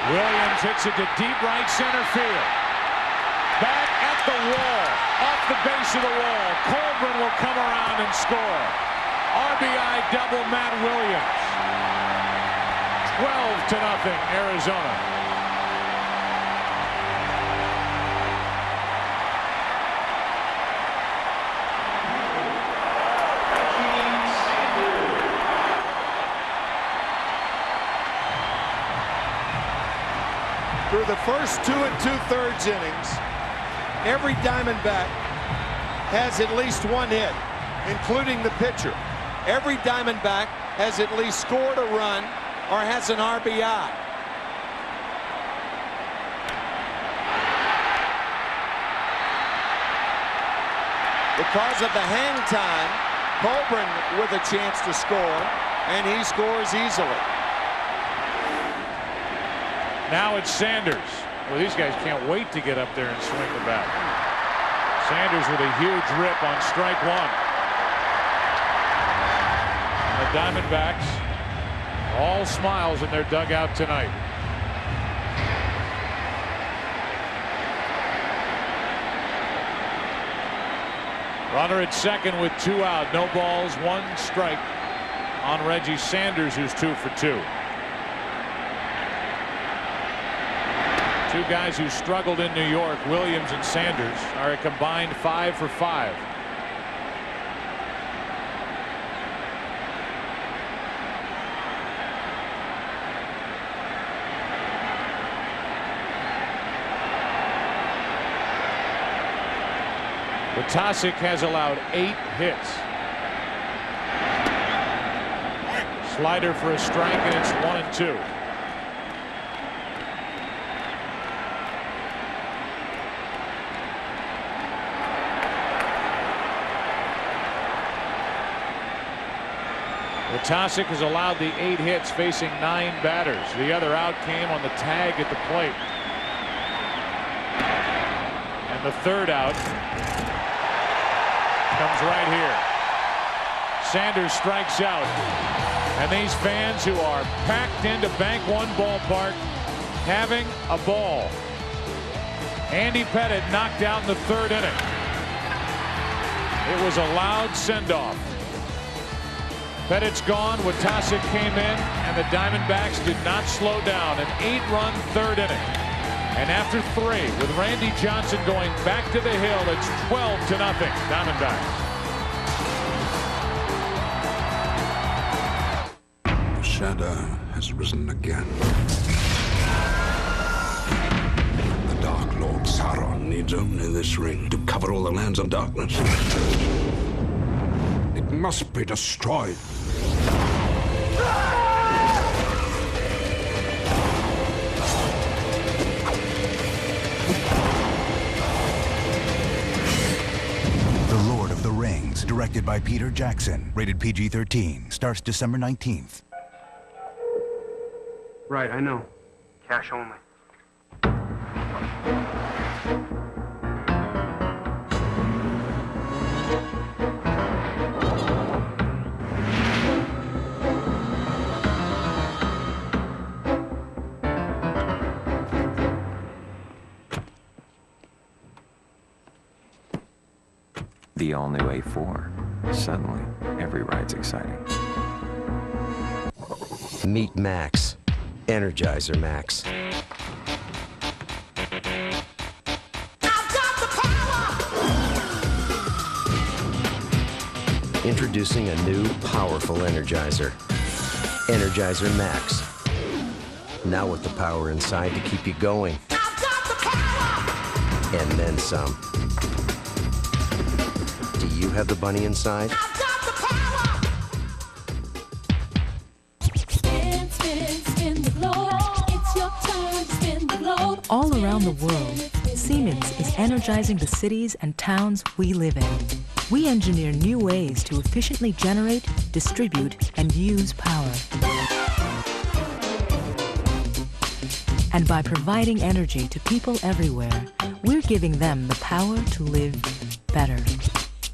Williams hits it to deep right center field. Back at the wall, off the base of the wall. Colburn will come around and score. RBI double Matt Williams. 12-0 Arizona. Through the first 2 2/3 innings, every Diamondback has at least 1 hit, including the pitcher. Every Diamondback has at least scored a run or has an RBI. Because of the hang time, Colburn with a chance to score, and he scores easily. Now it's Sanders. Well, these guys can't wait to get up there and swing the bat. Sanders with a huge rip on strike 1. And the Diamondbacks all smiles in their dugout tonight. Runner at second with 2 out. No balls, 1 strike on Reggie Sanders, who's 2 for 2. 2 guys who struggled in New York, Williams and Sanders, are a combined 5 for 5. Wittasek has allowed 8 hits. Slider for a strike, and it's 1-2. Wittasek has allowed the 8 hits, facing 9 batters. The other out came on the tag at the plate. And the 3rd out comes right here. Sanders strikes out. And these fans who are packed into Bank One Ballpark having a ball. Andy Pettitte knocked out in the 3rd inning. It was a loud send-off. Pettitte's gone. Wittasek came in, and the Diamondbacks did not slow down. An 8-run 3rd inning. And after 3, with Randy Johnson going back to the hill, it's 12-0 Diamondbacks. The shadow has risen again. The Dark Lord Sauron needs only this ring to cover all the lands of darkness. It must be destroyed. The Lord of the Rings, directed by Peter Jackson, rated PG-13, starts December 19th. Right, I know. Cash only. The all-new A4. Suddenly, every ride's exciting. Meet Max. Energizer Max. Introducing a new, powerful Energizer. Energizer Max. Now with the power inside to keep you going. And then some. Do you have the bunny inside? Spin, spin, spin the globe. It's your turn to spin the globe. All around the world, Siemens is energizing the cities and towns we live in. We engineer new ways to efficiently generate, distribute, and use power. And by providing energy to people everywhere, we're giving them the power to live better.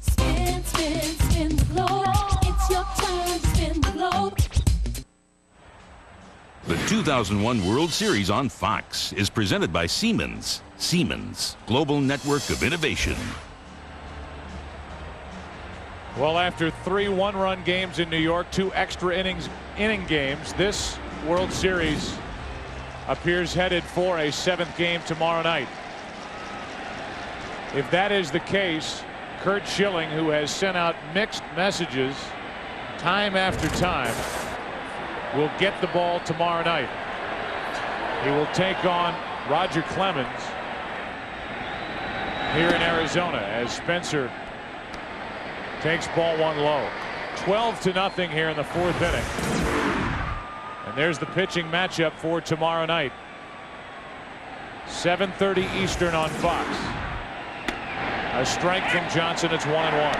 Spin, spin, spin the globe. It's your turn to spin the globe. The 2001 World Series on Fox is presented by Siemens. Siemens, global network of innovation. Well, after 3 one-run games in New York, 2 extra inning games, this World Series appears headed for a 7th game tomorrow night. If that is the case, Curt Schilling, who has sent out mixed messages time after time, will get the ball tomorrow night. He will take on Roger Clemens here in Arizona as Spencer takes ball 1 low. 12-0 here in the 4th inning. And there's the pitching matchup for tomorrow night. 7:30 Eastern on Fox. A strike from Johnson. It's 1-1.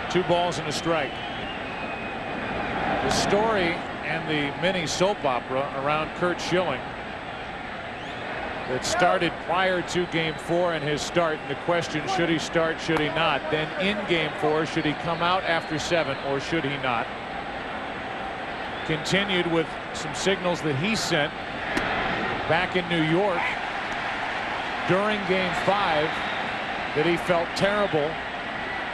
Two balls and a strike. The story and the mini soap opera around Curt Schilling that started prior to Game 4 and his start, and the question, should he start, should he not? Then in Game 4, should he come out after 7 or should he not? Continued with some signals that he sent back in New York during Game 5 that he felt terrible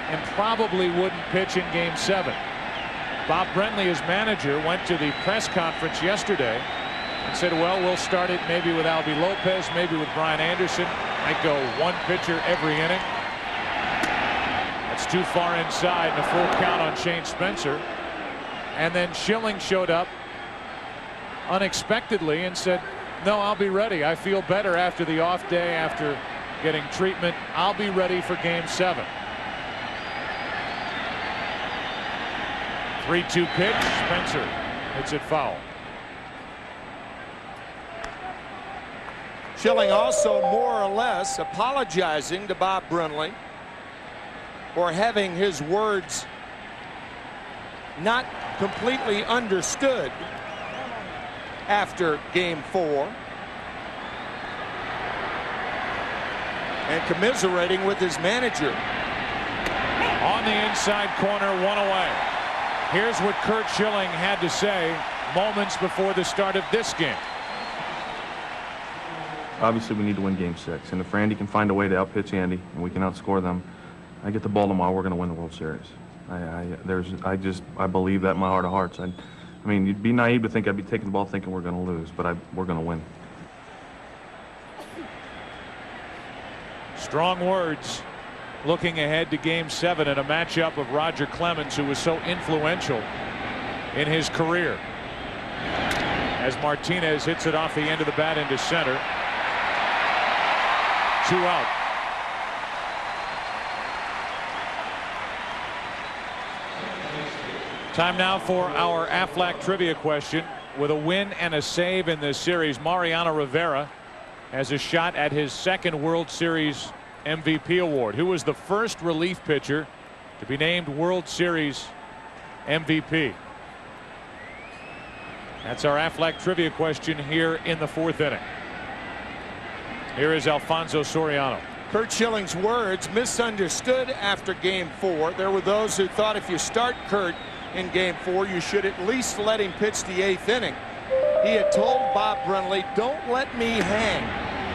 and probably wouldn't pitch in Game 7. Bob Brentley, his manager, went to the press conference yesterday and said, well, we'll start it maybe with Albie Lopez, maybe with Brian Anderson. Might go 1 pitcher every inning. That's too far inside, and a full count on Shane Spencer. And then Schilling showed up unexpectedly and said, no, I'll be ready. I feel better after the off day, after getting treatment. I'll be ready for Game 7. 3-2 pitch. Spencer hits it foul. Schilling also more or less apologizing to Bob Brentley for having his words not completely understood after Game 4, and commiserating with his manager. On the inside corner, 1 away. Here's what Curt Schilling had to say moments before the start of this game. Obviously, we need to win Game 6, and if Randy can find a way to outpitch Andy and we can outscore them, I get the ball tomorrow, we're going to win the World Series. I believe that in my heart of hearts. I mean, you'd be naive to think I'd be taking the ball thinking we're going to lose, but we're going to win. Strong words looking ahead to Game 7 and a matchup of Roger Clemens, who was so influential in his career. As Martinez hits it off the end of the bat into center. 2 out. Time now for our Aflac trivia question. With a win and a save in this series, Mariano Rivera has a shot at his 2nd World Series MVP award. Who was the first relief pitcher to be named World Series MVP? That's our Aflac trivia question here in the 4th inning. Here is Alfonso Soriano. Curt Schilling's words misunderstood after Game 4. There were those who thought if you start Curt in Game 4, you should at least let him pitch the 8th inning. He had told Bob Brentley, don't let me hang.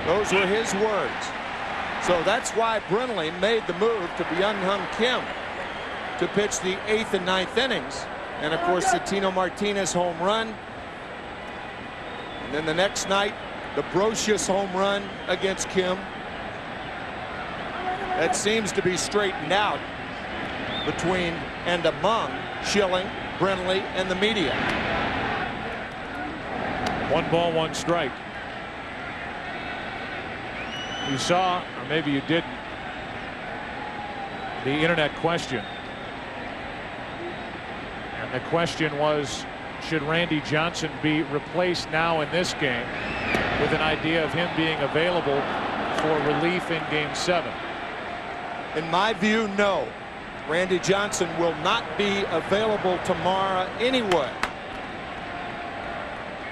Those were his words. So that's why Brentley made the move to Byung-Hyun Kim to pitch the 8th and 9th innings. And of course, the Tino Martinez home run. And then the next night, the Brocious home run against Kim. that seems to be straightened out between and among Schilling, Brindley, and the media. 1 ball, 1 strike. You saw, or maybe you didn't, the internet question. And the question was, should Randy Johnson be replaced now in this game, with an idea of him being available for relief in Game 7? In my view, no. Randy Johnson will not be available tomorrow anyway.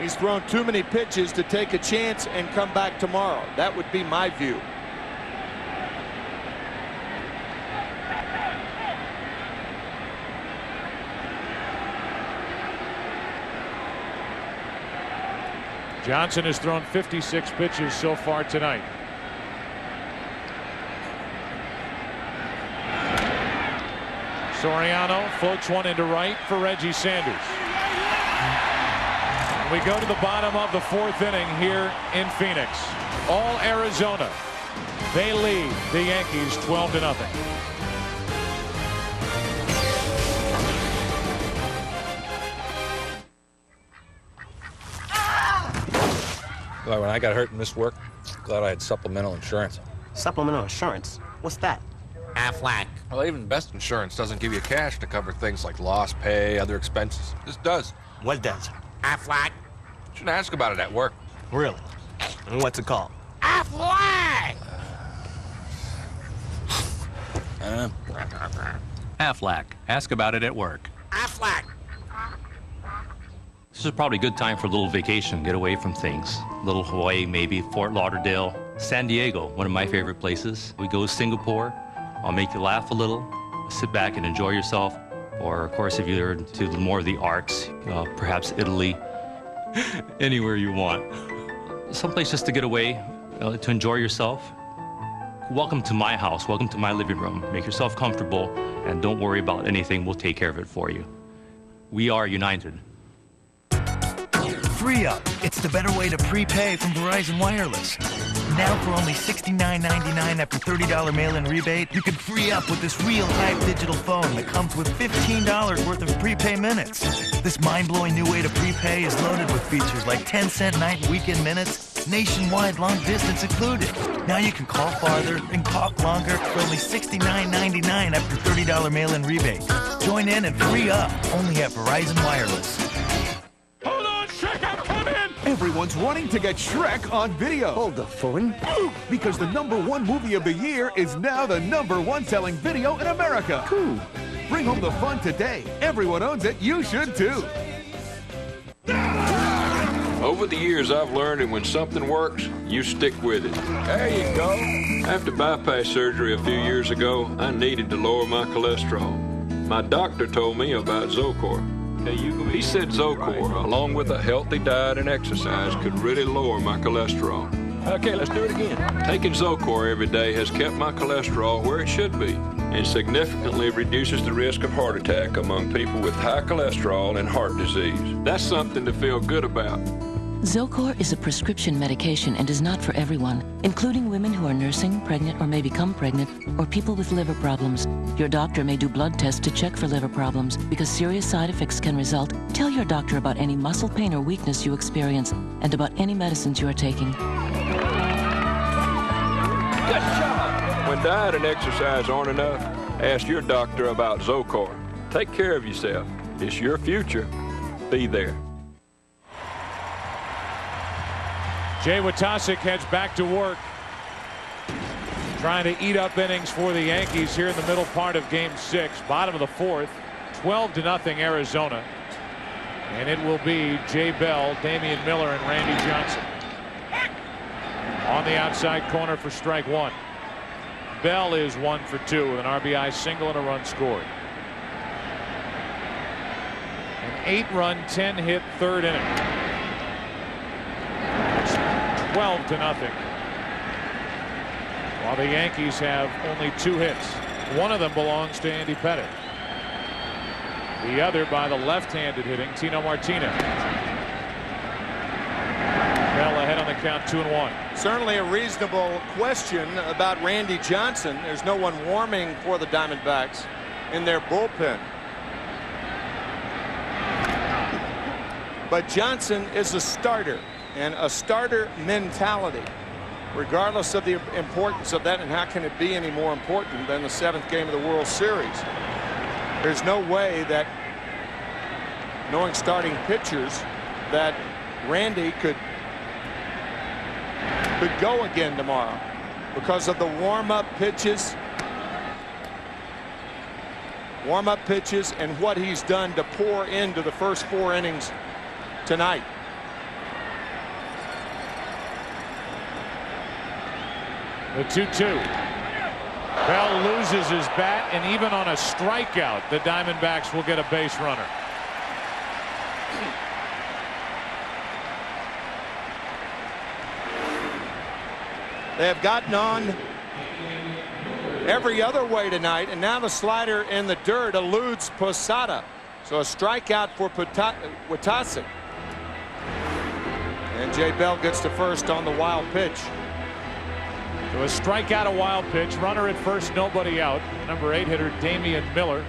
He's thrown too many pitches to take a chance and come back tomorrow. That would be my view. Johnson has thrown 56 pitches so far tonight. Soriano floats one into right for Reggie Sanders. We go to the bottom of the 4th inning here in Phoenix. All Arizona. They lead the Yankees 12-0. Well, when I got hurt and missed work, glad I had supplemental insurance. Supplemental insurance? What's that? Aflac. Well, even the best insurance doesn't give you cash to cover things like lost pay, other expenses. This does. What does? Aflac. Shouldn't ask about it at work. Really? And what's it called? Aflac! Aflac. Ask about it at work. Aflac! This is probably a good time for a little vacation, get away from things. A little Hawaii, maybe, Fort Lauderdale. San Diego, one of my favorite places. We go to Singapore. I'll make you laugh a little, sit back and enjoy yourself. Or, of course, if you're to more of the arts, perhaps Italy, anywhere you want. Someplace just to get away, to enjoy yourself. Welcome to my house, welcome to my living room. Make yourself comfortable and don't worry about anything, we'll take care of it for you. We are united. Free Up. It's the better way to prepay from Verizon Wireless. Now for only $69.99 after $30 mail-in rebate, you can free up with this real hype digital phone that comes with $15 worth of prepay minutes. This mind-blowing new way to prepay is loaded with features like 10-cent night and weekend minutes, nationwide long distance included. Now you can call farther and talk longer for only $69.99 after $30 mail-in rebate. Join in and free up only at Verizon Wireless. Everyone's running to get Shrek on video. Hold the phone. Because the #1 movie of the year is now the #1 selling video in America. Cool. Bring home the fun today. Everyone owns it. You should too. Over the years, I've learned that when something works, you stick with it. There you go. After bypass surgery a few years ago, I needed to lower my cholesterol. My doctor told me about Zocor. He said Zocor, along with a healthy diet and exercise, could really lower my cholesterol. Okay, let's do it again. Taking Zocor every day has kept my cholesterol where it should be and significantly reduces the risk of heart attack among people with high cholesterol and heart disease. That's something to feel good about. Zocor is a prescription medication and is not for everyone, including women who are nursing, pregnant, or may become pregnant, or people with liver problems. Your doctor may do blood tests to check for liver problems because serious side effects can result. Tell your doctor about any muscle pain or weakness you experience and about any medicines you are taking. Good job! When diet and exercise aren't enough, ask your doctor about Zocor. Take care of yourself. It's your future. Be there. Jay Witasic heads back to work, trying to eat up innings for the Yankees here in the middle part of Game 6, bottom of the 4th, 12-0 Arizona. And it will be Jay Bell, Damian Miller, and Randy Johnson. On the outside corner for strike one. Bell is 1 for 2 with an RBI single and a run scored. An 8-run, 10-hit third inning. 12-0. While the Yankees have only 2 hits. One of them belongs to Andy Pettitte. The other by the left-handed hitting Tino Martinez. Bell ahead on the count, 2-1. Certainly a reasonable question about Randy Johnson. There's no one warming for the Diamondbacks in their bullpen. But Johnson is a starter, and a starter mentality, regardless of the importance of that, and how can it be any more important than the 7th game of the World Series? There's no way that, knowing starting pitchers, that Randy could go again tomorrow because of the warm-up pitches and what he's done to pour into the first 4 innings tonight. The 2-2. Bell loses his bat, and even on a strikeout, the Diamondbacks will get a base runner. They have gotten on every other way tonight, and now the slider in the dirt eludes Posada. So a strikeout for Pettitte. And Jay Bell gets to first on the wild pitch. So a strikeout, a wild pitch, runner at first, nobody out. Number 8 hitter Damian Miller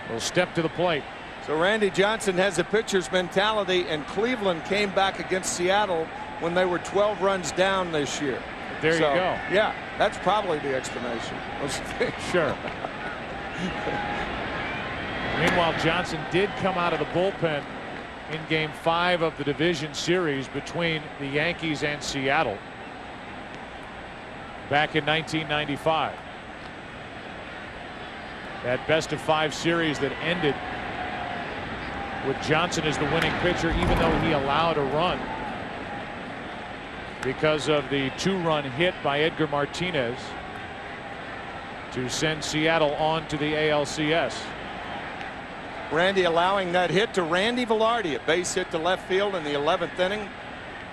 will step to the plate. So Randy Johnson has a pitcher's mentality, and Cleveland came back against Seattle when they were 12 runs down this year. There you go. Yeah, that's probably the explanation. Sure. Meanwhile, Johnson did come out of the bullpen in Game 5 of the division series between the Yankees and Seattle back in 1995. That best-of-5 series that ended with Johnson as the winning pitcher, even though he allowed a run because of the 2-run hit by Edgar Martinez to send Seattle on to the ALCS. Randy allowing that hit to Randy Velarde, a base hit to left field in the 11th inning.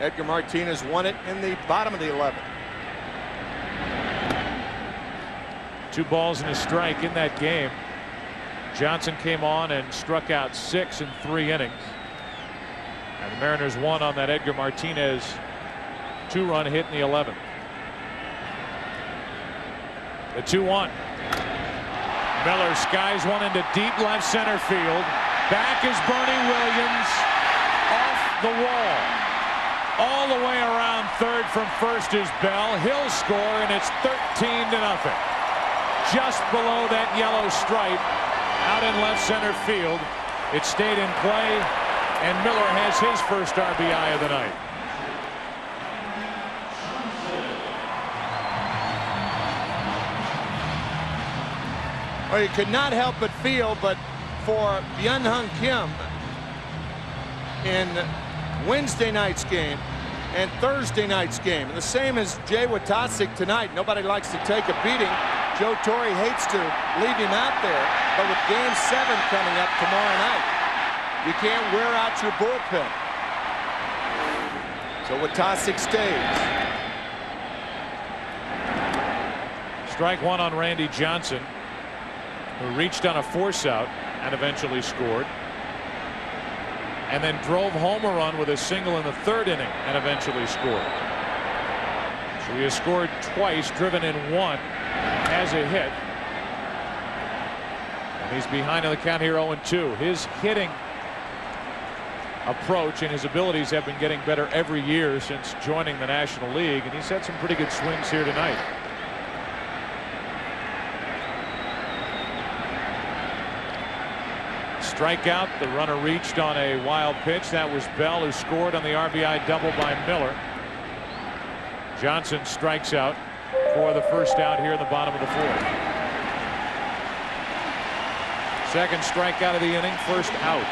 Edgar Martinez won it in the bottom of the 11th. 2 balls and a strike in that game. Johnson came on and struck out 6 in 3 innings. And the Mariners won on that Edgar Martinez 2-run hit in the 11th. The 2-1. Miller skies one into deep left center field. Back is Bernie Williams, off the wall. All the way around third from first is Bell. He'll score, and it's 13-0. Just below that yellow stripe out in left center field. It stayed in play, and Miller has his first RBI of the night. Well, you could not help but feel, but for Byung-Hyun Kim in Wednesday night's game and Thursday night's game, and the same as Jay Watasic tonight. Nobody likes to take a beating. Joe Torre hates to leave him out there, but with Game 7 coming up tomorrow night, you can't wear out your bullpen. So Watasic stays. Strike 1 on Randy Johnson, who reached on a force out and eventually scored, and then drove home a run with a single in the 3rd inning and eventually scored. So he has scored twice, driven in 1, has a hit, and he's behind on the count here 0-2. His hitting approach and his abilities have been getting better every year since joining the National League, and he's had some pretty good swings here tonight. Strikeout. The runner reached on a wild pitch. That was Bell, who scored on the RBI double by Miller. Johnson strikes out for the first out here in the bottom of the 4th. Second strikeout of the inning, first out.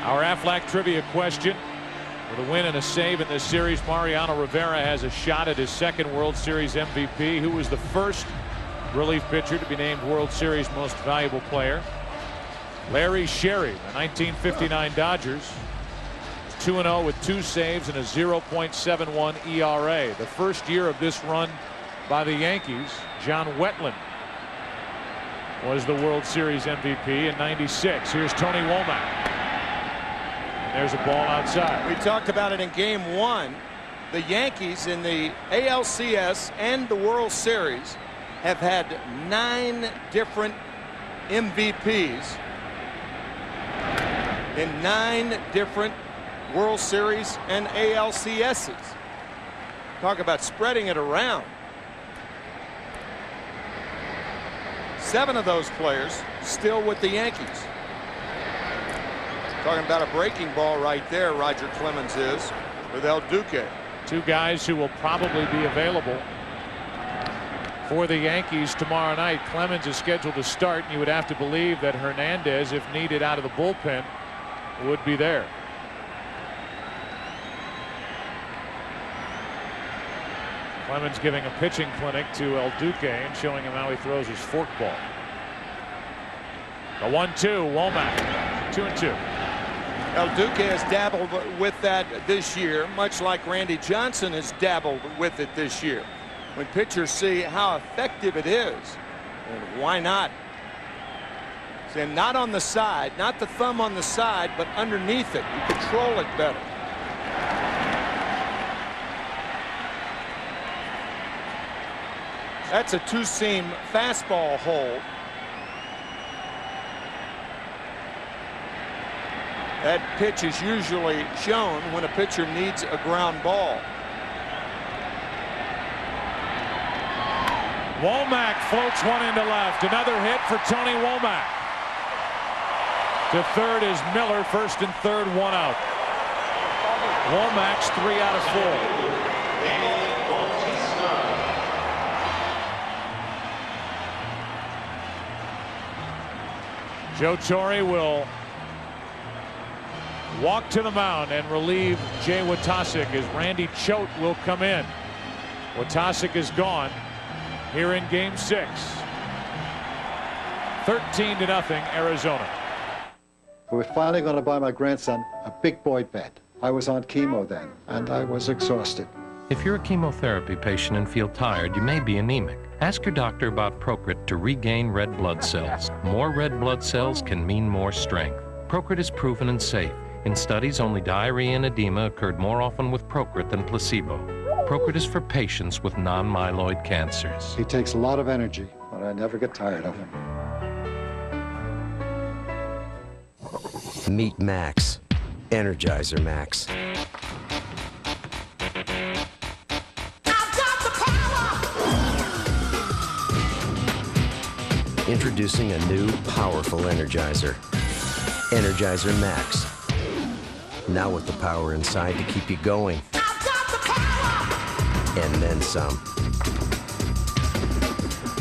Our Aflac trivia question. With a win and a save in this series, Mariano Rivera has a shot at his 2nd World Series MVP. Who was the first relief pitcher to be named World Series Most Valuable Player? Larry Sherry, the 1959 Dodgers, 2-0 with 2 saves and a 0.71 ERA. The first year of this run by the Yankees, John Wetland was the World Series MVP in '96. Here's Tony Womack. And there's a ball outside. We talked about it in Game 1. The Yankees in the ALCS and the World Series have had 9 different MVPs in 9 different World Series and ALCSs. Talk about spreading it around. 7 of those players still with the Yankees. Talking about a breaking ball right there, Roger Clemens is, with El Duque. 2 guys who will probably be available for the Yankees tomorrow night. Clemens is scheduled to start, and you would have to believe that Hernandez, if needed out of the bullpen, would be there. Clemens giving a pitching clinic to El Duque and showing him how he throws his forkball. The 1-2, Womack, 2-2. El Duque has dabbled with that this year, much like Randy Johnson has dabbled with it this year. When pitchers see how effective it is, and why not? And not on the side, not the thumb on the side, but underneath it. You control it better. That's a 2-seam fastball hold. That pitch is usually shown when a pitcher needs a ground ball. Womack floats one into left. Another hit for Tony Womack. To third is Miller. First and third, 1 out. Womack's 3 out of 4. Joe Torre will walk to the mound and relieve Jay Wojtaszek as Randy Choate will come in. Wojtaszek is gone here in Game 6. 13-0 Arizona. We're finally going to buy my grandson a big boy bat. I was on chemo then, and I was exhausted. If you're a chemotherapy patient and feel tired, you may be anemic. Ask your doctor about Procrit to regain red blood cells. More red blood cells can mean more strength. Procrit is proven and safe. In studies, only diarrhea and edema occurred more often with Procrit than placebo. Procrit is for patients with non-myeloid cancers. He takes a lot of energy, but I never get tired of him. Meet Max. Energizer Max. Introducing a new, powerful Energizer. Energizer Max. Now with the power inside to keep you going. And then some.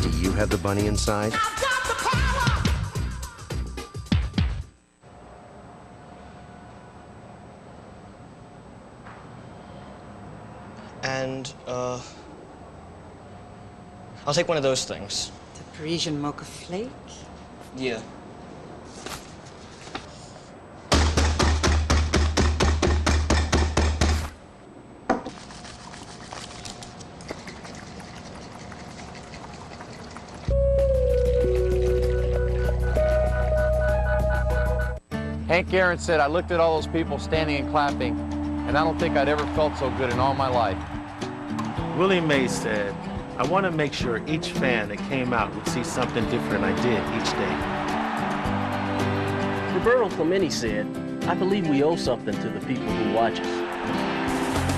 Do you have the bunny inside? And, I'll take one of those things. The Parisian mocha flake? Yeah. Hank Aaron said, I looked at all those people standing and clapping, and I don't think I'd ever felt so good in all my life. Willie Mays said, I want to make sure each fan that came out would see something different I did each day. Roberto Clemente said, I believe we owe something to the people who watch us.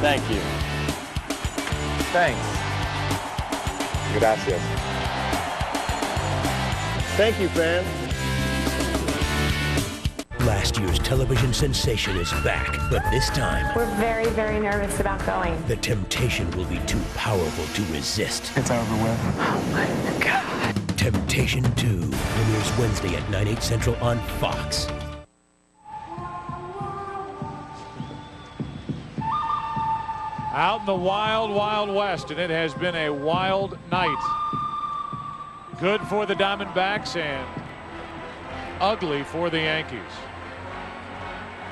Thank you. Thanks. Gracias. Thank you, fans. Last year's television sensation is back, but this time... We're very, very nervous about going. The temptation will be too powerful to resist. It's over with. Oh, my God. Temptation 2 premieres Wednesday at 9/8 Central on Fox. Out in the wild, wild west, and it has been a wild night. Good for the Diamondbacks and ugly for the Yankees.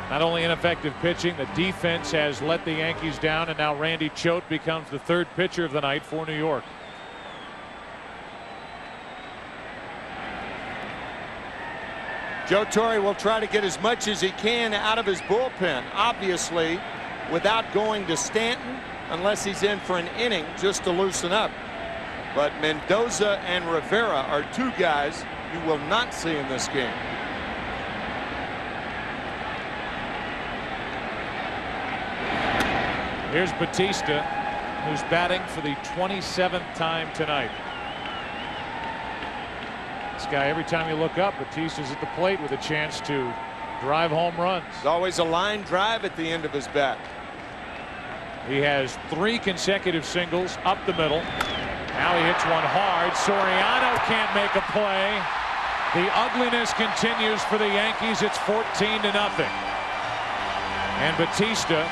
Not only ineffective pitching, the defense has let the Yankees down, and now Randy Choate becomes the third pitcher of the night for New York. Joe Torre will try to get as much as he can out of his bullpen, obviously without going to Stanton unless he's in for an inning just to loosen up. But Mendoza and Rivera are two guys you will not see in this game. Here's Bautista, who's batting for the 27th time tonight. This guy, every time you look up, Bautista's at the plate with a chance to drive home runs. There's always a line drive at the end of his bat. He has 3 consecutive singles up the middle. Now he hits one hard. Soriano can't make a play. The ugliness continues for the Yankees. It's 14-0. And Bautista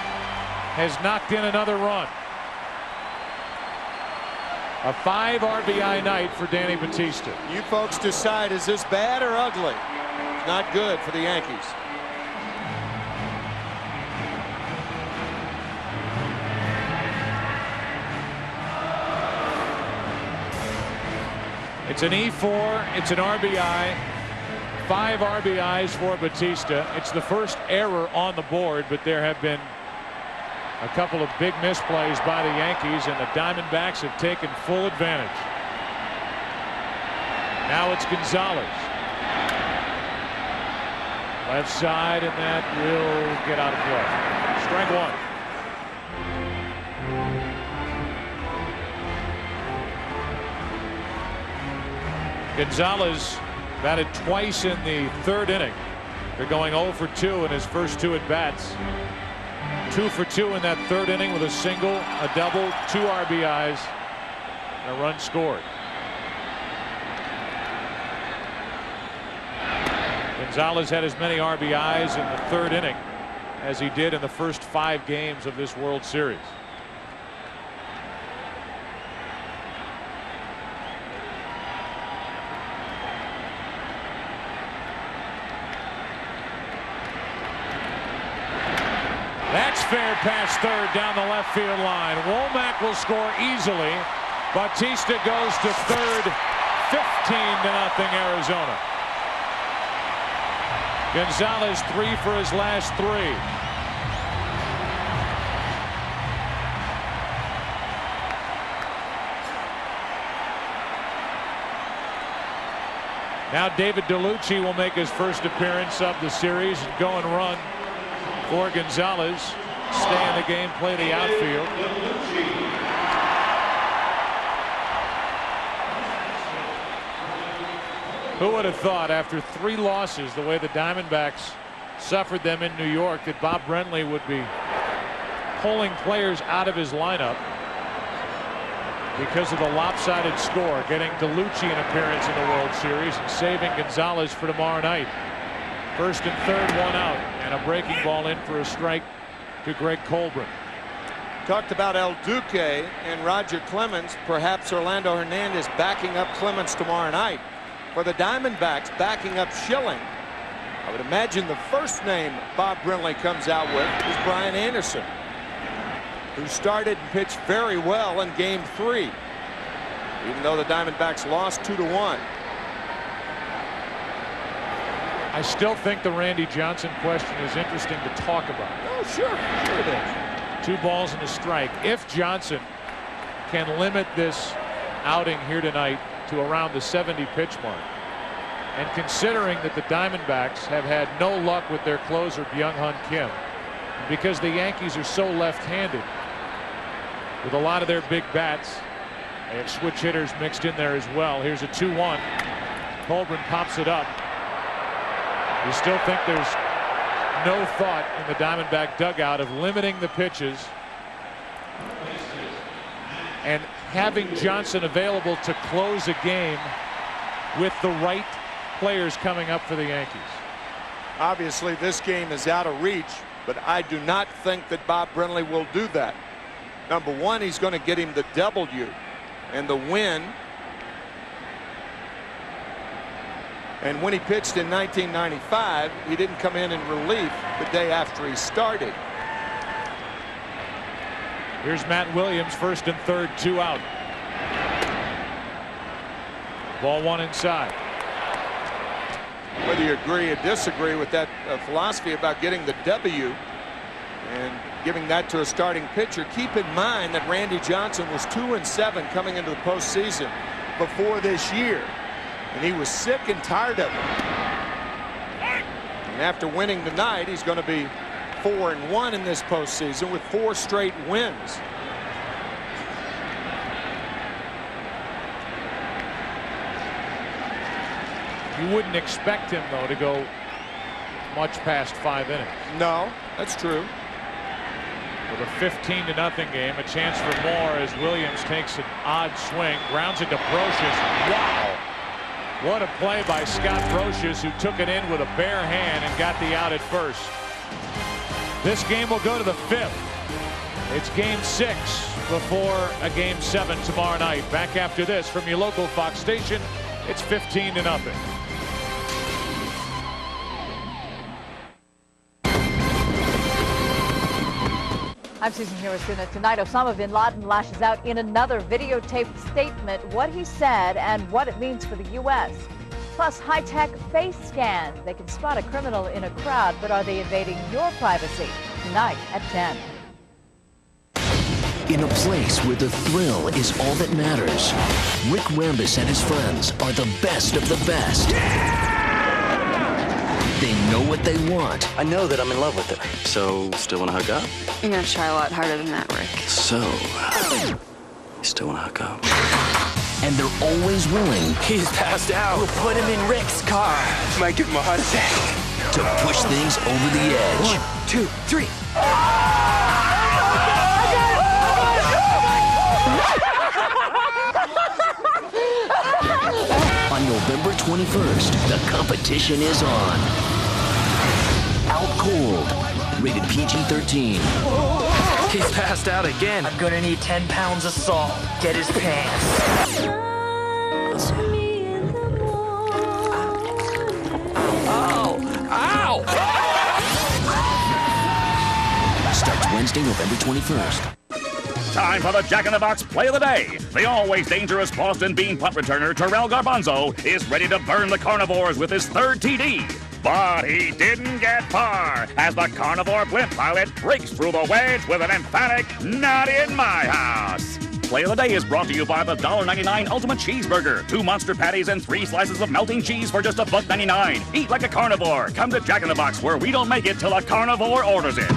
has knocked in another run. A 5 RBI night for Danny Bautista. You folks decide, is this bad or ugly? It's not good for the Yankees. It's an E4, it's an RBI. 5 RBIs for Bautista. It's the first error on the board, but there have been a couple of big misplays by the Yankees, and the Diamondbacks have taken full advantage. Now it's Gonzalez. Left side, and that will get out of play. Strike one. Gonzalez batted twice in the 3rd inning. They're going 0 for 2 in his first 2 at-bats. 2 for 2 in that 3rd inning with a single, a double, 2 RBIs, and a run scored. Gonzalez had as many RBIs in the 3rd inning as he did in the first 5 games of this World Series. That's fair past 3rd down the left field line. Womack will score easily. Bautista goes to 3rd. 15-0 Arizona. Gonzalez 3 for his last 3. Now David DeLucci will make his first appearance of the series and go and run for Gonzalez. Stay in the game, play the outfield. Who would have thought, after 3 losses, the way the Diamondbacks suffered them in New York, that Bob Brenly would be pulling players out of his lineup because of the lopsided score, getting DeLucci an appearance in the World Series and saving Gonzalez for tomorrow night. 1st and 3rd, 1 out, and a breaking ball in for a strike to Greg Colburn. Talked about El Duque and Roger Clemens. Perhaps Orlando Hernandez backing up Clemens tomorrow night. For the Diamondbacks, backing up Schilling, I would imagine the first name Bob Brenly comes out with is Brian Anderson, who started and pitched very well in Game 3, even though the Diamondbacks lost 2-1. I still think the Randy Johnson question is interesting to talk about. Oh, sure it is. 2 balls and a strike. If Johnson can limit this outing here tonight to around the 70 pitch mark, and considering that the Diamondbacks have had no luck with their closer Byung-Hun Kim, because the Yankees are so left-handed with a lot of their big bats, they have switch hitters mixed in there as well. Here's a 2-1. Colburn pops it up. You still think there's no thought in the Diamondback dugout of limiting the pitches and having Johnson available to close a game with the right players coming up for the Yankees. Obviously, this game is out of reach, but I do not think that Bob Brenly will do that. Number one, he's going to get him the W and the win. And when he pitched in 1995, he didn't come in relief the day after he started. Here's Matt Williams, 1st and 3rd, 2 out. Ball 1 inside. Whether you agree or disagree with that philosophy about getting the W and giving that to a starting pitcher, keep in mind that Randy Johnson was 2-7 coming into the postseason before this year, and he was sick and tired of it. And after winning tonight, he's going to be 4-1 in this postseason with 4 straight wins. You wouldn't expect him, though, to go much past 5 innings. No, that's true. With a 15-0 game, a chance for more as Williams takes an odd swing, grounds it to Brocious. Wow! What a play by Scott Brocious, who took it in with a bare hand and got the out at first. This game will go to the 5th. It's game 6 before a game 7 tomorrow night. Back after this from your local Fox station, it's 15-0. I'm Susan Hirosuna. Tonight, Osama bin Laden lashes out in another videotaped statement, what he said and what it means for the U.S. Plus, high-tech face scans. They can spot a criminal in a crowd, but are they invading your privacy? Tonight at 10. In a place where the thrill is all that matters, Rick Rambis and his friends are the best of the best. They know what they want. I know that I'm in love with her. So, still want to hook up? You're going to try a lot harder than that, Rick. So, you still want to hook up? And they're always willing. He's passed out. We'll put him in Rick's car. Might give him a heart attack. To push things over the edge. 1, 2, 3. On November 21st, the competition is on. Out Cold. Rated PG-13. He's passed out again. I'm gonna need 10 pounds of salt. Get his pants. Oh! Ow! Starts Wednesday, November 21st. Time for the Jack in the Box play of the day. The always dangerous Boston Bean punt returner Terrell Garbanzo is ready to burn the Carnivores with his 3rd TD. But he didn't get far as the Carnivore blimp pilot breaks through the wedge with an emphatic, "Not in my house." Play of the day is brought to you by the $1.99 Ultimate Cheeseburger. 2 monster patties and 3 slices of melting cheese for just $1.99. Eat like a carnivore. Come to Jack in the Box, where we don't make it till a carnivore orders it.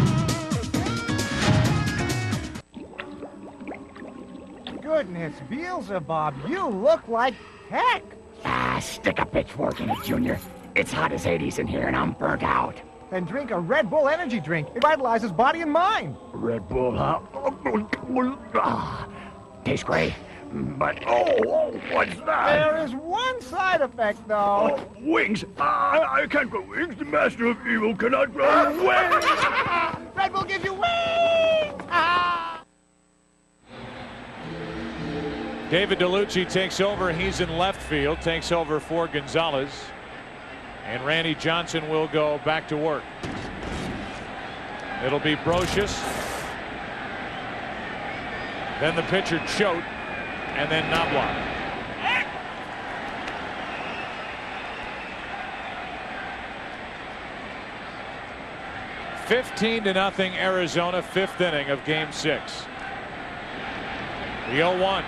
Goodness, Beelzebub, you look like heck. Ah, stick a pitchfork in it, Junior. It's hot as Hades in here and I'm burnt out. Then drink a Red Bull energy drink. It vitalizes body and mind. Red Bull, huh? Tastes great. But, what's that? There is one side effect, though. Oh, wings. I can't grow wings. The master of evil cannot grow wings. Red Bull gives you wings. David DeLucci takes over. He's in left field, takes over for Gonzalez. And Randy Johnson will go back to work. It'll be Brocious. Then the pitcher Choate. And then Knobloch. (15-0) Arizona, 5th inning of Game 6. The 0-1.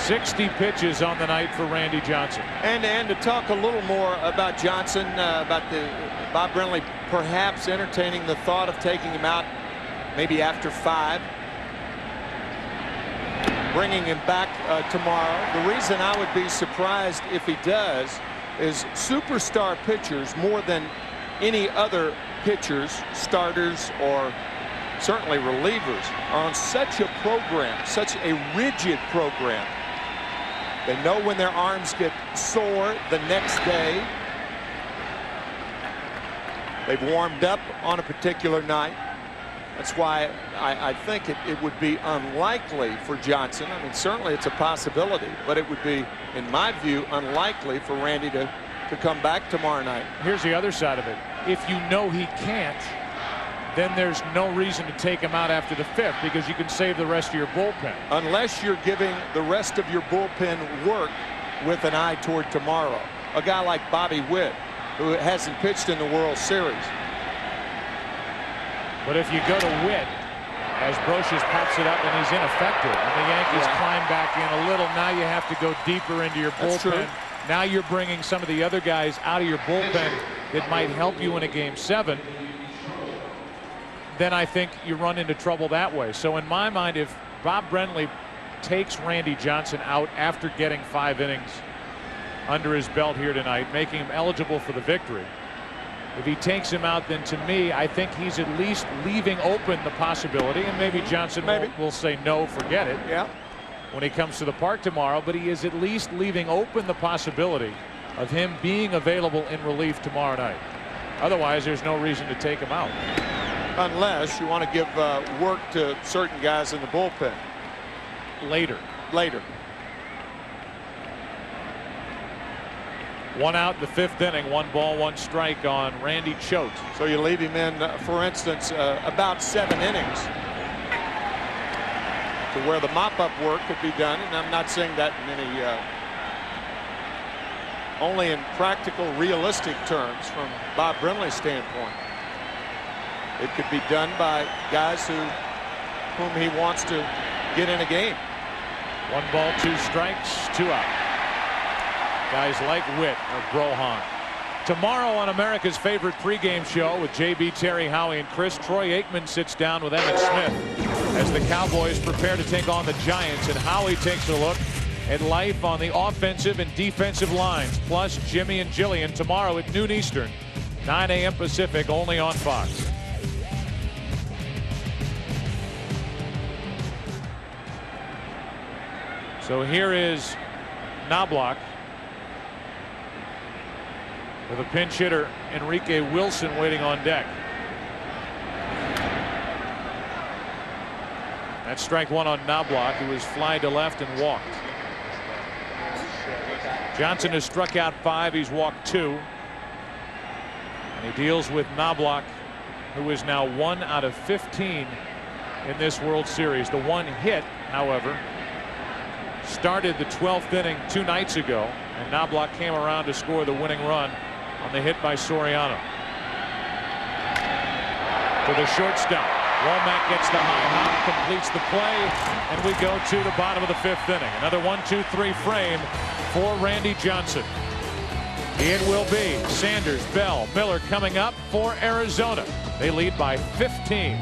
(60 pitches on the night for Randy Johnson. And to talk a little more about Johnson, about Bob Brenly perhaps entertaining the thought of taking him out maybe after 5, bringing him back tomorrow. The reason I would be surprised if he does is superstar pitchers, more than any other pitchers, starters or certainly relievers, are on such a program, such a rigid program. They know when their arms get sore the next day. They've warmed up on a particular night. That's why I think it would be unlikely for Johnson. I mean, certainly it's a possibility, but it would be, in my view, unlikely for Randy to come back tomorrow night. Here's the other side of it. If you know he can't, then there's no reason to take him out after the 5th, because you can save the rest of your bullpen. Unless you're giving the rest of your bullpen work with an eye toward tomorrow. A guy like Bobby Witt, who hasn't pitched in the World Series. But if you go to Witt, as Brocious pops it up and he's ineffective, and the Yankees climb back in a little, now you have to go deeper into your bullpen. That's true. Now you're bringing some of the other guys out of your bullpen that might help you in a Game 7. Then I think you run into trouble that way. So in my mind, if Bob Brenly takes Randy Johnson out after getting 5 innings under his belt here tonight, making him eligible for the victory, if he takes him out, then to me, I think he's at least leaving open the possibility, and maybe Johnson will say no, forget it, when he comes to the park tomorrow, but he is at least leaving open the possibility of him being available in relief tomorrow night. Otherwise, there's no reason to take him out. Unless you want to give work to certain guys in the bullpen. Later. 1 out in the 5th inning, 1 ball, 1 strike on Randy Choate. So you leave him in, for instance, about 7 innings to where the mop-up work could be done. And I'm not saying that in any, only in practical, realistic terms from Bob Brenly's standpoint. It could be done by guys whom he wants to get in a game. 1 ball, 2 strikes, 2 out. Guys like Witt or Brohan. Tomorrow on America's favorite pregame show with JB, Terry, Howie, and Chris, Troy Aikman sits down with Emmitt Smith as the Cowboys prepare to take on the Giants, and Howie takes a look at life on the offensive and defensive lines, plus Jimmy and Jillian tomorrow at noon Eastern, 9 a.m. Pacific, only on Fox. So here is Knobloch with a pinch hitter, Enrique Wilson, waiting on deck. That's strike 1 on Knobloch, who was fly to left and walked. Johnson has struck out 5. He's walked 2. And he deals with Knobloch, who is now 1 out of 15 in this World Series. The 1 hit, however, started the 12th inning 2 nights ago, and Knobloch came around to score the winning run on the hit by Soriano. To the shortstop. Womack gets the high hop, completes the play, and we go to the bottom of the 5th inning. Another 1-2-3 frame for Randy Johnson. It will be Sanders, Bell, Miller coming up for Arizona. They lead by 15.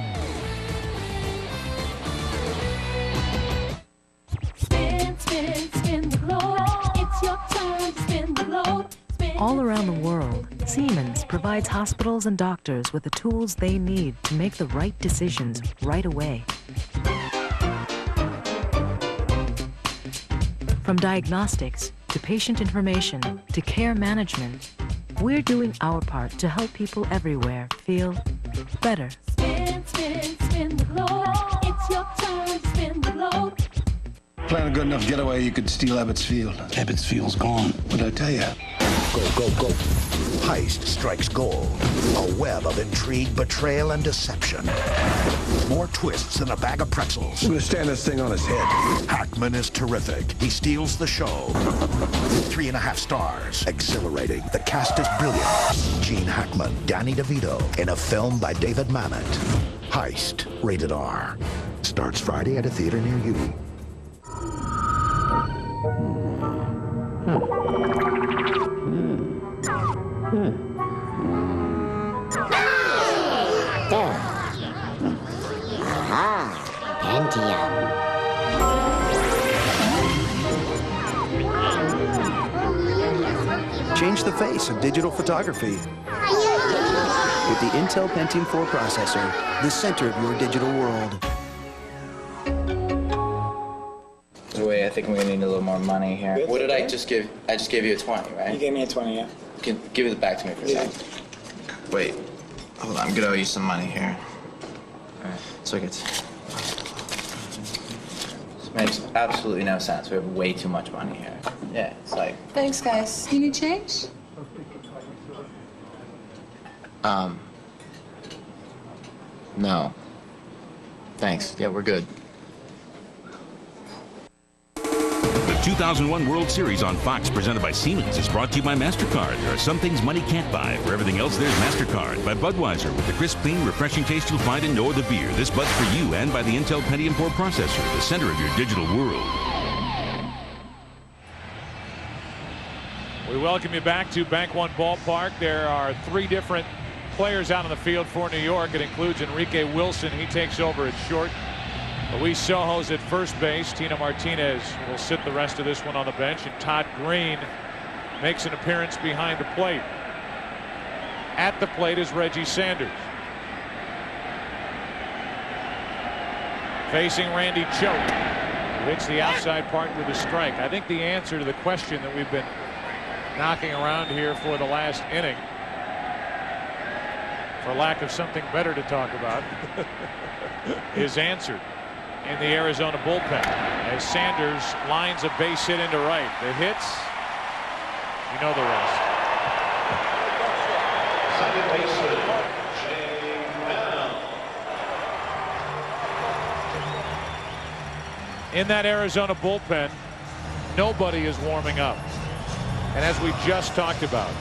Spin, spin, spin the globe. It's your turn to spin the globe. All around the world, Siemens provides hospitals and doctors with the tools they need to make the right decisions right away. From diagnostics to patient information to care management, we're doing our part to help people everywhere feel better. Spin, spin, spin the globe. It's your turn to spin the globe. Plan a good enough getaway, you could steal Ebbets Field. Ebbets Field's gone. What'd I tell you? Go, go, go. Heist strikes gold. A web of intrigue, betrayal, and deception. More twists than a bag of pretzels. I'm gonna stand this thing on his head. Hackman is terrific. He steals the show. 3.5 stars. Exhilarating. The cast is brilliant. Gene Hackman, Danny DeVito, in a film by David Mamet. Heist, rated R. Starts Friday at a theater near you. Change the face of digital photography with the Intel Pentium 4 processor, the center of your digital world. Wait, I think we're gonna need a little more money here. What did I just give? I just gave you a 20, right? You gave me a 20, yeah. Give it back to me for a second. Wait, hold on. I'm gonna owe you some money here. So it gets. This makes absolutely no sense. We have way too much money here. Yeah, it's like. Thanks, guys. You need change? No. Thanks. Yeah, we're good. The 2001 World Series on Fox, presented by Siemens, is brought to you by MasterCard. There are some things money can't buy. For everything else, there's MasterCard. By Budweiser, with the crisp, clean, refreshing taste you'll find in no other beer. This Bud's for you, and by the Intel Pentium 4 processor, the center of your digital world. We welcome you back to Bank One Ballpark. There are 3 different players out on the field for New York. It includes Enrique Wilson. He takes over at short. Luis Sojo's at first base. Tino Martinez will sit the rest of this one on the bench. And Todd Green makes an appearance behind the plate. At the plate is Reggie Sanders. Facing Randy Choate, who hits the outside part with a strike. I think the answer to the question that we've been knocking around here for the last inning, for lack of something better to talk about, is answered in the Arizona bullpen as Sanders lines a base hit into right. The hits, you know the rest. In that Arizona bullpen, nobody is warming up. And as we just talked about,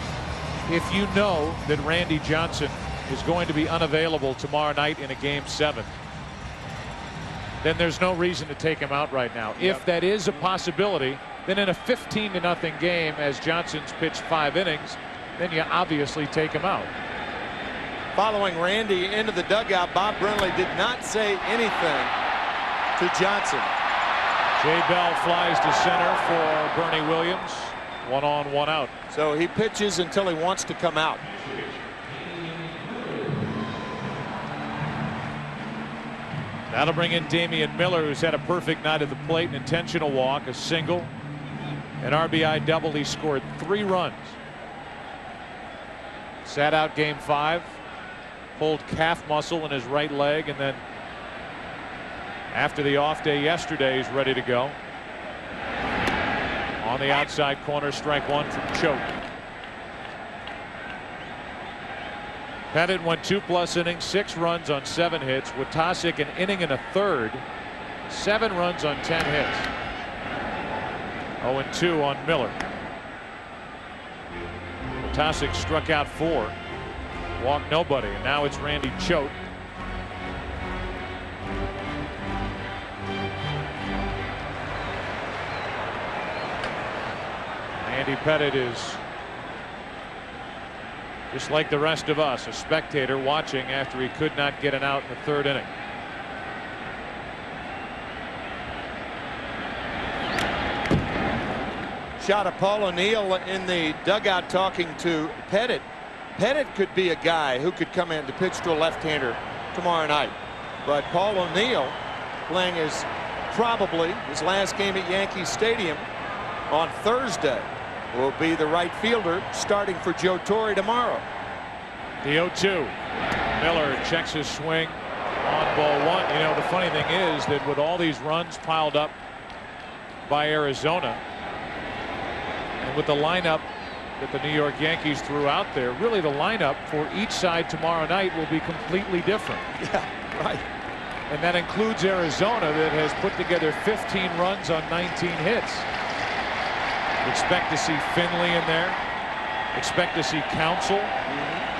if you know that Randy Johnson is going to be unavailable tomorrow night in a Game 7, then there's no reason to take him out right now. Yep. If that is a possibility, then in a 15-0 game, as Johnson's pitched 5 innings, then you obviously take him out. Following Randy into the dugout, Bob Brenly did not say anything to Johnson. Jay Bell flies to center for Bernie Williams. 1 on, 1 out. So he pitches until he wants to come out. That'll bring in Damian Miller, who's had a perfect night at the plate, an intentional walk, a single, an RBI double. He scored 3 runs. Sat out Game 5, pulled calf muscle in his right leg, and then after the off day yesterday, he's ready to go. On the outside corner, strike 1 from Choate. Pettitte went 2+ innings, 6 runs on 7 hits. Watasic an inning and a third, 7 runs on 10 hits. 0-2 on Miller. Watasic struck out 4, walked nobody, and now it's Randy Choate. Andy Pettitte is just like the rest of us, a spectator watching after he could not get an out in the 3rd inning. Shot of Paul O'Neill in the dugout talking to Pettitte. Pettitte could be a guy who could come in to pitch to a left-hander tomorrow night. But Paul O'Neill, playing probably his last game at Yankee Stadium on Thursday, will be the right fielder starting for Joe Torre tomorrow. The 0-2. Miller checks his swing on ball 1. You know, the funny thing is that with all these runs piled up by Arizona, and with the lineup that the New York Yankees threw out there, really the lineup for each side tomorrow night will be completely different. Yeah, right. And that includes Arizona, that has put together 15 runs on 19 hits. Expect to see Finley in there. Expect to see Counsell,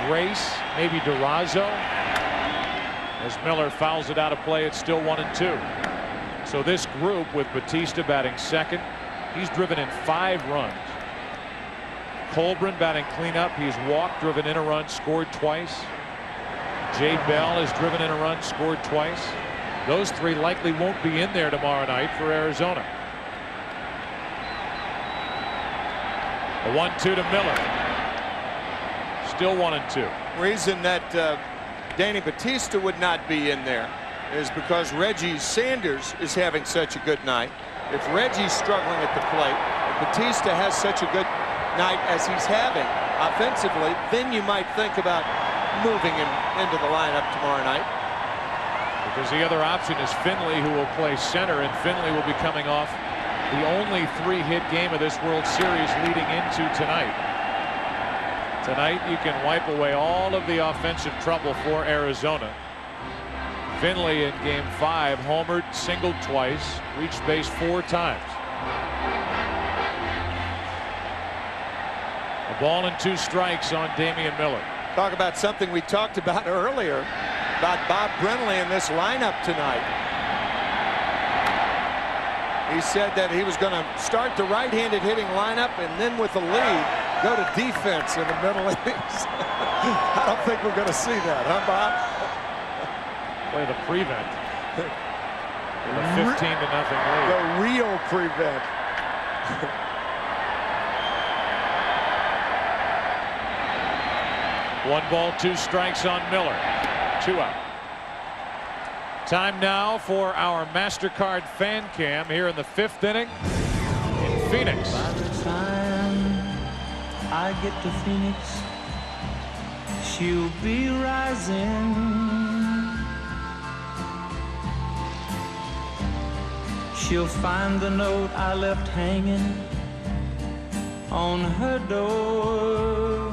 Grace, maybe Durazo. As Miller fouls it out of play, it's still 1-2. So this group, with Batista batting second, he's driven in 5 runs. Colbrin batting cleanup. He's walked, driven in a run, scored twice. Jay Bell has driven in a run, scored twice. Those 3 likely won't be in there tomorrow night for Arizona. A 1-2 to Miller. Still 1-2. Reason that Danny Batista would not be in there is because Reggie Sanders is having such a good night. If Reggie's struggling at the plate and Batista has such a good night as he's having offensively, then you might think about moving him into the lineup tomorrow night. because the other option is Finley, who will play center, and Finley will be coming off the only 3-hit game of this World Series leading into tonight. Tonight you can wipe away all of the offensive trouble for Arizona. Finley in game 5 homered, singled twice, reached base 4 times. A ball and 2 strikes on Damian Miller. Talk about something we talked about earlier about Bob Brenly in this lineup tonight. He said that he was going to start the right-handed hitting lineup and then with the lead go to defense in the middle innings. I don't think we're going to see that, huh, Bob? Play the prevent. A 15-0 lead. The real prevent. 1 ball, 2 strikes on Miller. 2 out. Time now for our MasterCard fan cam here in the 5th inning in Phoenix. By the time I get to Phoenix, she'll be rising. She'll find the note I left hanging on her door.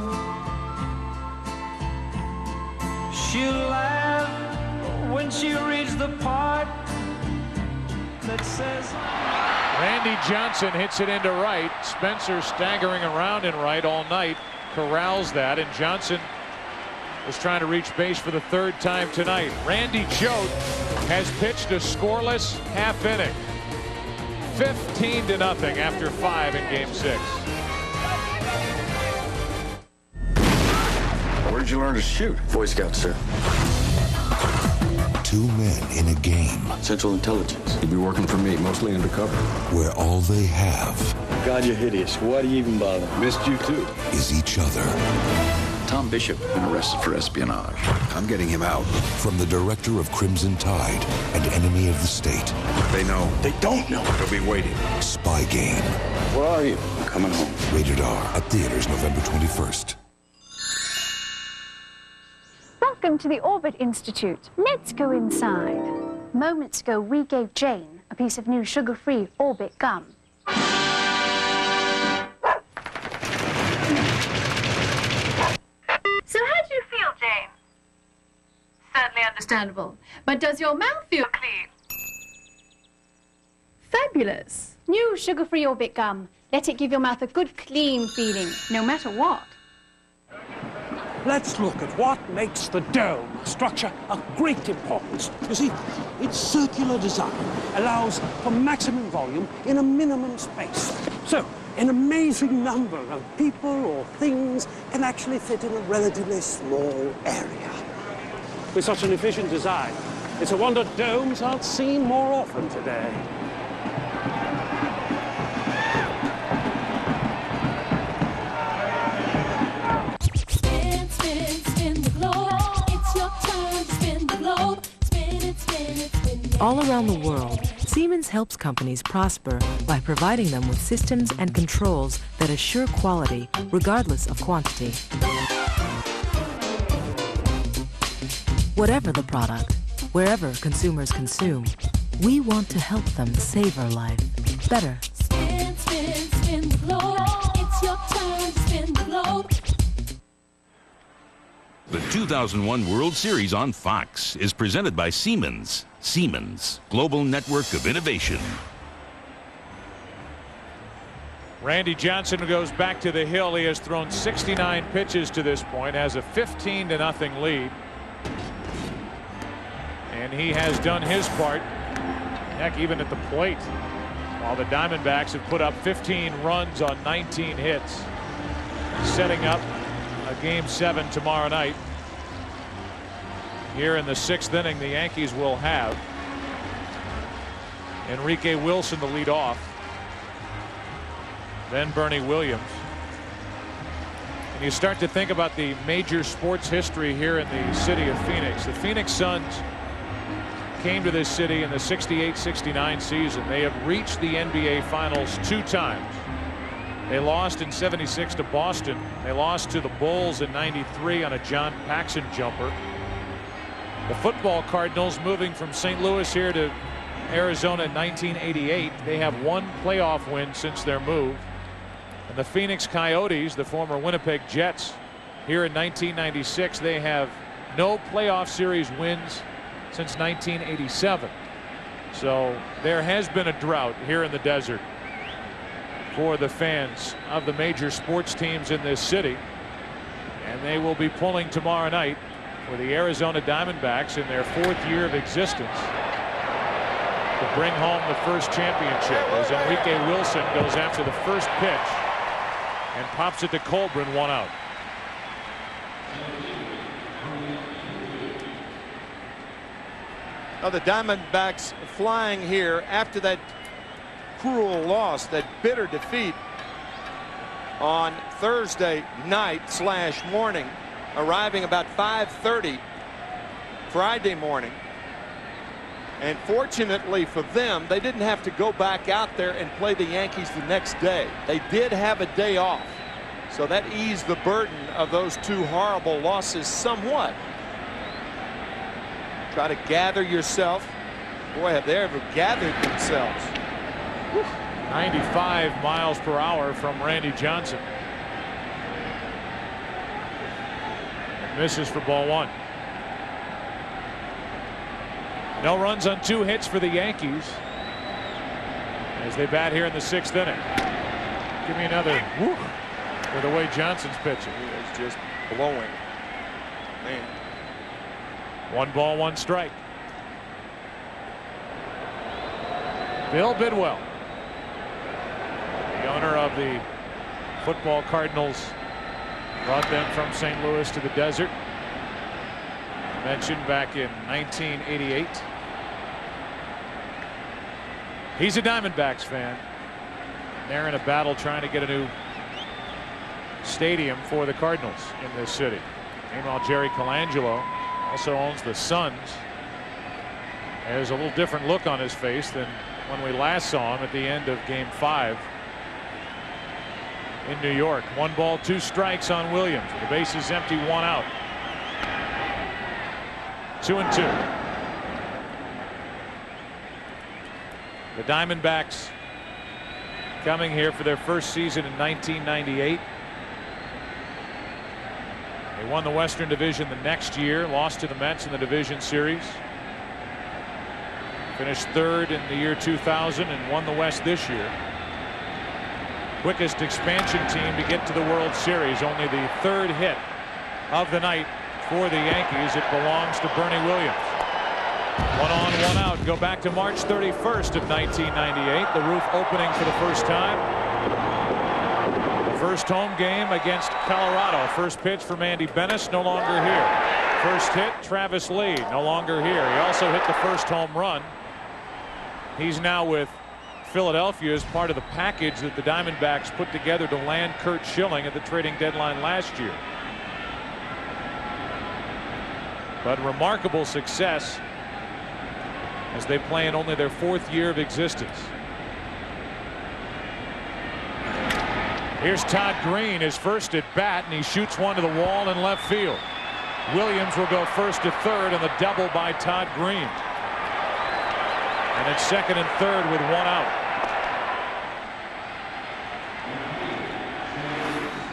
She'll laugh when she reads the part that says. Randy Johnson hits it into right. Spencer staggering around in right all night corrals that, and Johnson was trying to reach base for the 3rd time tonight. Randy Choate has pitched a scoreless half inning. 15-0 after 5 in game 6. Where'd you learn to shoot? Boy Scout, sir. 2 men in a game. Central Intelligence. You'll be working for me, mostly undercover. Where all they have. God, you're hideous. Why do you even bother? Missed you too. Is each other. Tom Bishop been arrested for espionage. I'm getting him out. From the director of Crimson Tide and Enemy of the State. They know. They don't know. They'll be waiting. Spy Game. Where are you? I'm coming home. Rated R. At theaters November 21st. Welcome to the Orbit Institute. Let's go inside. Moments ago, we gave Jane a piece of new sugar-free Orbit gum. So how do you feel, Jane? Certainly understandable. But does your mouth feel clean? Fabulous. New sugar-free Orbit gum. Let it give your mouth a good, clean feeling, no matter what. Let's look at what makes the dome structure of great importance. You see, its circular design allows for maximum volume in a minimum space. So, an amazing number of people or things can actually fit in a relatively small area. With such an efficient design, it's a wonder domes aren't seen more often today. All around the world, Siemens helps companies prosper by providing them with systems and controls that assure quality regardless of quantity. Whatever the product, wherever consumers consume, we want to help them savor life better. Spin, spin, spin the globe. It's your turn to spin the globe. The 2001 World Series on Fox is presented by Siemens. Siemens, global network of innovation. Randy Johnson goes back to the hill. He has thrown 69 pitches to this point, has a 15-0 lead. And he has done his part, heck, even at the plate, while the Diamondbacks have put up 15 runs on 19 hits, setting up a Game 7 tomorrow night. Here in the 6th inning, the Yankees will have Enrique Wilson to lead off, then Bernie Williams. And you start to think about the major sports history here in the city of Phoenix. The Phoenix Suns came to this city in the 68-69 season. They have reached the NBA Finals 2 times. They lost in '76 to Boston. They lost to the Bulls in '93 on a John Paxson jumper. The football Cardinals moving from St. Louis here to Arizona in 1988. They have one playoff win since their move. And the Phoenix Coyotes, the former Winnipeg Jets, here in 1996, they have no playoff series wins since 1987. So there has been a drought here in the desert for the fans of the major sports teams in this city. And they will be pulling tomorrow night for the Arizona Diamondbacks in their 4th year of existence to bring home the first championship as Enrique Wilson goes after the first pitch and pops it to Colburn, 1 out. Now the Diamondbacks flying here after that cruel loss, that bitter defeat on Thursday night / morning, arriving about 5:30 Friday morning. And fortunately for them, they didn't have to go back out there and play the Yankees the next day. They did have a day off, so that eased the burden of those 2 horrible losses somewhat. Try to gather yourself. Boy, have they ever gathered themselves. 95 miles per hour from Randy Johnson. And misses for ball 1. No runs on 2 hits for the Yankees as they bat here in the 6th inning. Give me another whoop for the way Johnson's pitching. He is just blowing. Man. 1 ball, 1 strike. Bill Bidwell, the owner of the football Cardinals, brought them from St. Louis to the desert. Mentioned back in 1988. He's a Diamondbacks fan. They're in a battle trying to get a new stadium for the Cardinals in this city. Meanwhile, Jerry Colangelo also owns the Suns. There's a little different look on his face than when we last saw him at the end of Game 5 in New York. 1 ball, 2 strikes on Williams. The base is empty, 1 out. 2-2. The Diamondbacks coming here for their first season in 1998. They won the Western Division the next year, lost to the Mets in the division series. Finished 3rd in the year 2000 and won the West this year. Quickest expansion team to get to the World Series. Only the 3rd hit of the night for the Yankees. It belongs to Bernie Williams. 1 on, 1 out. Go back to March 31st of 1998. The roof opening for the first time. The first home game against Colorado. First pitch for Mandy Bennis, no longer here. First hit, Travis Lee, no longer here. He also hit the first home run. He's now with Philadelphia as part of the package that the Diamondbacks put together to land Curt Schilling at the trading deadline last year. But remarkable success as they play in only their 4th year of existence. Here's Todd Green, his first at bat, and he shoots one to the wall in left field. Williams will go first to 3rd on the double by Todd Green. And it's 2nd and 3rd with 1 out.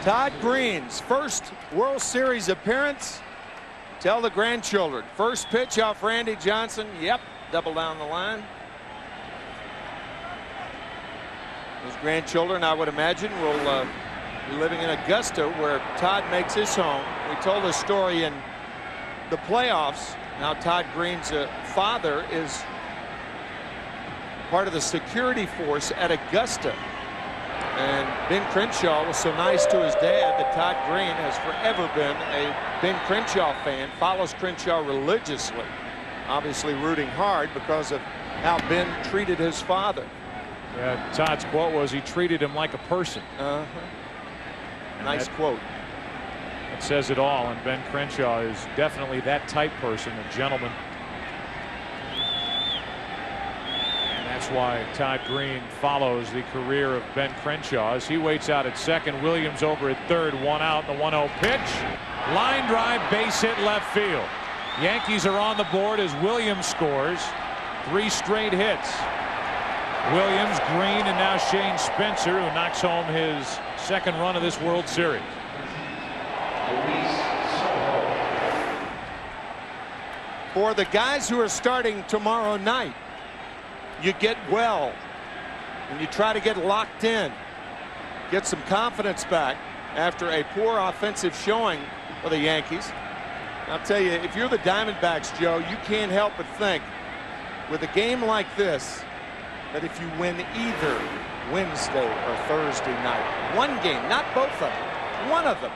Todd Green's first World Series appearance. Tell the grandchildren. First pitch off Randy Johnson. Yep, double down the line. His grandchildren, I would imagine, will be living in Augusta, where Todd makes his home. We told a story in the playoffs. Now Todd Green's father is part of the security force at Augusta. And Ben Crenshaw was so nice to his dad that Todd Green has forever been a Ben Crenshaw fan, follows Crenshaw religiously, obviously rooting hard because of how Ben treated his father. Yeah, Todd's quote was he treated him like a person. Nice quote. It says it all, and Ben Crenshaw is definitely that type person, a gentleman. That's why Todd Green follows the career of Ben Crenshaw as he waits out at 2nd. Williams over at 3rd, 1 out, the 1-0 pitch. Line drive, base hit left field. Yankees are on the board as Williams scores 3 straight hits. Williams, Green, and now Shane Spencer, who knocks home his second run of this World Series. For the guys who are starting tomorrow night, you get well and you try to get locked in, get some confidence back after a poor offensive showing for the Yankees. I'll tell you, if you're the Diamondbacks, Joe, you can't help but think with a game like this that if you win either Wednesday or Thursday night, one game, not both of them, one of them,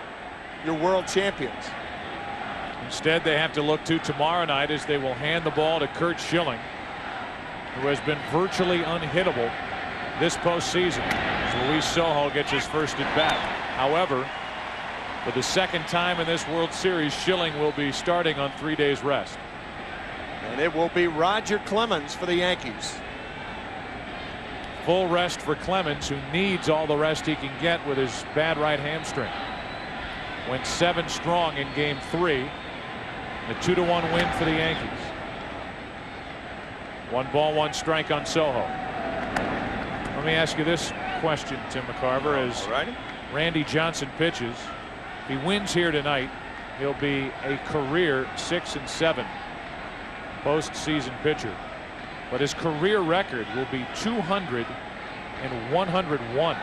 you're world champions. Instead, they have to look to tomorrow night as they will hand the ball to Curt Schilling, who has been virtually unhittable this postseason, as Luis Sojo gets his first at bat. However, for the second time in this World Series, Schilling will be starting on 3 days rest. And it will be Roger Clemens for the Yankees. Full rest for Clemens, who needs all the rest he can get with his bad right hamstring. Went 7 strong in Game 3. A 2-1 win for the Yankees. 1 ball, 1 strike on Sojo. Let me ask you this question, Tim McCarver, as Randy Johnson pitches. If he wins here tonight, he'll be a career 6-7 postseason pitcher. But his career record will be 200 and 101.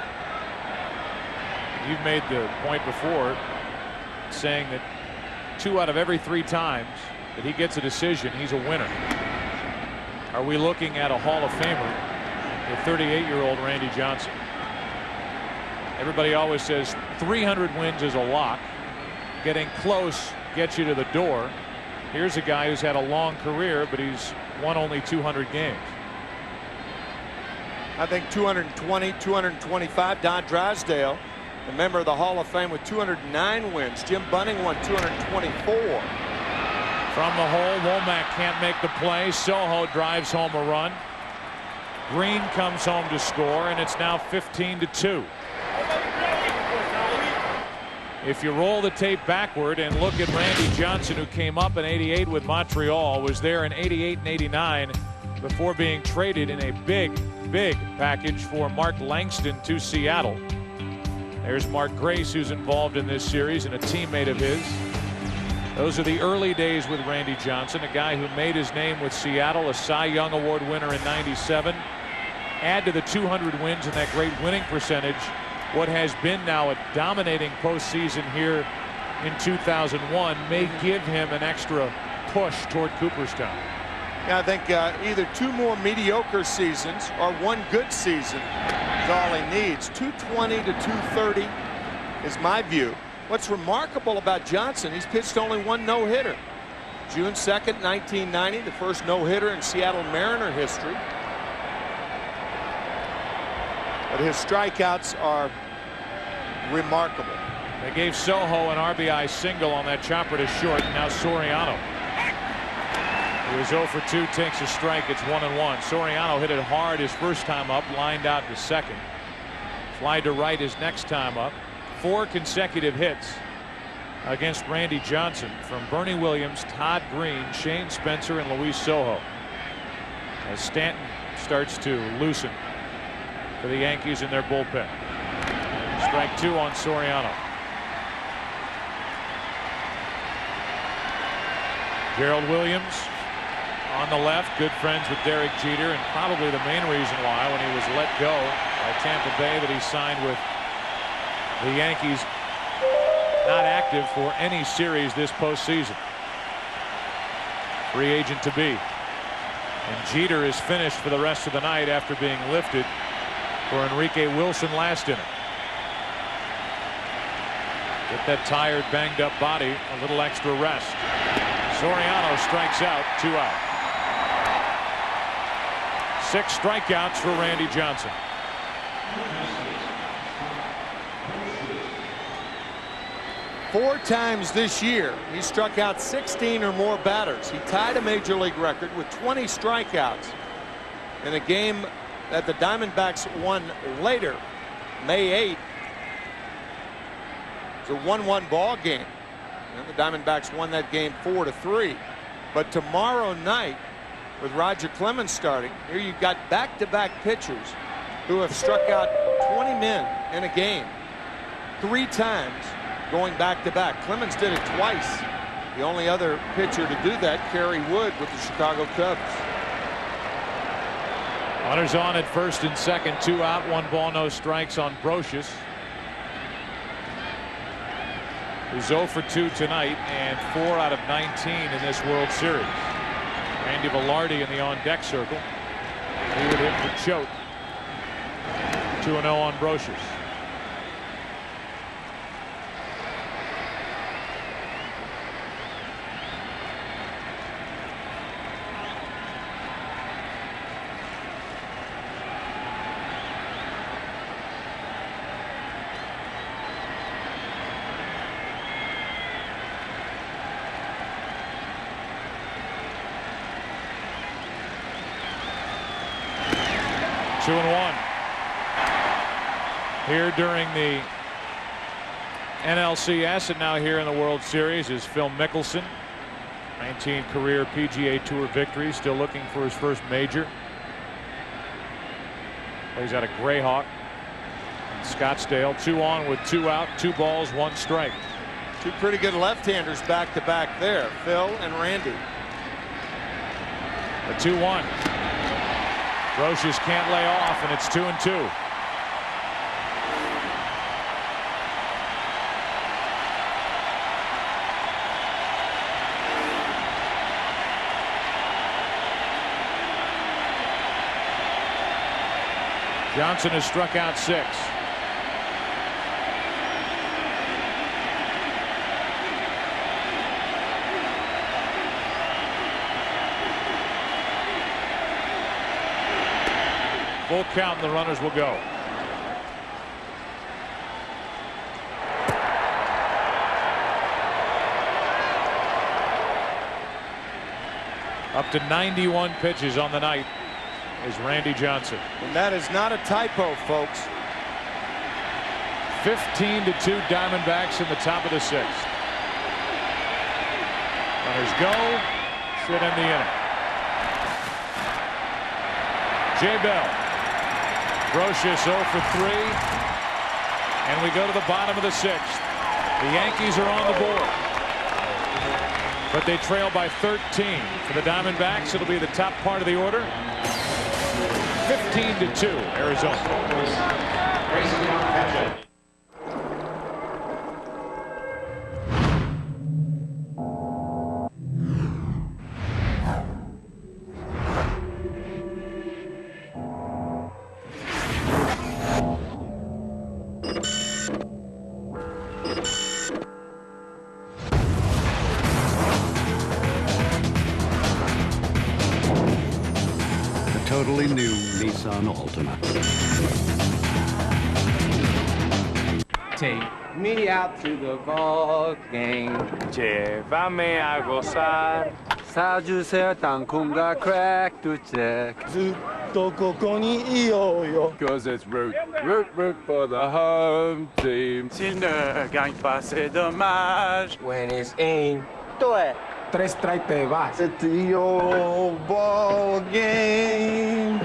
You've made the point before saying that 2 out of every 3 times that he gets a decision, he's a winner. Are we looking at a Hall of Famer, the 38-year-old Randy Johnson? Everybody always says 300 wins is a lock. Getting close gets you to the door. Here's a guy who's had a long career, but he's won only 200 games. I think 220, 225. Don Drysdale, a member of the Hall of Fame, with 209 wins. Jim Bunning won 224. From the hole, Womack can't make the play. Sojo drives home a run. Green comes home to score, and it's now 15-2. If you roll the tape backward and look at Randy Johnson, who came up in '88 with Montreal, was there in '88 and '89 before being traded in a big package for Mark Langston to Seattle. There's Mark Grace, who's involved in this series and a teammate of his. Those are the early days with Randy Johnson, a guy who made his name with Seattle, a Cy Young Award winner in '97. Add to the 200 wins and that great winning percentage what has been now a dominating postseason here in 2001 may give him an extra push toward Cooperstown. Yeah, I think either 2 more mediocre seasons or 1 good season is all he needs. 220 to 230 is my view. What's remarkable about Johnson, he's pitched only 1 no-hitter. June 2nd, 1990, the first no-hitter in Seattle Mariner history. But his strikeouts are remarkable. They gave Sojo an RBI single on that chopper to short. Now Soriano, who is 0 for 2, takes a strike. It's 1-1. Soriano hit it hard his first time up, lined out to second. Fly to right his next time up. 4 consecutive hits against Randy Johnson from Bernie Williams, Todd Green, Shane Spencer, and Luis Sojo, as Stanton starts to loosen for the Yankees in their bullpen. Strike 2 on Soriano. Gerald Williams on the left, good friends with Derek Jeter, and probably the main reason why, when he was let go by Tampa Bay, that he signed with the Yankees, not active for any series this postseason. Free agent to be. And Jeter is finished for the rest of the night after being lifted for Enrique Wilson last inning. Get that tired, banged up body a little extra rest. Soriano strikes out, 2 out. 6 strikeouts for Randy Johnson. Four times this year he struck out 16 or more batters. He tied a major league record with 20 strikeouts in a game that the Diamondbacks won later, May 8th. It's a 1-1 ball game. And the Diamondbacks won that game 4-3. But tomorrow night, with Roger Clemens starting, here you've got back-to-back pitchers who have struck out 20 men in a game 3 times going back-to-back. Clemens did it twice. The only other pitcher to do that, Kerry Wood with the Chicago Cubs. Runners on at first and second, 2 out, 1 ball, no strikes on Brocious, who's 0 for 2 tonight and 4 out of 19 in this World Series. Randy Velarde in the on-deck circle. He would hit for Choate. 2-0 on Brocious. Here during the NLCS and now here in the World Series is Phil Mickelson. 19 career PGA Tour victories, still looking for his first major. Plays out of Greyhawk in Scottsdale. 2 on with 2 out, 2 balls, 1 strike. 2 pretty good left-handers back-to-back there, Phil and Randy. The 2-1. Brocious can't lay off, and it's 2-2. Johnson has struck out 6. Full count, and the runners will go. Up to 91 pitches on the night is Randy Johnson. And that is not a typo, folks. 15-2 Diamondbacks in the top of the 6th. Runners go. Should end the inning. Jay Bell. Brocious 0 for 3. And we go to the bottom of the 6th. The Yankees are on the board, but they trail by 13. For the Diamondbacks, it'll be the top part of the order. 15-2 Arizona. Totally new Nissan Altima. Take me out to the ball game. Llévame a gozar. 사주세요 땅콩과 crack to check. 또 꼬꼬니 이어요. Cause it's root for the home team. S'il ne gagne pas, c'est dommage. When it's in, do it. 3 strikes te vas. It's your ball game.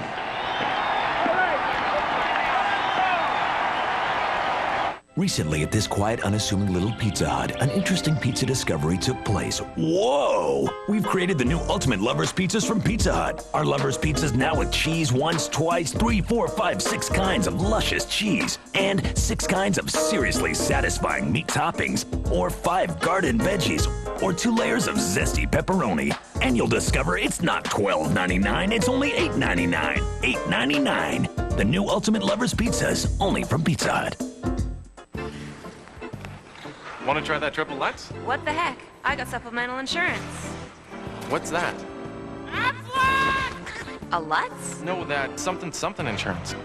Recently, at this quiet, unassuming little Pizza Hut, an interesting pizza discovery took place. Whoa! We've created the new Ultimate Lovers Pizzas from Pizza Hut. Our Lovers Pizzas now with cheese once, twice, 3, 4, 5, 6 kinds of luscious cheese, and 6 kinds of seriously satisfying meat toppings, or 5 garden veggies, or 2 layers of zesty pepperoni. And you'll discover it's not $12.99, it's only $8.99. $8.99. The new Ultimate Lovers Pizzas, only from Pizza Hut. Want to try that triple Lutz? What the heck? I got supplemental insurance. What's that? A Lutz? No, that something insurance.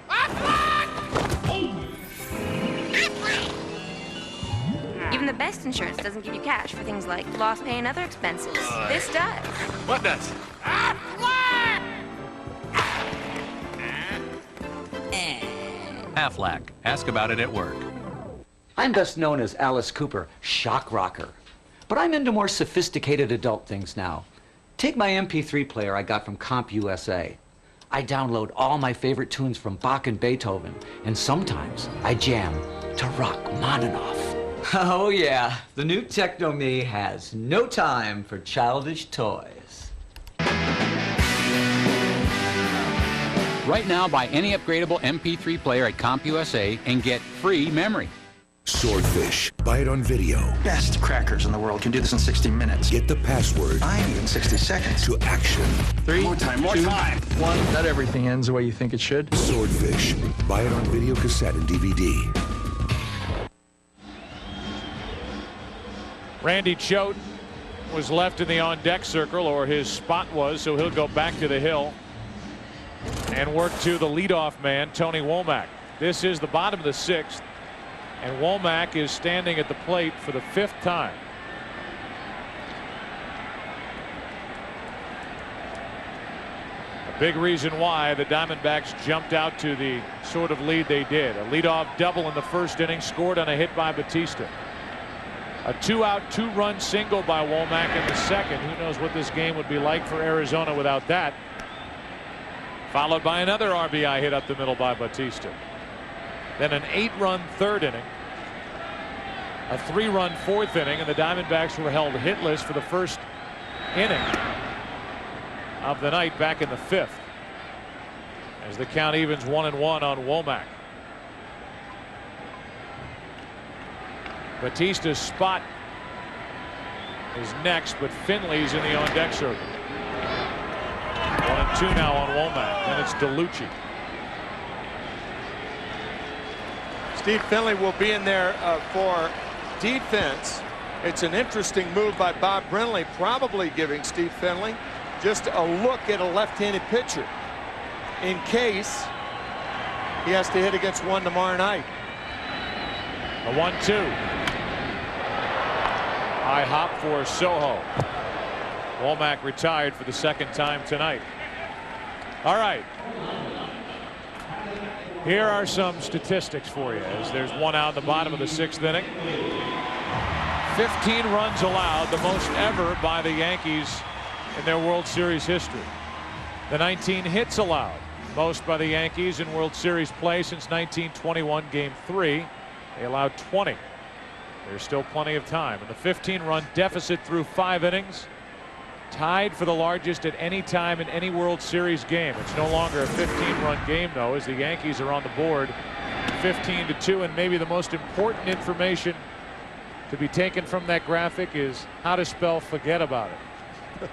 Even the best insurance doesn't give you cash for things like lost pay and other expenses. This does. What does? Aflac. Ask about it at work. I'm best known as Alice Cooper, shock rocker. But I'm into more sophisticated adult things now. Take my MP3 player I got from CompUSA. I download all my favorite tunes from Bach and Beethoven, and sometimes I jam to Rachmaninoff. Oh yeah, the new Techno Me has no time for childish toys. Right now, buy any upgradable MP3 player at CompUSA and get free memory. Swordfish. Buy it on video. Best crackers in the world can do this in 60 minutes. Get the password. I need in 60 seconds. To action. 3, more time, 1. Not everything ends the way you think it should. Swordfish. Buy it on video, cassette, and DVD. Randy Choate was left in the on-deck circle, or his spot was, so he'll go back to the hill and work to the leadoff man, Tony Womack. This is the bottom of the 6th, and Womack is standing at the plate for the 5th time. A big reason why the Diamondbacks jumped out to the sort of lead they did. A leadoff double in the 1st inning, scored on a hit by Pettitte. A 2-out, 2-run single by Womack in the 2nd. Who knows what this game would be like for Arizona without that. Followed by another RBI hit up the middle by Pettitte. Then an 8-run 3rd inning. A 3-run 4th inning, and the Diamondbacks were held hitless for the 1st inning of the night back in the 5th. As the count evens 1-1 on Womack. Batista's spot is next, but Finley's in the on-deck circle. 1-2 now on Womack. Then it's DeLucci. Steve Finley will be in there for defense. It's an interesting move by Bob Brenly, probably giving Steve Finley just a look at a left-handed pitcher in case he has to hit against one tomorrow night. A 1-2. High hop for Soho. Womack retired for the 2nd time tonight. All right. Here are some statistics for you, as there's 1 out in the bottom of the 6th inning. 15 runs allowed, the most ever by the Yankees in their World Series history. The 19 hits allowed, most by the Yankees in World Series play since 1921 Game 3. They allowed 20. There's still plenty of time. And the 15-run deficit through 5 innings, tied for the largest at any time in any World Series game. It's no longer a 15-run game, though, as the Yankees are on the board 15-2. And maybe the most important information to be taken from that graphic is how to spell forget about it.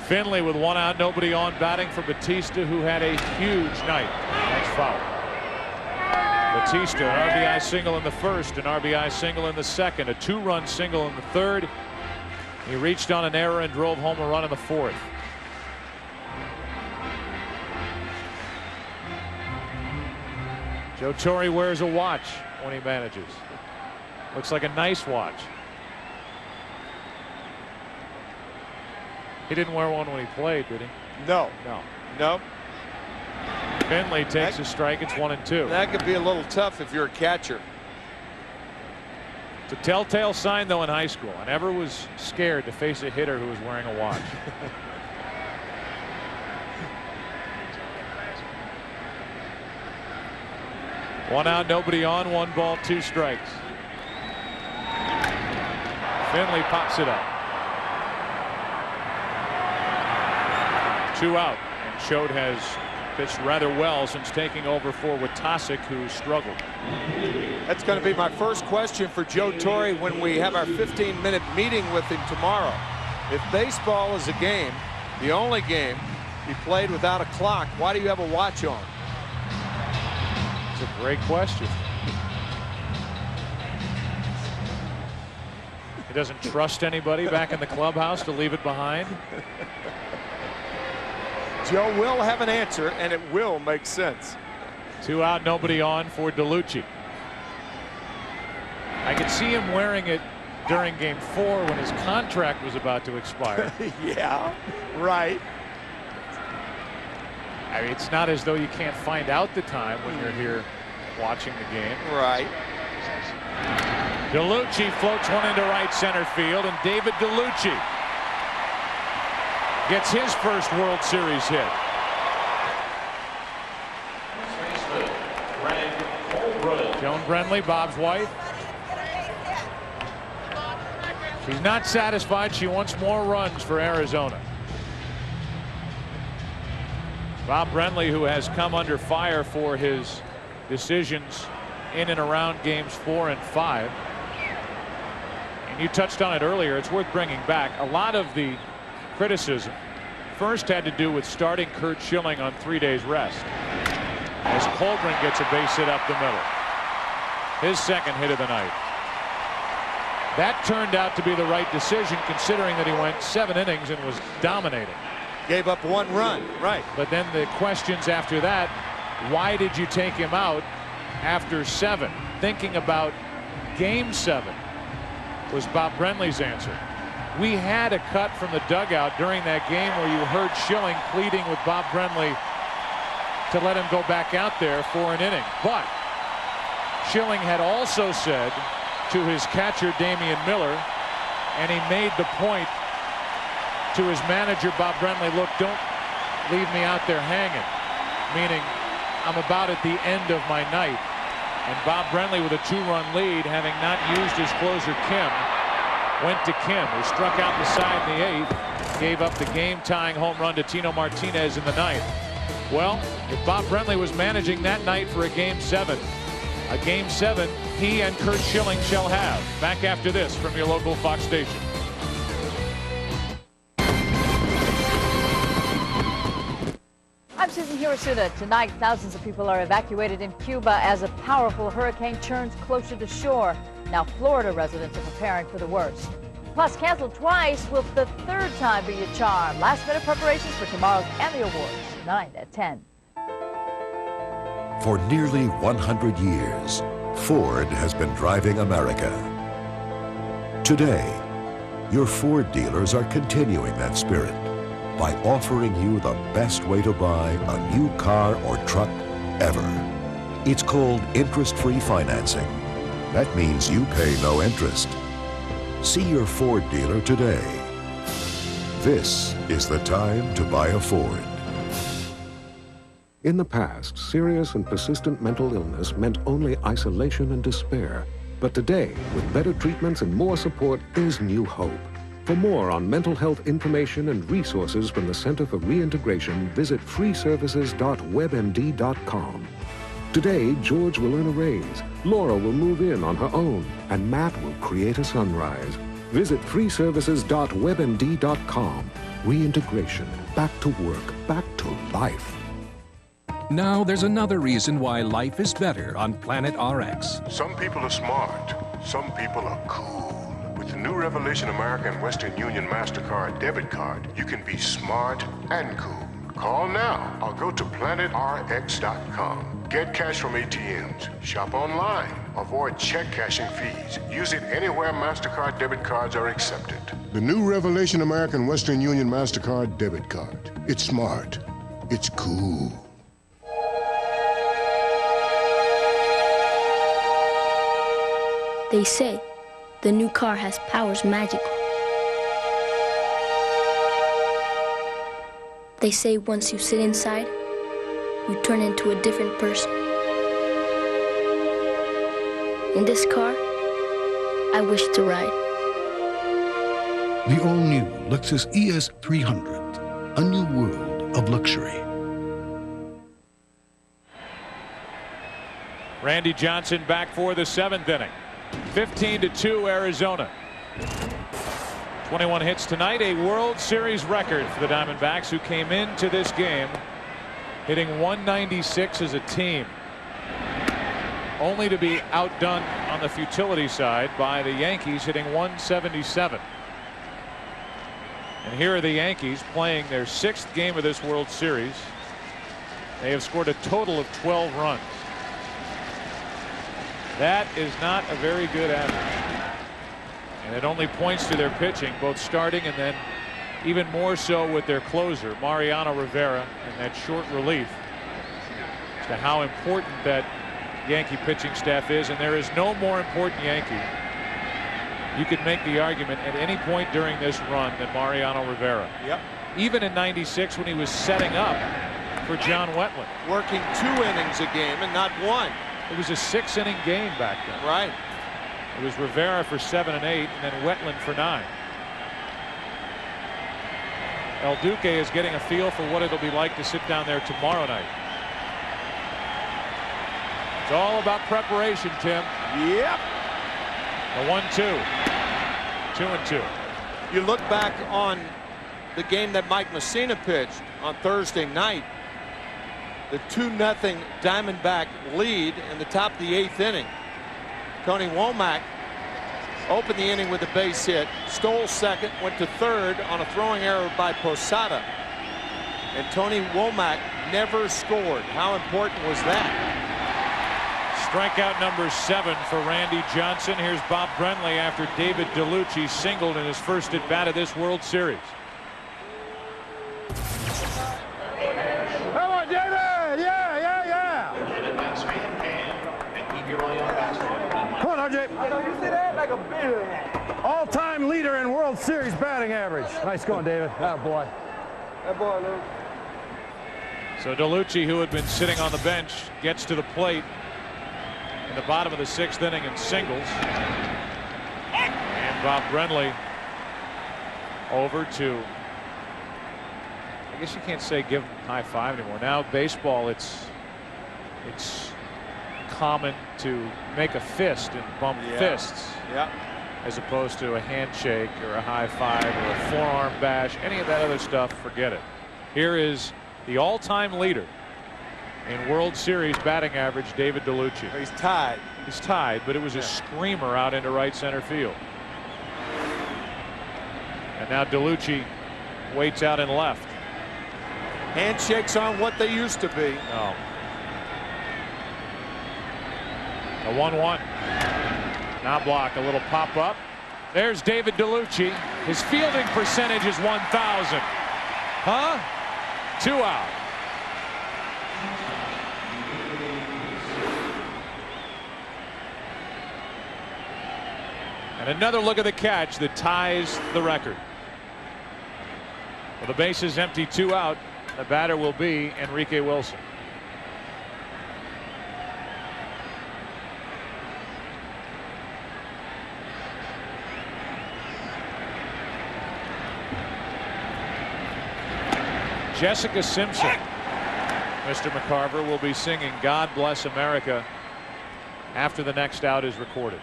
Finley with 1 out, nobody on, batting for Pettitte, who had a huge night. That's foul. Pettitte, an RBI single in the 1st, an RBI single in the 2nd, a 2-run single in the 3rd. He reached on an error and drove home a run in the 4th. Joe Torre wears a watch when he manages. Looks like a nice watch. He didn't wear one when he played, did he? No. No. No. Finley takes a strike. It's 1-2. That could be a little tough if you're a catcher. It's a telltale sign, though, in high school. I never was scared to face a hitter who was wearing a watch. One out, nobody on, 1 ball, 2 strikes. Finley pops it up. 2 out, and Choate has pitched rather well since taking over for Watasic, who struggled. That's going to be my first question for Joe Torre when we have our 15-minute meeting with him tomorrow. If baseball is a game, the only game he played without a clock, why do you have a watch on? It's a great question. He doesn't trust anybody back in the clubhouse to leave it behind. Joe will have an answer, and it will make sense. 2 out, nobody on for DeLucci. I could see him wearing it during Game 4 when his contract was about to expire. Yeah, right. I mean, it's not as though you can't find out the time when you're here watching the game. Right. DeLucci floats one into right center field, and David DeLucci gets his first World Series hit. Joan Brenly, Bob's wife. She's not satisfied. She wants more runs for Arizona. Bob Brenly, who has come under fire for his decisions in and around games 4 and 5. And you touched on it earlier. It's worth bringing back. A lot of the criticism first had to do with starting Curt Schilling on 3 days rest, as Colbrin gets a base hit up the middle. His second hit of the night. That turned out to be the right decision, considering that he went 7 innings and was dominating. Gave up 1 run, right. But then the questions after that, why did you take him out after 7? Thinking about game 7 was Bob Brenly's answer. We had a cut from the dugout during that game where you heard Schilling pleading with Bob Brenly to let him go back out there for an inning. But Schilling had also said to his catcher Damian Miller, and he made the point to his manager Bob Brenly, look, don't leave me out there hanging, meaning I'm about at the end of my night. And Bob Brenly, with a 2-run lead, having not used his closer Kim, went to Kim, who struck out the side in the 8th, gave up the game-tying home run to Tino Martinez in the 9th. Well, if Bob Brenly was managing that night for a game 7 he and Curt Schilling shall have. Back after this from your local Fox station. I'm Susan Hirashida. Tonight, thousands of people are evacuated in Cuba as a powerful hurricane churns closer to shore. Now, Florida residents are preparing for the worst. Plus, canceled twice, will the 3rd time be a charm? Last-minute preparations for tomorrow's Emmy Awards, 9 at 10. For nearly 100 years, Ford has been driving America. Today, your Ford dealers are continuing that spirit by offering you the best way to buy a new car or truck ever. It's called interest-free financing. That means you pay no interest. See your Ford dealer today. This is the time to buy a Ford. In the past, serious and persistent mental illness meant only isolation and despair. But today, with better treatments and more support, there's new hope. For more on mental health information and resources from the Center for Reintegration, visit freeservices.webmd.com. Today, George will earn a raise, Laura will move in on her own, and Matt will create a sunrise. Visit freeservices.webmd.com. Reintegration. Back to work. Back to life. Now there's another reason why life is better on Planet RX. Some people are smart. Some people are cool. With the new Revelation American Western Union MasterCard debit card, you can be smart and cool. Call now or go to planetrx.com. Get cash from ATMs. Shop online. Avoid check cashing fees. Use it anywhere MasterCard debit cards are accepted. The new Revelation American Western Union MasterCard debit card. It's smart. It's cool. They say the new car has powers magical. They say once you sit inside, you turn into a different person. In this car, I wish to ride. The all-new Lexus ES 300, a new world of luxury. Randy Johnson back for the 7th inning. 15-2 Arizona. 21 hits tonight, a World Series record for the Diamondbacks, who came into this game hitting 196 as a team, only to be outdone on the futility side by the Yankees, hitting 177. And here are the Yankees playing their 6th game of this World Series. They have scored a total of 12 runs. That is not a very good average, and it only points to their pitching, both starting and then even more so with their closer Mariano Rivera, and that short relief, as to how important that Yankee pitching staff is. And there is no more important Yankee you could make the argument at any point during this run that Mariano Rivera. Yep. Even in '96 when he was setting up for John Wetland. Working 2 innings a game and not 1. It was a 6-inning game back then. Right. It was Rivera for 7 and 8, and then Wetland for 9. El Duque is getting a feel for what it'll be like to sit down there tomorrow night. It's all about preparation, Tim. Yep. The 1-2. 2-2. You look back on the game that Mike Messina pitched on Thursday night. The 2-0 Diamondback lead in the top of the 8th inning. Tony Womack opened the inning with a base hit, stole second, went to third on a throwing error by Posada. And Tony Womack never scored. How important was that? Strikeout number 7 for Randy Johnson. Here's Bob Brenly after David DeLucci singled in his first at bat of this World Series. Come on, David! Yeah! Come on, RJ. You see that? Like a big all-time leader in World Series batting average. Nice going, David. That boy. That boy, Luke. So DeLucci, who had been sitting on the bench, gets to the plate in the bottom of the 6th inning and singles. And Bob Brenly over to, I guess you can't say give him high five anymore. Now baseball, it's common to make a fist and bump fists. Yeah. As opposed to a handshake or a high five or a forearm bash. Any of that other stuff, forget it. Here is the all-time leader in World Series batting average, David DeLucci. He's tied. He's tied, but it was a screamer out into right center field. And now DeLucci waits out in left. Handshakes aren't what they used to be. No. A 1-1. Now block, a little pop up. There's David DeLucci. His fielding percentage is 1,000. Huh? 2 out. And another look at the catch that ties the record. With the bases empty, 2 out, the batter will be Enrique Wilson. Jessica Simpson, Mr. McCarver, will be singing God Bless America after the next out is recorded.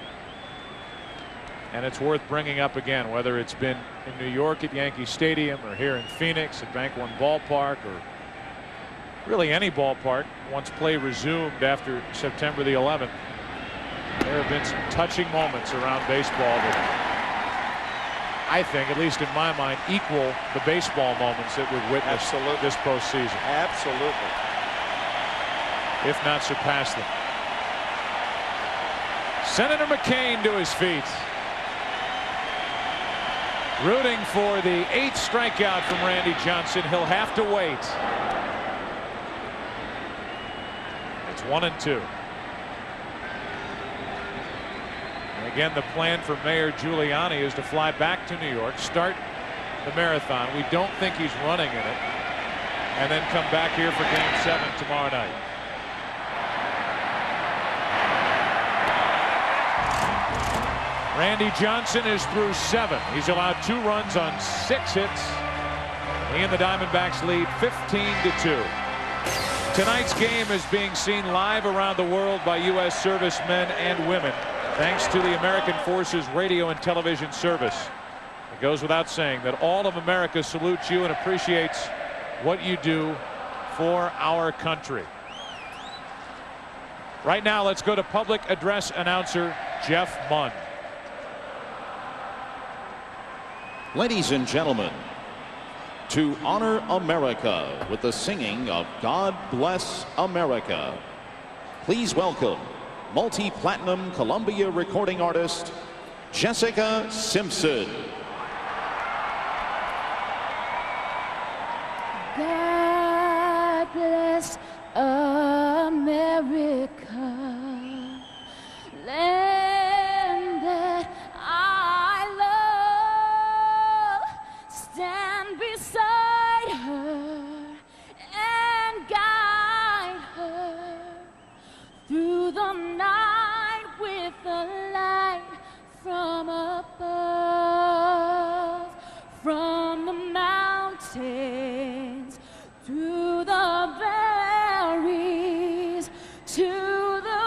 And it's worth bringing up again, whether it's been in New York at Yankee Stadium or here in Phoenix at Bank One Ballpark or really any ballpark once play resumed after September the 11th. There have been some touching moments around baseball that I think, at least in my mind, equal the baseball moments that we've witnessed this postseason. Absolutely. If not surpass them. Senator McCain to his feet. Rooting for the 8th strikeout from Randy Johnson. He'll have to wait. It's 1-2. And again, the plan for Mayor Giuliani is to fly back to New York, start the marathon. We don't think he's running in it. And then come back here for Game 7 tomorrow night. Randy Johnson is through 7. He's allowed 2 runs on 6 hits. He and the Diamondbacks lead 15-2. Tonight's game is being seen live around the world by U.S. servicemen and women, thanks to the American Forces Radio and Television Service. It goes without saying that all of America salutes you and appreciates what you do for our country. Right now, let's go to public address announcer Jeff Munn. Ladies and gentlemen, to honor America with the singing of God Bless America, please welcome multi-platinum Columbia recording artist Jessica Simpson. God bless America, land that I mountains, through the valleys, to the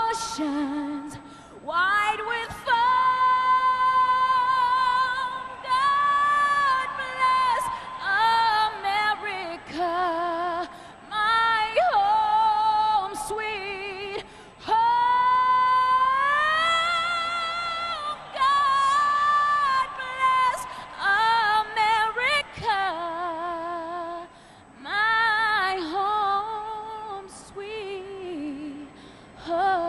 oceans, wide with foam. God bless America, my home, sweet home. God bless America, my home, sweet home.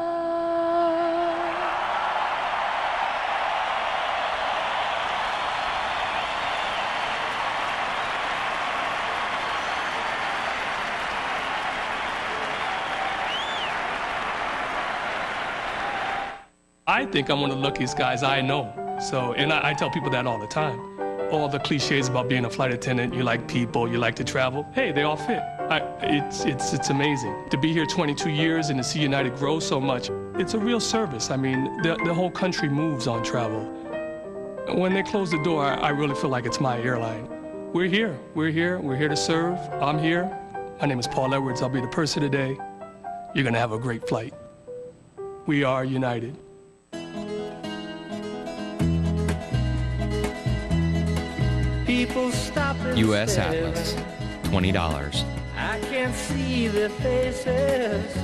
I think I'm one of the luckiest guys I know. So, and I tell people that all the time. All the cliches about being a flight attendant, you like people, you like to travel, hey, they all fit. It's amazing. To be here 22 years and to see United grow so much, it's a real service. I mean, the whole country moves on travel. When they close the door, I really feel like it's my airline. We're here to serve. I'm here. My name is Paul Edwards. I'll be the purser today. You're gonna have a great flight. We are United. U.S. Atlas, $20. I can't see their faces,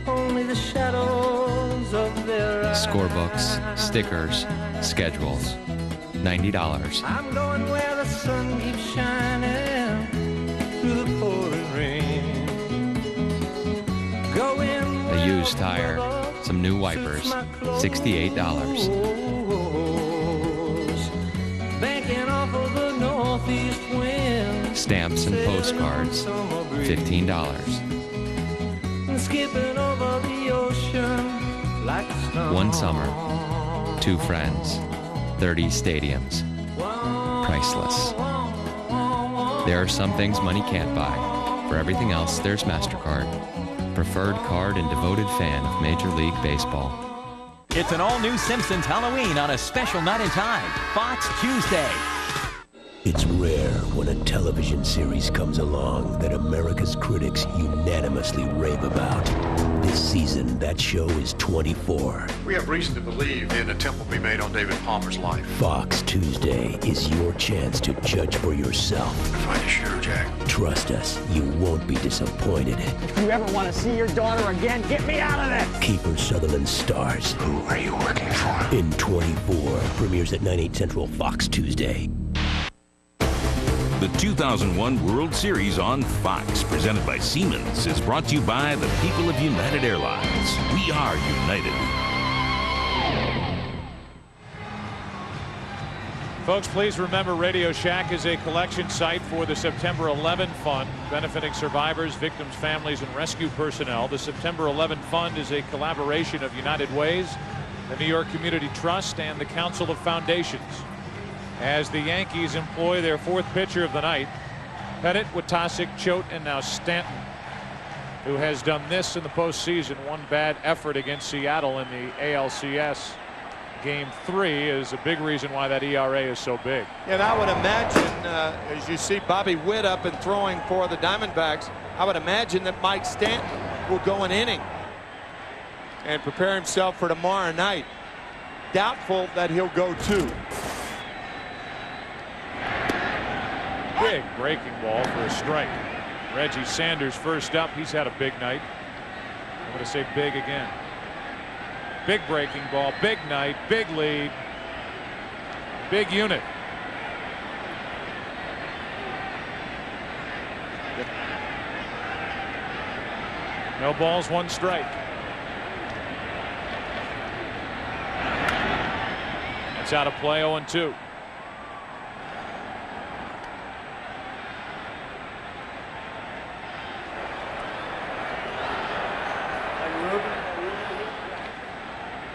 only the shadows of their eyes. Scorebooks, stickers, schedules, $90. I'm going where the sun keeps shining through the pouring rain. Going A used tire, some new wipers, $68. banking off of the northeast wind. Stamps and postcards, $15. Skipping over the ocean like a snow. One summer, two friends, 30 stadiums, priceless. There are some things money can't buy. For everything else, there's MasterCard. Preferred card and devoted fan of Major League Baseball. It's an all-new Simpsons Halloween on a special night in time, Fox Tuesday. It's rare when a television series comes along that America's critics unanimously rave about. This season, that show is 24. We have reason to believe an attempt will be made on David Palmer's life. Fox Tuesday is your chance to judge for yourself. Find a shooter, Jack. Trust us, you won't be disappointed. If you ever want to see your daughter again, get me out of this! Kiefer Sutherland stars. Who are you working for? In 24, premieres at 9/8 Central, Fox Tuesday. The 2001 World Series on Fox, presented by Siemens, is brought to you by the people of United Airlines. We are united. Folks, please remember Radio Shack is a collection site for the September 11 Fund, benefiting survivors, victims, families, and rescue personnel. The September 11 Fund is a collaboration of United Ways, the New York Community Trust, and the Council of Foundations. As the Yankees employ their fourth pitcher of the night, Pettitte, Watasic, Choate, and now Stanton, who has done this in the postseason. One bad effort against Seattle in the ALCS. Game 3 is a big reason why that ERA is so big. And I would imagine, as you see Bobby Witt up and throwing for the Diamondbacks, I would imagine that Mike Stanton will go an inning and prepare himself for tomorrow night. Doubtful that he'll go 2. Big breaking ball for a strike. Reggie Sanders first up. He's had a big night. I'm going to say big again. Big breaking ball, big night, big lead, big unit. No balls, 1 strike. It's out of play, 0-2.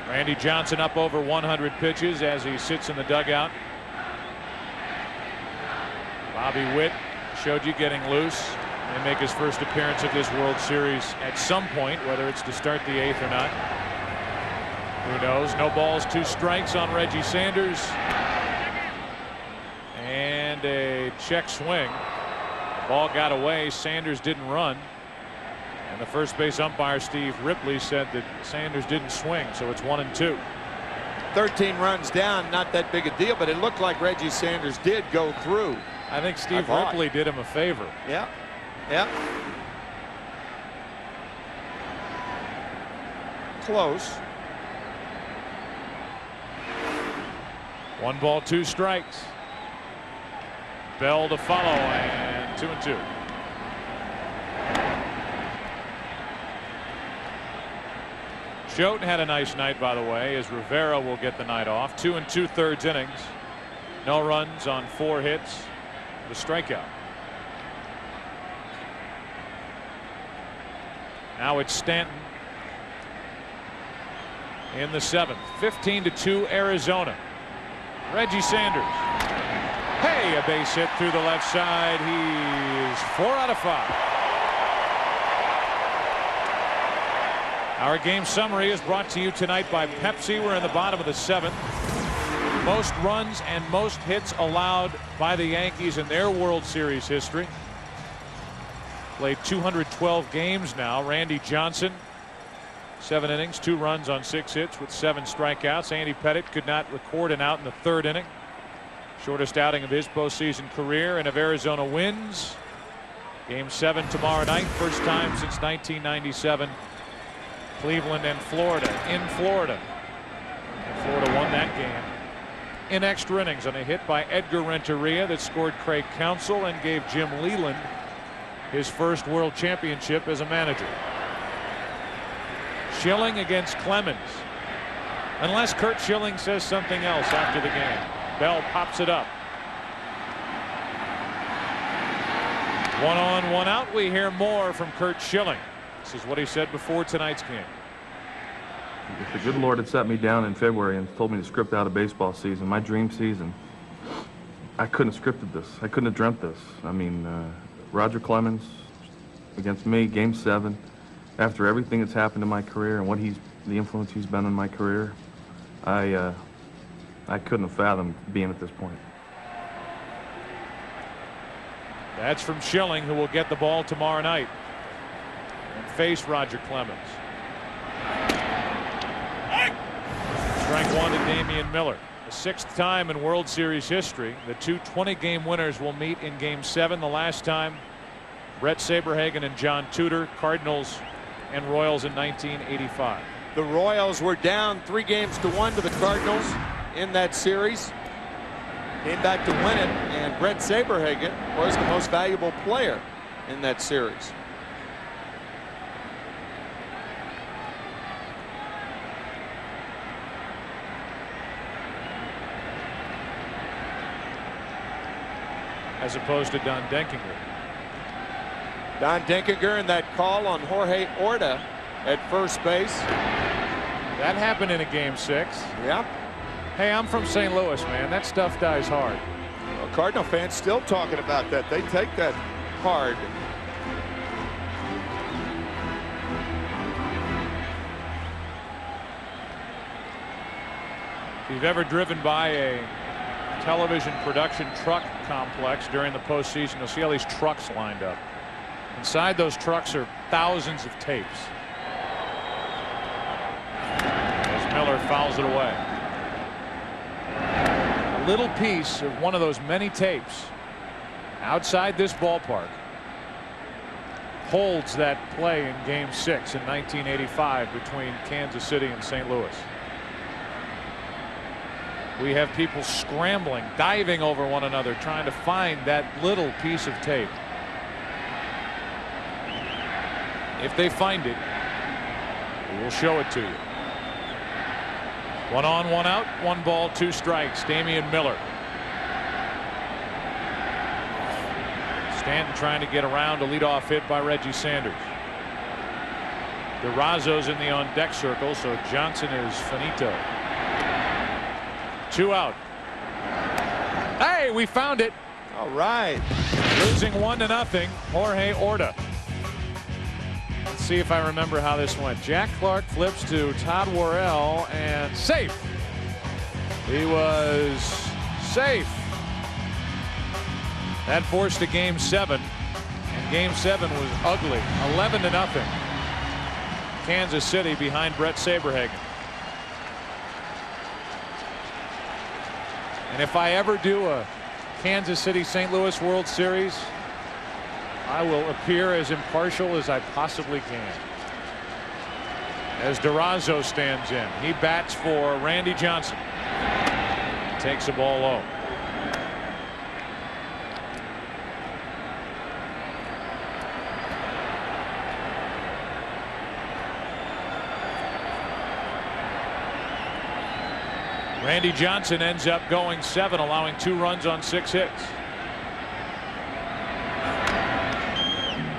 Randy Johnson up over 100 pitches as he sits in the dugout. Bobby Witt showed you getting loose and make his first appearance of this World Series at some point, whether it's to start the 8th or not. Who knows? No balls, 2 strikes on Reggie Sanders. And a a check swing. The ball got away. Sanders didn't run. And the first base umpire, Steve Ripley, said that Sanders didn't swing, so it's 1-2. 13 runs down, not that big a deal, but it looked like Reggie Sanders did go through. I think Steve Ripley did him a favor. Yeah. Yeah. Close. 1 ball, 2 strikes. Bell to follow, and 2-2. Schoten had a nice night, by the way, as Rivera will get the night off. 2 2/3 innings. No runs on 4 hits. The strikeout. Now it's Stanton in the 7th. 15-2 Arizona. Reggie Sanders. Hey, a base hit through the left side. He's 4 out of 5. Our game summary is brought to you tonight by Pepsi. We're in the bottom of the 7th. Most runs and most hits allowed by the Yankees in their World Series history. Played 212 games now. Randy Johnson, 7 innings, 2 runs on 6 hits with 7 strikeouts. Andy Pettitte could not record an out in the 3rd inning. Shortest outing of his postseason career. And if Arizona wins, Game 7 tomorrow night. First time since 1997. Cleveland and Florida in Florida. And Florida won that game in extra innings on a hit by Edgar Renteria that scored Craig Counsell and gave Jim Leland his first World Championship as a manager. Schilling against Clemens. Unless Curt Schilling says something else after the game. Bell pops it up. 1 on, 1 out. We hear more from Curt Schilling. This is what he said before tonight's game. If the good Lord had set me down in February and told me to script out a baseball season, my dream season, I couldn't have scripted this. I couldn't have dreamt this. I mean, Roger Clemens against me, Game 7, after everything that's happened in my career and the influence he's been in my career, I couldn't have fathomed being at this point. That's from Schilling, who will get the ball tomorrow night and face Roger Clemens. Strike 1 to Damian Miller. The 6th time in World Series history the two 20-game winners will meet in Game 7. The last time Brett Saberhagen and John Tudor, Cardinals and Royals in 1985. The Royals were down 3-1 to the Cardinals in that series. Came back to win it, and Brett Saberhagen was the most valuable player in that series. As opposed to Don Denkinger. Don Denkinger and that call on Jorge Orta at first base. That happened in a Game 6. Yeah. Hey, I'm from St. Louis, man. That stuff dies hard. Well, Cardinal fans still talking about that. They take that hard. If you've ever driven by a television production truck complex during the postseason, you'll see all these trucks lined up. Inside those trucks are thousands of tapes. As Miller fouls it away. A little piece of one of those many tapes outside this ballpark holds that play in Game 6 in 1985 between Kansas City and St. Louis. We have people scrambling, diving over one another, trying to find that little piece of tape. If they find it, we will show it to you. 1 on, 1 out, 1 ball, 2 strikes. Damian Miller. Stanton trying to get around a leadoff hit by Reggie Sanders. DeRozzo's in the on-deck circle, so Johnson is finito. 2 out. Hey, we found it. All right. Losing 1-0. Jorge Orta. Let's see if I remember how this went. Jack Clark flips to Todd Worrell and safe. He was safe. That forced a Game 7, and Game 7 was ugly, 11-0. Kansas City behind Brett Saberhagen. And if I ever do a Kansas City-St. Louis World Series, I will appear as impartial as I possibly can. As Durazo stands in, he bats for Randy Johnson. Takes the ball low. Randy Johnson ends up going 7, allowing 2 runs on 6 hits.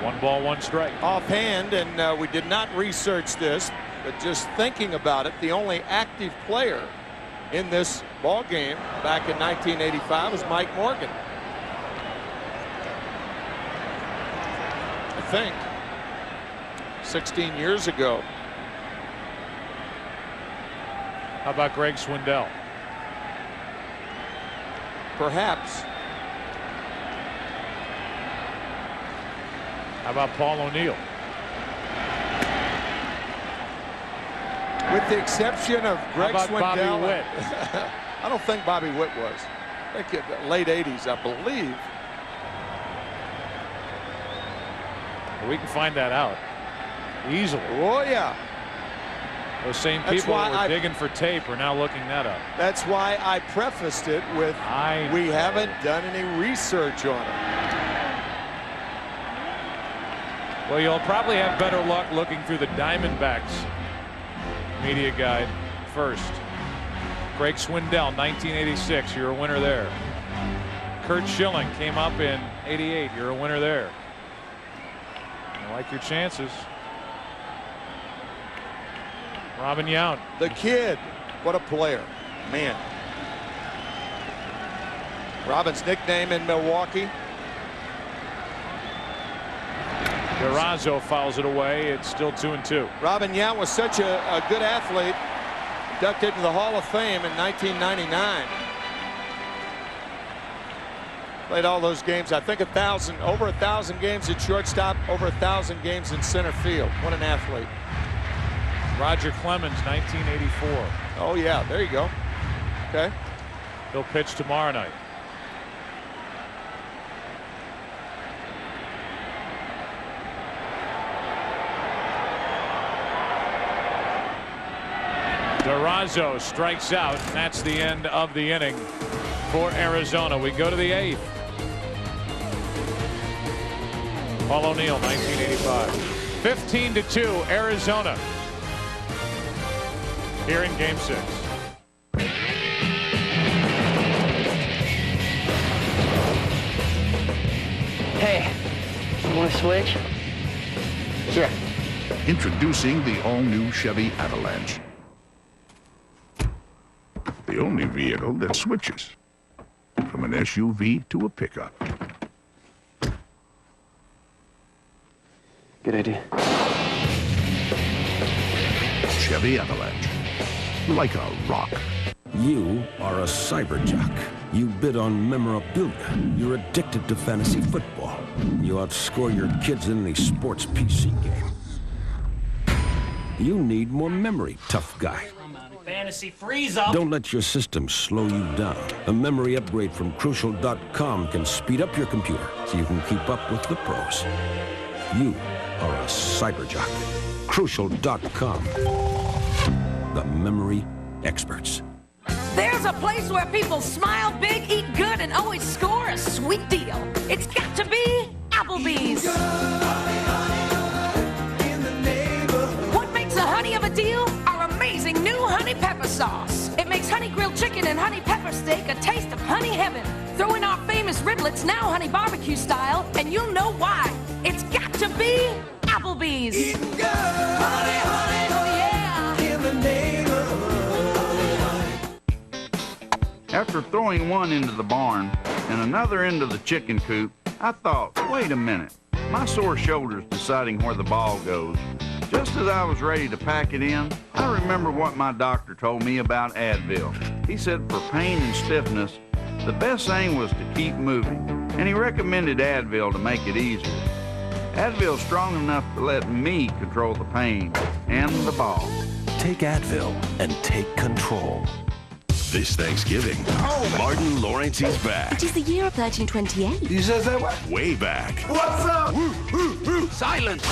1 ball, 1 strike. Offhand, and we did not research this, but just thinking about it, the only active player in this ball game back in 1985 was Mike Morgan. I think 16 years ago. How about Greg Swindell? Perhaps. How about Paul O'Neill? With the exception of Greg How about Swindell. Bobby Witt? I don't think Bobby Witt was. I think late 80s, I believe. We can find that out easily. Oh, yeah. Those same That's people why that were digging for tape are now looking that up. That's why I prefaced it with, we haven't done any research on it. Well, you'll probably have better luck looking through the Diamondbacks media guide first. Greg Swindell, 1986. You're a winner there. Kurt Schilling came up in 88. You're a winner there. I like your chances. Robin Yount. The kid. What a player. Man. Robin's nickname in Milwaukee. Durazo fouls it away. It's still 2-2. Robin Yount was such a good athlete. Inducted into the Hall of Fame in 1999. Played all those games. I think over 1,000 games at shortstop, over 1,000 games in center field. What an athlete. Roger Clemens, 1984. Oh, yeah. There you go. Okay. He'll pitch tomorrow night. Durazo strikes out, and that's the end of the inning for Arizona. We go to the 8th. Paul O'Neill, 1985. 15-2, Arizona. Here in Game 6. Hey, you want to switch? Sure. Introducing the all-new Chevy Avalanche. The only vehicle that switches from an SUV to a pickup. Good idea. Chevy Avalanche. Like a rock. You are a cyberjock. You bid on memorabilia. You're addicted to fantasy football. You outscore your kids in any sports PC game. You need more memory, tough guy. Fantasy freeze up. Don't let your system slow you down. A memory upgrade from Crucial.com can speed up your computer so you can keep up with the pros. You are a cyberjock. Crucial.com. The memory experts. There's a place where people smile big, eat good, and always score a sweet deal. It's got to be Applebee's. What makes a honey of a deal? Our amazing new honey pepper sauce. It makes honey grilled chicken and honey pepper steak a taste of honey heaven. Throw in our famous riblets, now honey barbecue style, and you'll know why. It's got to be Applebee's. Eating good. Honey, honey, oh yeah. In the neighborhood. After throwing one into the barn and another into the chicken coop, I thought, wait a minute, my sore shoulder's deciding where the ball goes. Just as I was ready to pack it in, I remember what my doctor told me about Advil. He said for pain and stiffness, the best thing was to keep moving. and he recommended Advil to make it easier. Advil's strong enough to let me control the pain and the ball. Take Advil and take control. This Thanksgiving, Martin Lawrence is back. It is the year of 1328. You said that what? Way back. What's up? Silence!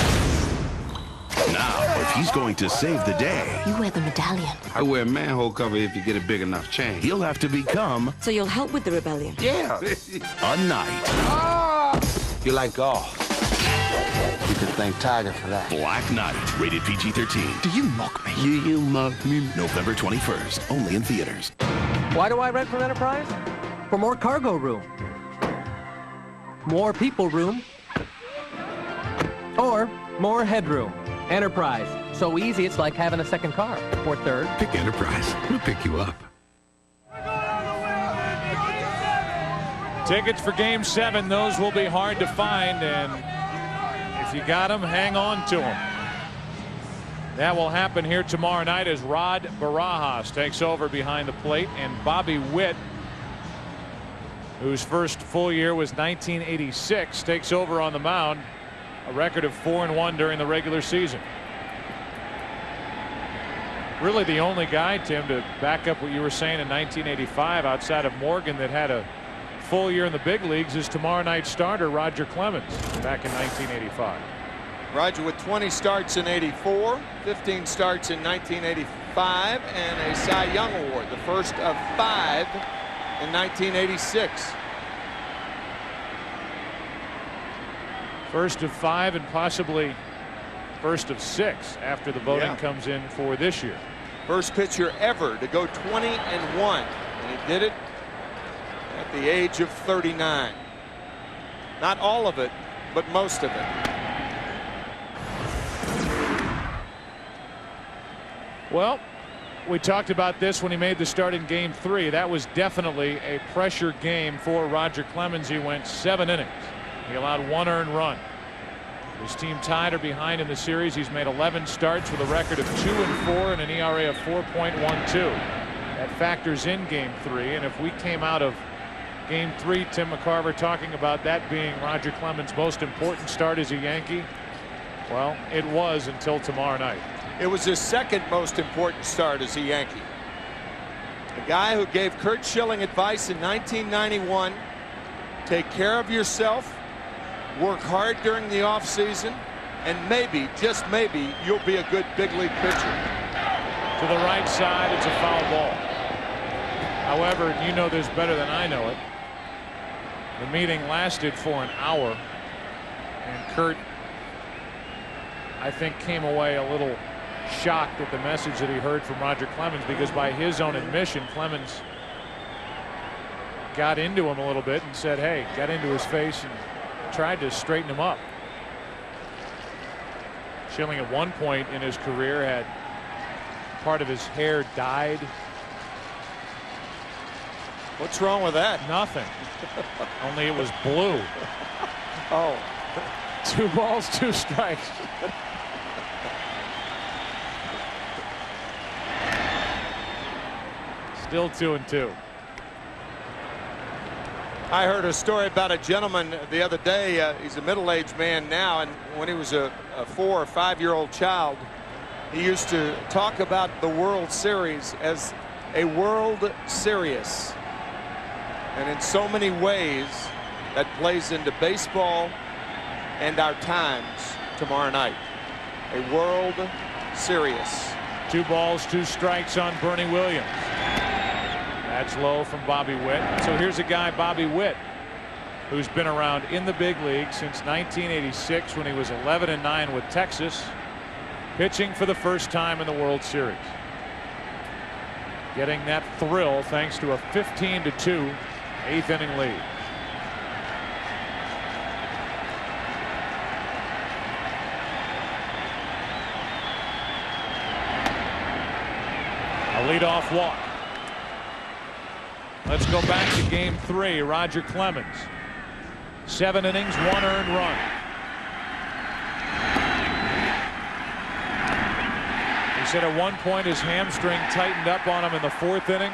Now, if he's going to save the day, You wear the medallion. I wear a manhole cover if you get a big enough chain. he'll have to become So you'll help with the rebellion? Yeah. a knight. You like golf? You could thank Tiger for that. Black Knight, rated PG-13. Do you mock me? You mock me? November 21st, only in theaters. Why do I rent from Enterprise? For more cargo room. More people room. Or more headroom. Enterprise. So easy it's like having a second car. Or third. Pick Enterprise. We'll pick you up. Tickets for Game 7, those will be hard to find, and if you got them, hang on to them. That will happen here tomorrow night as Rod Barajas takes over behind the plate, and Bobby Witt, whose first full year was 1986, takes over on the mound, a record of 4-1 during the regular season. Really the only guy, Tim, to back up what you were saying in 1985 outside of Morgan that had a full year in the big leagues is tomorrow night's starter Roger Clemens back in 1985. Roger with 20 starts in 84, 15 starts in 1985, and a Cy Young Award, the first of 5 in 1986. First of 5 and possibly first of 6 after the voting comes in for this year. First pitcher ever to go 20-1, and he did it at the age of 39. Not all of it, but most of it. Well, we talked about this when he made the start in Game 3. That was definitely a pressure game for Roger Clemens. He went 7 innings. He allowed 1 earned run. His team tied or behind in the series. He's made 11 starts with a record of 2-4 and an ERA of 4.12. That factors in Game 3. And if we came out of Game 3, Tim McCarver talking about that being Roger Clemens' most important start as a Yankee, well, it was until tomorrow night. It was his second most important start as a Yankee. The guy who gave Curt Schilling advice in 1991, take care of yourself, work hard during the offseason, and maybe, just maybe, you'll be a good big league pitcher. To the right side, it's a foul ball. However, you know this better than I know it. The meeting lasted for an hour, and Curt, I think, came away a little shocked at the message that he heard from Roger Clemens, because by his own admission, Clemens got into him a little bit and said, hey, got into his face and tried to straighten him up. Schilling at one point in his career had part of his hair dyed. What's wrong with that? Nothing. Only it was blue. Oh. 2 balls, 2 strikes. Still 2-2. I heard a story about a gentleman the other day. He's a middle-aged man now, and when he was a 4 or 5-year-old child, he used to talk about the World Series as a World Series. And in so many ways, that plays into baseball and our times tomorrow night. A World Series. 2 balls, 2 strikes on Bernie Williams. That's low from Bobby Witt. So here's a guy, Bobby Witt, who's been around in the big league since 1986 when he was 11-9 with Texas, pitching for the first time in the World Series. Getting that thrill thanks to a 15-2 8th inning lead. A leadoff walk. Let's go back to Game 3. Roger Clemens. 7 innings, 1 earned run. He said at one point his hamstring tightened up on him in the 4th inning.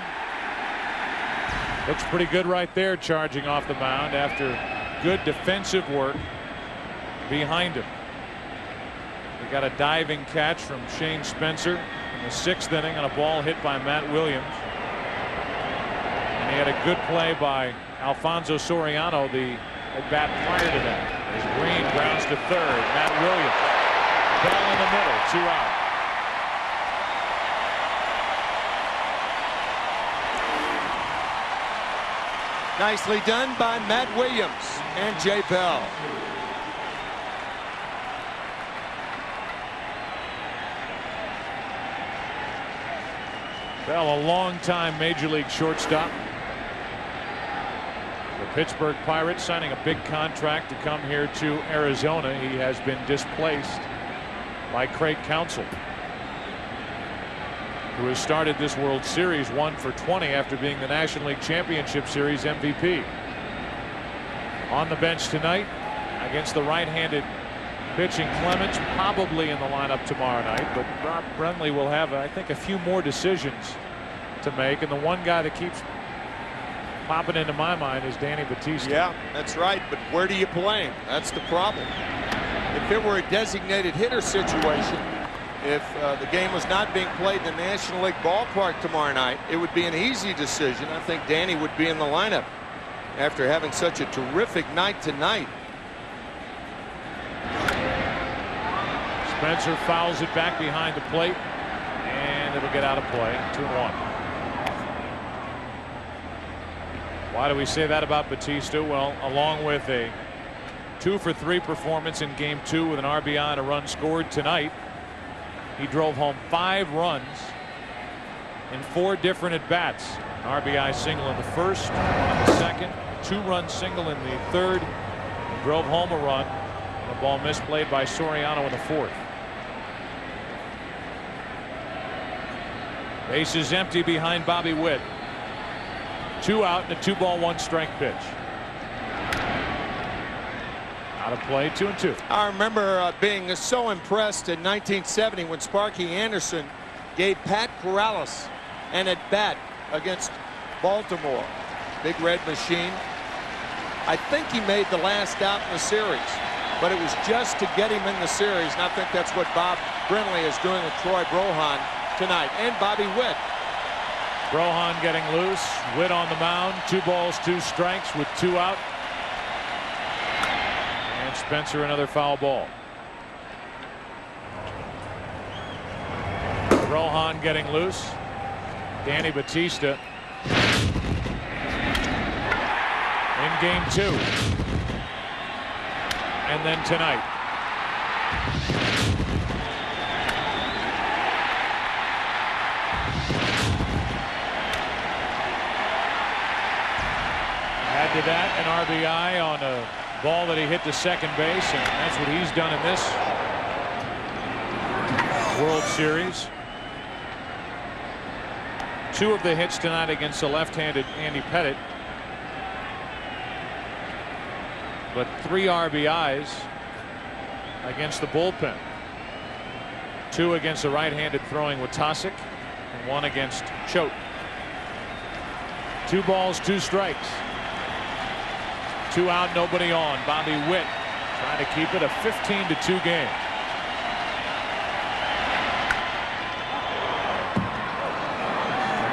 Looks pretty good right there, charging off the mound after good defensive work behind him. We got a diving catch from Shane Spencer in the 6th inning on a ball hit by Matt Williams. And he had a good play by Alfonso Soriano, the at-bat prior to that. As Green grounds to third. Matt Williams. Bell in the middle. 2 out. Nicely done by Matt Williams and Jay Bell. Bell, a long-time Major League shortstop. The Pittsburgh Pirates signing a big contract to come here to Arizona. He has been displaced by Craig Counsell, who has started this World Series 1 for 20 after being the National League Championship Series MVP. On the bench tonight against the right-handed pitching Clemens, probably in the lineup tomorrow night, but Rob Brenly will have, I think, a few more decisions to make, and the one guy that keeps popping into my mind is Danny Batista. Yeah, that's right, but where do you play him? That's the problem. If it were a designated hitter situation, if the game was not being played in the National League ballpark tomorrow night, it would be an easy decision. I think Danny would be in the lineup after having such a terrific night tonight. Spencer fouls it back behind the plate, and it'll get out of play. 2-1. Why do we say that about Batista? Well, along with a 2-for-3 performance in Game 2 with an RBI and a run scored tonight, he drove home 5 runs in 4 different at-bats. An RBI single in the first, one in the second, 2-run single in the third, drove home a run, and a ball misplayed by Soriano in the fourth. Bases empty behind Bobby Witt. 2 out and a 2-ball 1-strike pitch. Out of play, 2-2. I remember being so impressed in 1970 when Sparky Anderson gave Pat Corrales an at-bat against Baltimore. Big Red Machine. I think he made the last out in the series, but it was just to get him in the series, and I think that's what Bob Brenly is doing with Troy Brohan tonight, and Bobby Witt. Brohan getting loose. Witt on the mound. 2 balls, 2 strikes with 2 out. And Spencer another foul ball. Brohan getting loose. Danny Batista in Game 2. And then tonight. Add to that an RBI on a ball that he hit to second base, and that's what he's done in this World Series. 2 of the hits tonight against the left-handed Andy Pettitte, but 3 RBIs against the bullpen. 2 against the right-handed throwing Watasic, and 1 against Choate. 2 balls, 2 strikes. 2 out, nobody on. Bobby Witt trying to keep it a 15-2 game.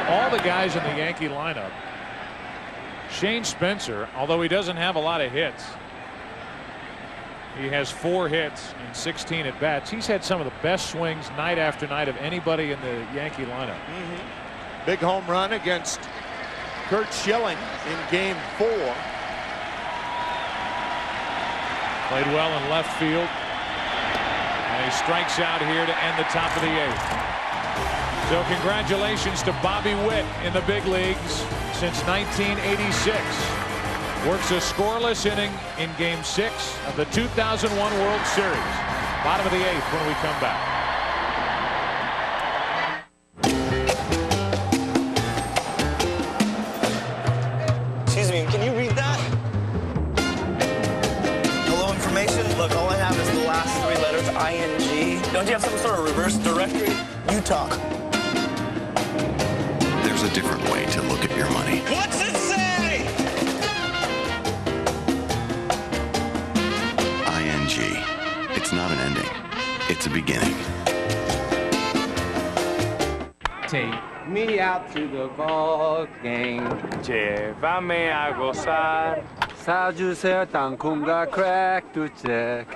All the guys in the Yankee lineup. Shane Spencer, although he doesn't have a lot of hits, he has 4 hits in 16 at bats. He's had some of the best swings night after night of anybody in the Yankee lineup. Big home run against Curt Schilling in Game 4. Played well in left field, and he strikes out here to end the top of the 8th. So congratulations to Bobby Witt in the big leagues since 1986. Works a scoreless inning in Game 6 of the 2001 World Series. Bottom of the 8th when we come back. Excuse me, can you read that? Hello information? Look, all I have is the last 3 letters, ING. Don't you have some sort of reverse directory? You talk. There's a different way to look at your money. What's it say? ING. It's not an ending. It's a beginning. Take me out to the ball game. Llévame a gozar. 사주세요 땅콩과 crack to check.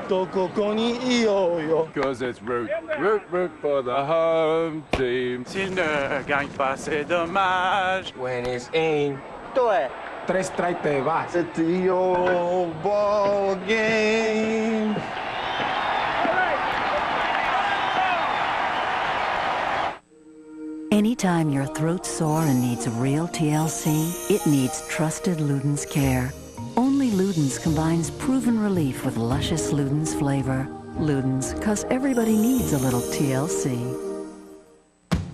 또 꼬꼬니 이어요. Cause it's root for the home team. S'il ne gagne pas, c'est dommage. When it's in, deux, tres strike te vas. It's the old ball game. Anytime your throat's sore and needs real TLC, it needs trusted Luden's care. Only Luden's combines proven relief with luscious Luden's flavor. Luden's, 'cause everybody needs a little TLC.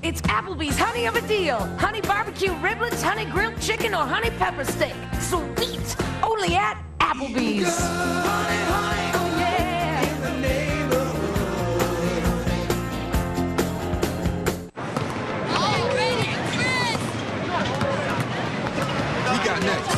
It's Applebee's Honey of a Deal. Honey barbecue riblets, honey grilled chicken, or honey pepper steak. Sweet! Only at Applebee's. Honey, honey, oh yeah. In the neighborhood. We got next.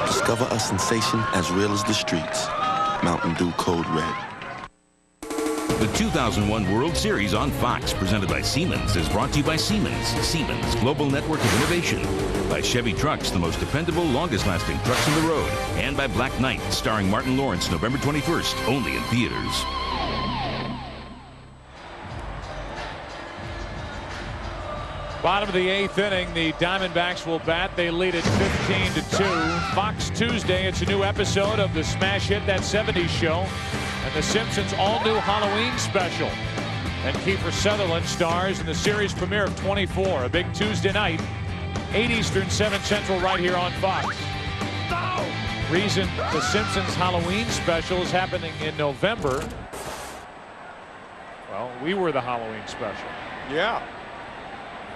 Discover a sensation as real as the streets. Mountain Dew Code Red. The 2001 World Series on Fox, presented by Siemens, is brought to you by Siemens. Siemens, global network of innovation. By Chevy Trucks, the most dependable, longest-lasting trucks on the road. And by Black Knight, starring Martin Lawrence, November 21st, only in theaters. Bottom of the 8th inning, the Diamondbacks will bat. They lead it 15-2. Fox Tuesday, it's a new episode of the Smash Hit That 70s show and the Simpsons all-new Halloween special. And Kiefer Sutherland stars in the series premiere of 24, a big Tuesday night, 8 Eastern, 7 Central, right here on Fox. Reason the Simpsons Halloween special is happening in November. Well, we were the Halloween special. Yeah.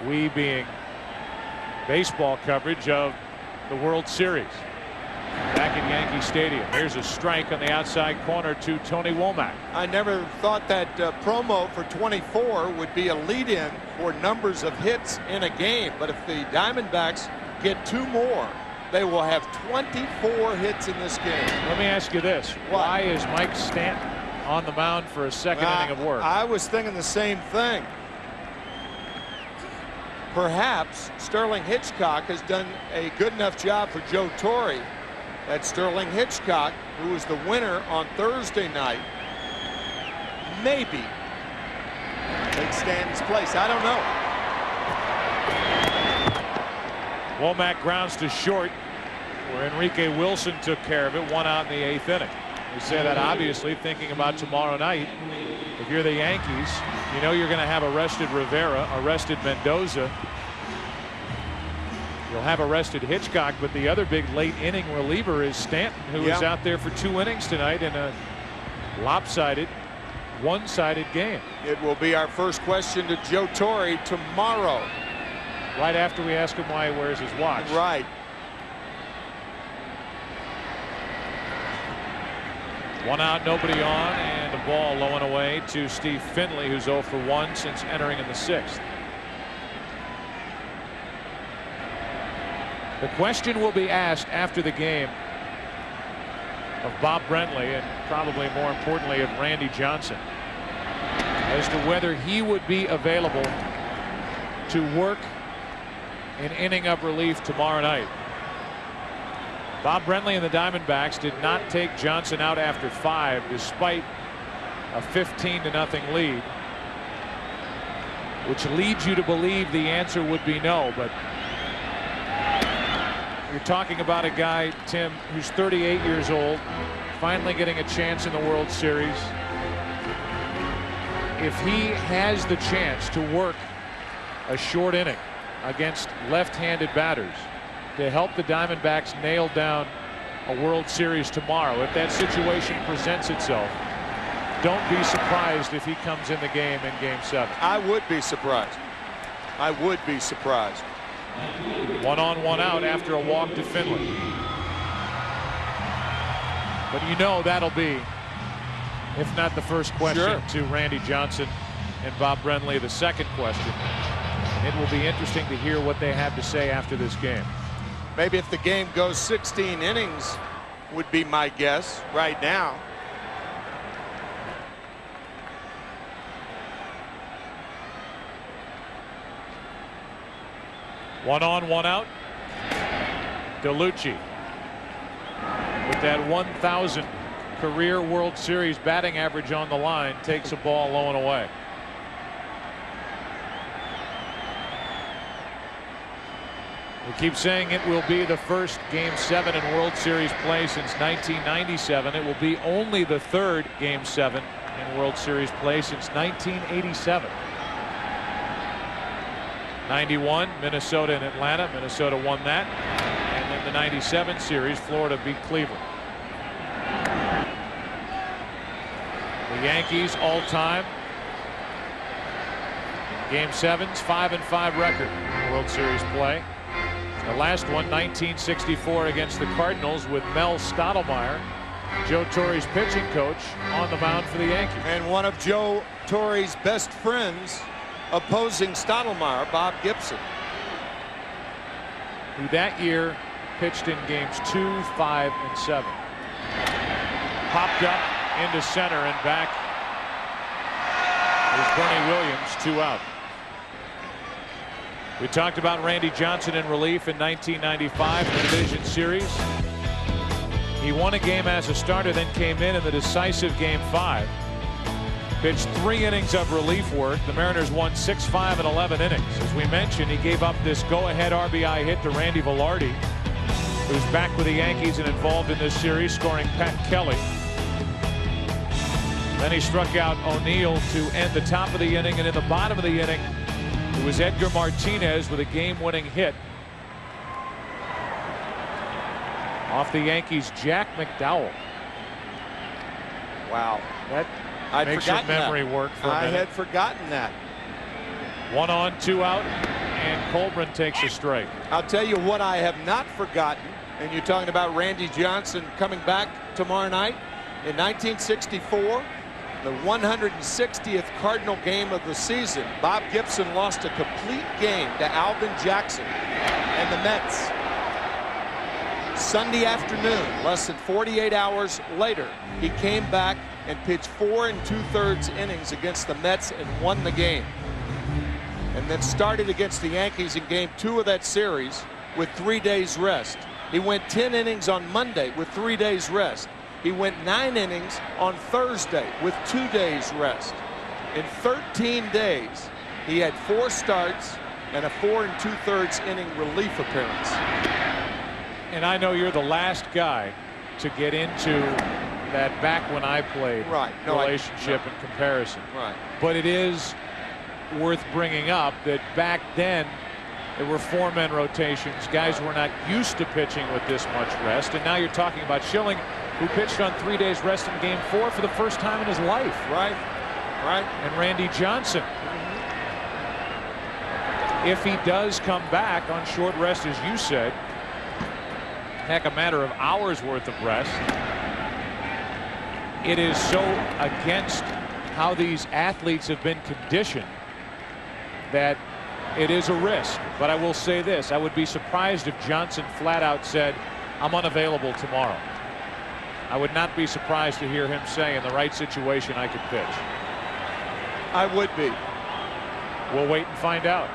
We being baseball coverage of the World Series back at Yankee Stadium. Here's a strike on the outside corner to Tony Womack. I never thought that promo for 24 would be a lead-in for numbers of hits in a game. But if the Diamondbacks get 2 more, they will have 24 hits in this game. Let me ask you this. Why is Mike Stanton on the mound for a second inning of work? I was thinking the same thing. Perhaps Sterling Hitchcock has done a good enough job for Joe Torre that Sterling Hitchcock, who was the winner on Thursday night, maybe takes Stanton's place. I don't know. Womack grounds to short, where Enrique Wilson took care of it. 1 out in the 8th inning. We say that obviously thinking about tomorrow night. If you're the Yankees, you know you're going to have arrested Rivera, arrested Mendoza. You'll have arrested Hitchcock, but the other big late inning reliever is Stanton, who is out there for 2 innings tonight in a lopsided, one-sided game. It will be our first question to Joe Torre tomorrow. Right after we ask him why he wears his watch. Right. One out, nobody on, and a ball low and away to Steve Finley, who's 0 for 1 since entering in the 6th. The question will be asked after the game of Bob Brentley, and probably more importantly of Randy Johnson, as to whether he would be available to work an inning of relief tomorrow night. Bob Brentley and the Diamondbacks did not take Johnson out after 5, despite a 15-0 lead, which leads you to believe the answer would be no. But you're talking about a guy, Tim, who's 38 years old, finally getting a chance in the World Series. If he has the chance to work a short inning against left-handed batters to help the Diamondbacks nail down a World Series tomorrow, if that situation presents itself, don't be surprised if he comes in the game in Game 7. I would be surprised. I would be surprised. 1 on, 1 out after a walk to Finley. But you know that'll be, if not the first question to Randy Johnson and Bob Brenly, the second question. And it will be interesting to hear what they have to say after this game. Maybe if the game goes 16 innings would be my guess right now. One on, 1 out. DeLucci with that 1,000 career World Series batting average on the line takes a ball low and away. We keep saying it will be the first Game 7 in World Series play since 1997. It will be only the third Game 7 in World Series play since 1987. 91, Minnesota and Atlanta. Minnesota won that. And then the 97 series, Florida beat Cleveland. The Yankees all-time Game 7's 5-5 record in World Series play. The last one, 1964 against the Cardinals with Mel Stottlemyre, Joe Torre's pitching coach, on the mound for the Yankees. And one of Joe Torre's best friends opposing Stottlemyre, Bob Gibson, who that year pitched in games 2, 5, and 7. Popped up into center and back is Bernie Williams, 2 out. We talked about Randy Johnson in relief in 1995 in the division series. He won a game as a starter, then came in the decisive Game 5. Pitched 3 innings of relief work. The Mariners won 6, 5, and 11 innings. As we mentioned, he gave up this go-ahead RBI hit to Randy Velarde, who's back with the Yankees and involved in this series, scoring Pat Kelly. Then he struck out O'Neill to end the top of the inning, and in the bottom of the inning, it was Edgar Martinez with a game-winning hit off the Yankees' Jack McDowell. Wow. That makes your memory work for a minute. I had forgotten that. 1 on, 2 out, and Colburn takes a strike. I'll tell you what I have not forgotten, and you're talking about Randy Johnson coming back tomorrow night. In 1964, the 160th Cardinal game of the season, Bob Gibson lost a complete game to Alvin Jackson and the Mets. Sunday afternoon, less than 48 hours later, he came back and pitched 4 2/3 innings against the Mets and won the game. And then started against the Yankees in Game 2 of that series with 3 days rest. He went 10 innings on Monday with 3 days rest. He went 9 innings on Thursday with 2 days rest. In 13 days, he had 4 starts and a 4 2/3 inning relief appearance. And I know you're the last guy to get into that back when I played relationship and comparison. Right. But it is worth bringing up that back then there were 4-man rotations. Guys were not used to pitching with this much rest. And now you're talking about Schilling, who pitched on 3 days rest in Game 4 for the first time in his life. Right. Right. And Randy Johnson, if he does come back on short rest, as you said, heck, a matter of hours worth of rest. It is so against how these athletes have been conditioned that it is a risk. But I will say this, I would be surprised if Johnson flat out said, I'm unavailable tomorrow. I would not be surprised to hear him say, in the right situation, I could pitch. I would be. We'll wait and find out.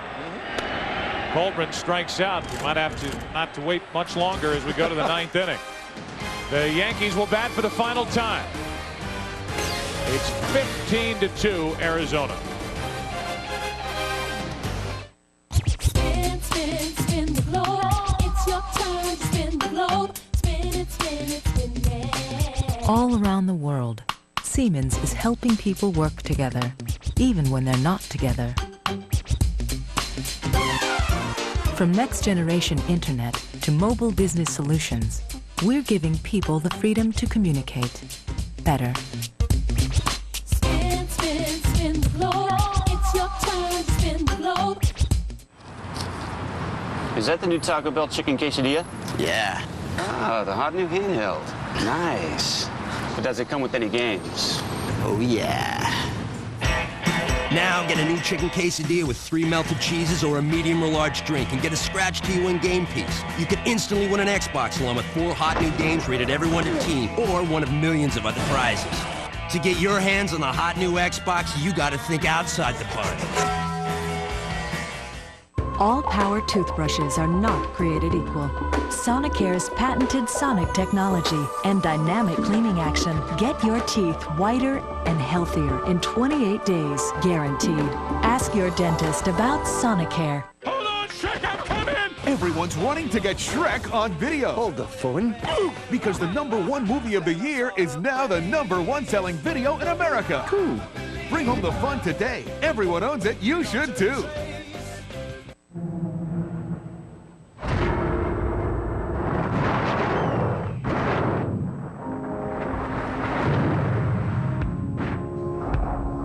Colburn strikes out. We might have to not to wait much longer as we go to the 9th inning. The Yankees will bat for the final time. It's 15-2 Arizona. Spin, spin, spin the globe. It's your turn to spin the globe. Spin it, spin it, spin it. All around the world, Siemens is helping people work together, even when they're not together. From next-generation internet to mobile business solutions, we're giving people the freedom to communicate better. Spin, spin, spin the globe. It's your turn to spin the globe. Is that the new Taco Bell chicken quesadilla? Yeah. Ah, the hot new handheld. Nice. But does it come with any games? Oh, yeah. Now get a new chicken quesadilla with 3 melted cheeses or a medium or large drink and get a scratch to win game piece. You can instantly win an Xbox along with 4 hot new games rated every 1 to teen or one of millions of other prizes. To get your hands on the hot new Xbox, you gotta think outside the box. All power toothbrushes are not created equal. Sonicare's patented sonic technology and dynamic cleaning action get your teeth whiter and healthier in 28 days, guaranteed. Ask your dentist about Sonicare. Hold on, Shrek, I'm coming! Everyone's running to get Shrek on video. Hold the phone. Because the #1 movie of the year is now the #1 selling video in America. Cool. Bring home the fun today. Everyone owns it. You should too.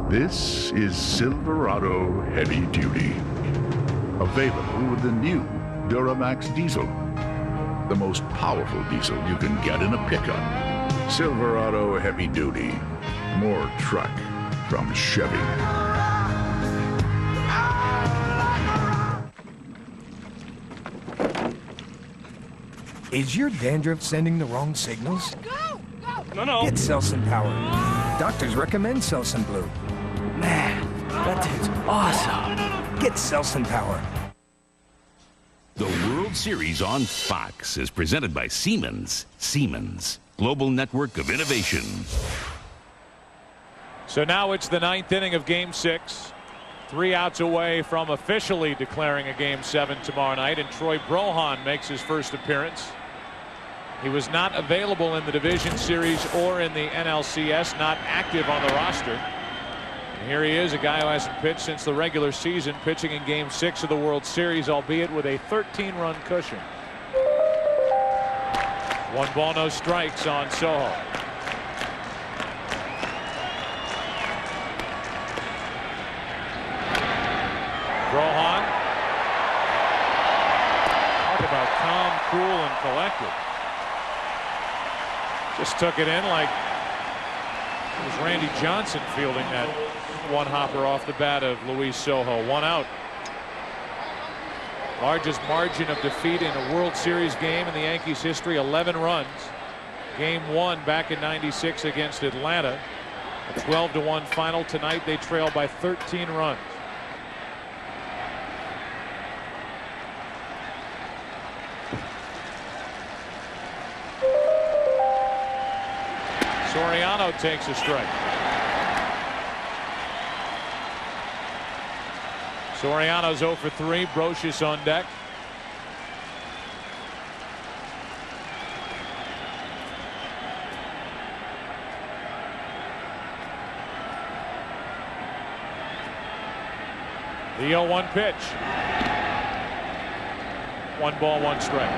This is Silverado Heavy Duty. Available with the new Duramax diesel. The most powerful diesel you can get in a pickup. Silverado Heavy Duty. More truck from Chevy. Is your dandruff sending the wrong signals? No. Get Selsun Power. Doctors recommend Selsun Blue. Man, that dude's awesome. Get Selsun Power. The World Series on Fox is presented by Siemens. Siemens, global network of innovation. So now it's the 9th inning of Game 6. 3 outs away from officially declaring a Game 7 tomorrow night, and Troy Brohan makes his first appearance. He was not available in the division series or in the NLCS, not active on the roster. And here he is, a guy who hasn't pitched since the regular season, pitching in Game 6 of the World Series, albeit with a 13-run cushion. 1 ball, no strikes on Soho. Brohan. Talk about calm, cool, and collected. Just took it in like it was Randy Johnson fielding that one hopper off the bat of Luis Soho. 1 out. Largest margin of defeat in a World Series game in the Yankees history, 11 runs. Game 1 back in '96 against Atlanta. A 12-1 final. Tonight they trail by 13 runs. Soriano takes a strike. Soriano's 0 for 3. Brocious on deck. The 0-1 pitch. 1 ball, 1 strike.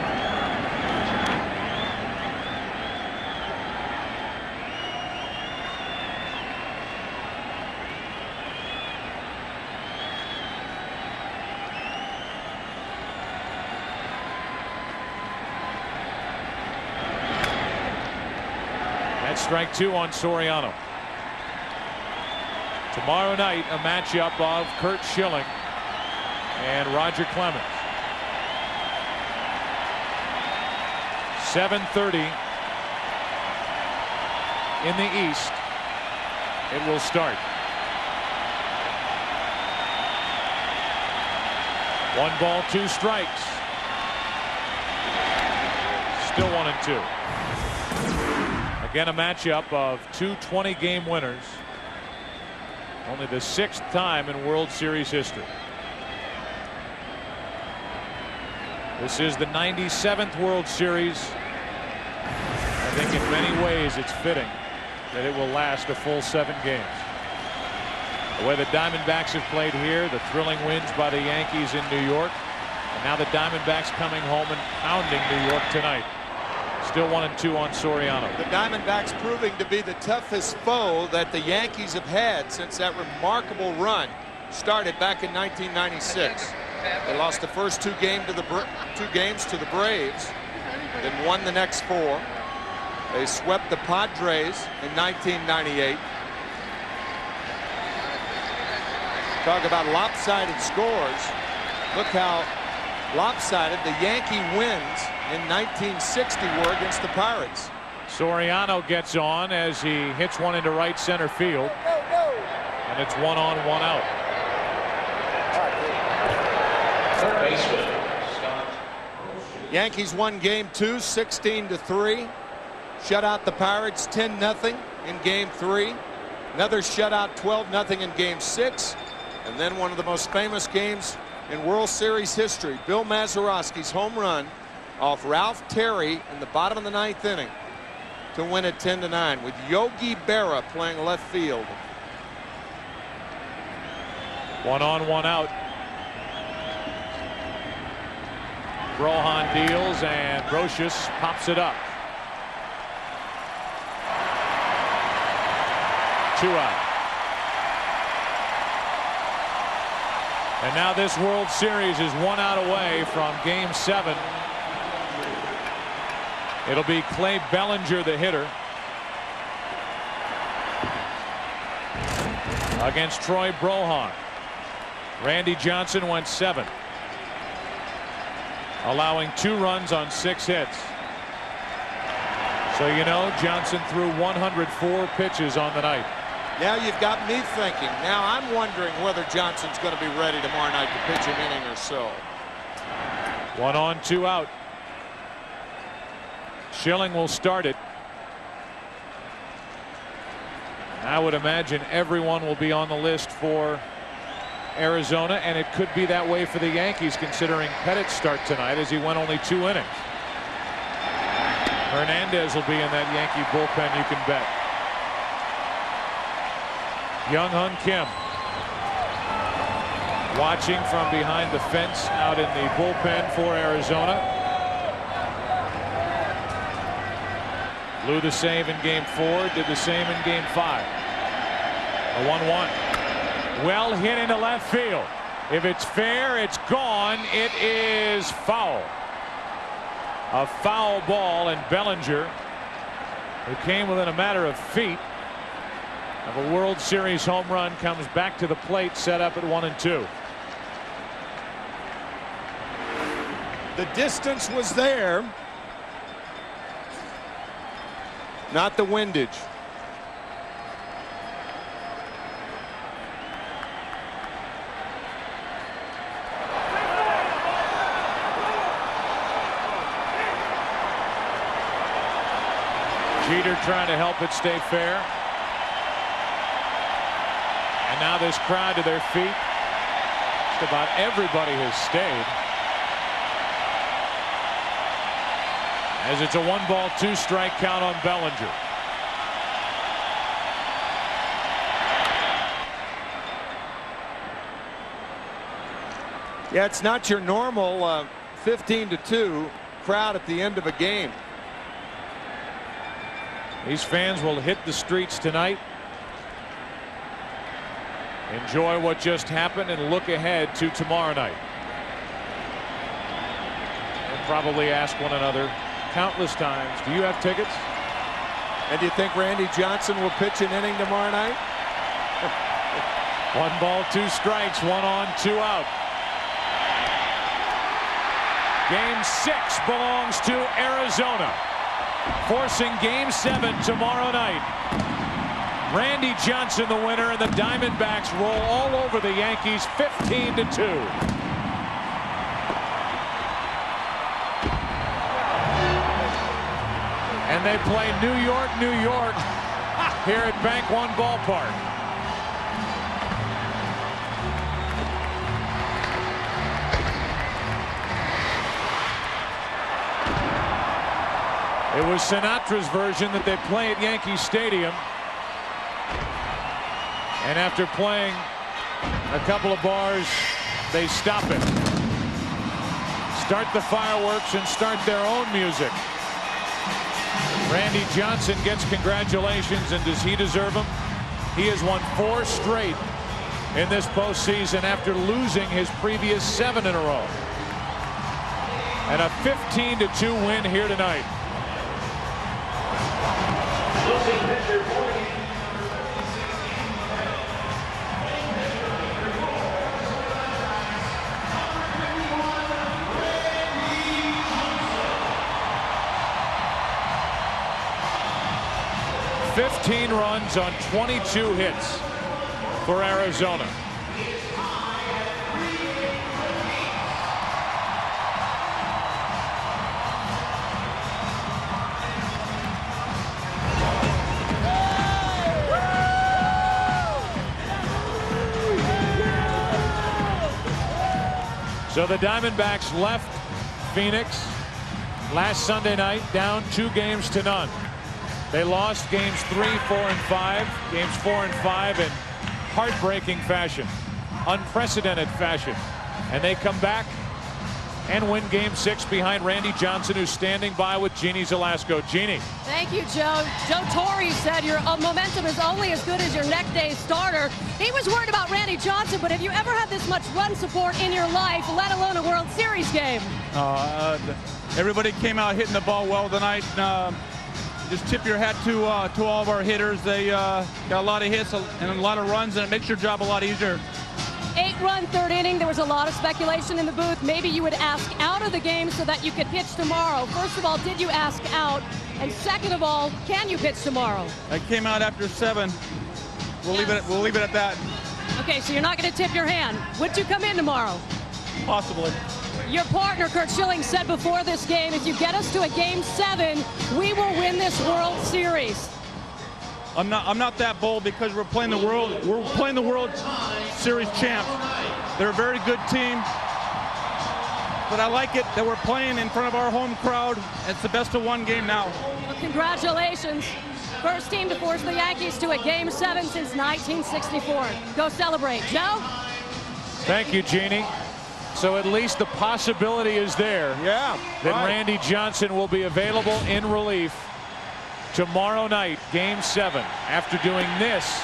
Strike 2 on Soriano. Tomorrow night, a matchup of Curt Schilling and Roger Clemens. 7:30 in the East. It will start. 1 ball, 2 strikes. Still 1-2. Again, a matchup of 2 20-game winners. Only the 6th time in World Series history. This is the 97th World Series. I think in many ways it's fitting that it will last a full 7 games. The way the Diamondbacks have played here, the thrilling wins by the Yankees in New York, and now the Diamondbacks coming home and pounding New York tonight. Still 1-2 on Soriano. The Diamondbacks proving to be the toughest foe that the Yankees have had since that remarkable run started back in 1996. They lost the first two games to the Braves, then won the next 4. They swept the Padres in 1998. Talk about lopsided scores. Look how lopsided the Yankee wins in 1960 were against the Pirates. Soriano gets on as he hits one into right center field. And it's 1 on, 1 out. Third baseman. Yankees won game 2 16-3. Shut out the Pirates 10-0 in game 3. Another shutout 12-0 in game 6. And then one of the most famous games in World Series history, Bill Mazeroski's home run off Ralph Terry in the bottom of the 9th inning to win it 10-9 with Yogi Berra playing left field. 1 on, 1 out. Rohan deals and Brocious pops it up. 2 out. And now this World Series is 1 out away from game 7. It'll be Clay Bellinger, the hitter, against Troy Brohan. Randy Johnson went 7, allowing 2 runs on 6 hits. So you know Johnson threw 104 pitches on the night. Now you've got me thinking. Now I'm wondering whether Johnson's going to be ready tomorrow night to pitch an inning or so. 1 on, 2 out. Schilling will start it. I would imagine everyone will be on the list for Arizona, and it could be that way for the Yankees considering Pettitte's start tonight as he went only 2 innings. Hernandez will be in that Yankee bullpen, you can bet. Young-Hun Kim watching from behind the fence out in the bullpen for Arizona. Blew the save in game 4, did the same in game 5. A 1-1. Well hit into left field. If it's fair, it's gone. It is foul. A foul ball, and Bellinger, who came within a matter of feet of a World Series home run, comes back to the plate, set up at 1-2. The distance was there, not the windage. Jeter trying to help it stay fair. And now this crowd to their feet. Just about everybody has stayed. As it's a 1-ball, 2-strike count on Bellinger. Yeah, it's not your normal 15-2 crowd at the end of a game. These fans will hit the streets tonight. Enjoy what just happened and look ahead to tomorrow night. We'll probably ask one another countless times, do you have tickets? And do you think Randy Johnson will pitch an inning tomorrow night? 1 ball, 2 strikes, 1 on, 2 out. Game 6 belongs to Arizona, forcing game 7 tomorrow night. Randy Johnson the winner, and the Diamondbacks roll all over the Yankees 15-2. And they play New York, New York here at Bank One Ballpark. It was Sinatra's version that they play at Yankee Stadium. And after playing a couple of bars, they stop it. Start the fireworks and start their own music. Randy Johnson gets congratulations, and does he deserve them? He has won 4 straight in this postseason after losing his previous 7 in a row. And a 15-2 win here tonight. "15 runs on 22 hits for Arizona." So the Diamondbacks left Phoenix last Sunday night down 2-0. They lost games 3, 4, and 5. Games 4 and 5 in heartbreaking fashion, unprecedented fashion. And they come back and win game 6 behind Randy Johnson, who's standing by with Jeannie Zelasco. Jeannie. Thank you, Joe. Joe Torre said your momentum is only as good as your next day's starter. He was worried about Randy Johnson, but have you ever had this much run support in your life, let alone a World Series game? Everybody came out hitting the ball well tonight. Just tip your hat to all of our hitters. They got a lot of hits and a lot of runs, and it makes your job a lot easier. 8-run third inning. There was a lot of speculation in the booth. Maybe you would ask out of the game so that you could pitch tomorrow. First of all, did you ask out? And second of all, can you pitch tomorrow? I came out after 7. We'll leave it at that. Okay, so you're not going to tip your hand. Would you come in tomorrow? Possibly. Your partner, Kurt Schilling, said before this game, if you get us to a game 7, we will win this World Series. I'm not that bold because we're playing the World Series champs. They're a very good team. But I like it that we're playing in front of our home crowd. It's the best of 1 game now. Well, congratulations. First team to force the Yankees to a game 7 since 1964. Go celebrate. Joe? Thank you, Jeannie. So at least the possibility is there. Yeah. That Randy Johnson will be available in relief tomorrow night, game 7. After doing this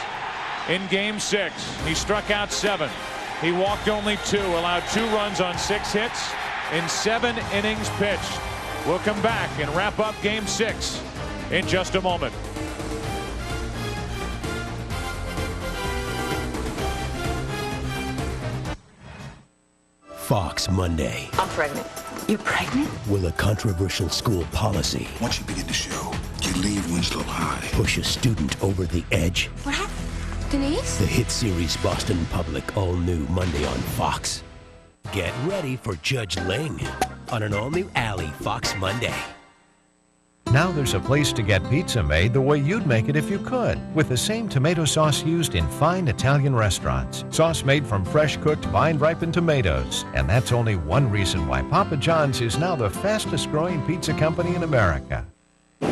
in game 6, he struck out 7. He walked only 2, allowed 2 runs on 6 hits in 7 innings pitched. We'll come back and wrap up game 6 in just a moment. Fox Monday. I'm pregnant. You're pregnant? Will a controversial school policy Once you begin the show, you leave Winslow High. push a student over the edge? What happened? Denise? The hit series Boston Public, all new Monday on Fox. Get ready for Judge Ling on an all-new Alley Fox Monday. Now there's a place to get pizza made the way you'd make it if you could, with the same tomato sauce used in fine Italian restaurants. Sauce made from fresh-cooked, vine-ripened tomatoes. And that's only one reason why Papa John's is now the fastest-growing pizza company in America. Help!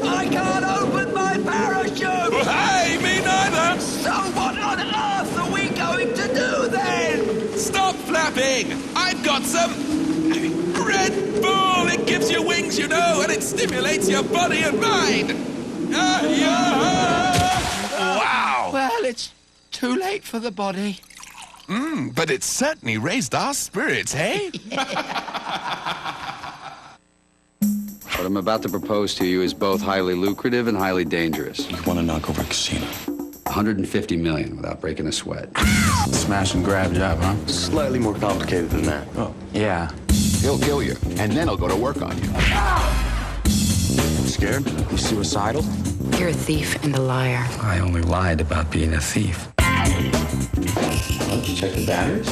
I can't open my parachute! Hey, me neither! So what on earth are we going to do then? Stop flapping! I've got some Red Bull! It gives you wings, you know, and it stimulates your body and mind! Wow! Well, it's too late for the body. But it certainly raised our spirits, hey? What I'm about to propose to you is both highly lucrative and highly dangerous. You want to knock over a casino? 150 million without breaking a sweat. Smash and grab job, huh? Slightly more complicated than that. Oh. Yeah. He'll kill you, and then he'll go to work on you. Scared? You suicidal? You're a thief and a liar. I only lied about being a thief. Don't you check the batteries?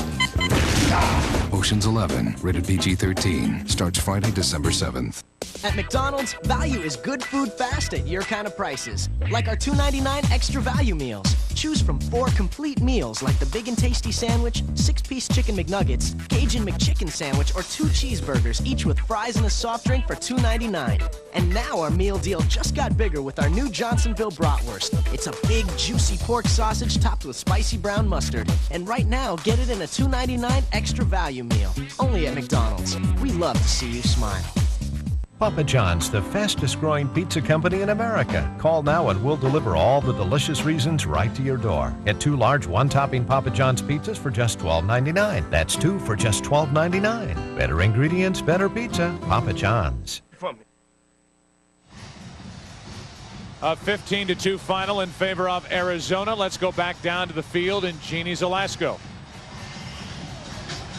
Ocean's 11, rated PG-13, starts Friday, December 7th. At McDonald's, value is good food fast at your kind of prices. Like our $2.99 extra value meals. Choose from 4 complete meals like the Big and Tasty Sandwich, 6-piece Chicken McNuggets, Cajun McChicken Sandwich, or 2 cheeseburgers, each with fries and a soft drink for $2.99. And now our meal deal just got bigger with our new Johnsonville Bratwurst. It's a big, juicy pork sausage topped with spicy brown mustard. And right now, get it in a $2.99 extra value meal. Only at McDonald's. We love to see you smile. Papa John's, the fastest growing pizza company in America. Call now and we'll deliver all the delicious reasons right to your door. Get 2 large one-topping Papa John's pizzas for just $12.99. That's 2 for just $12.99. Better ingredients, better pizza. Papa John's. A 15-2 final in favor of Arizona. Let's go back down to the field in Jeannie Zalasko.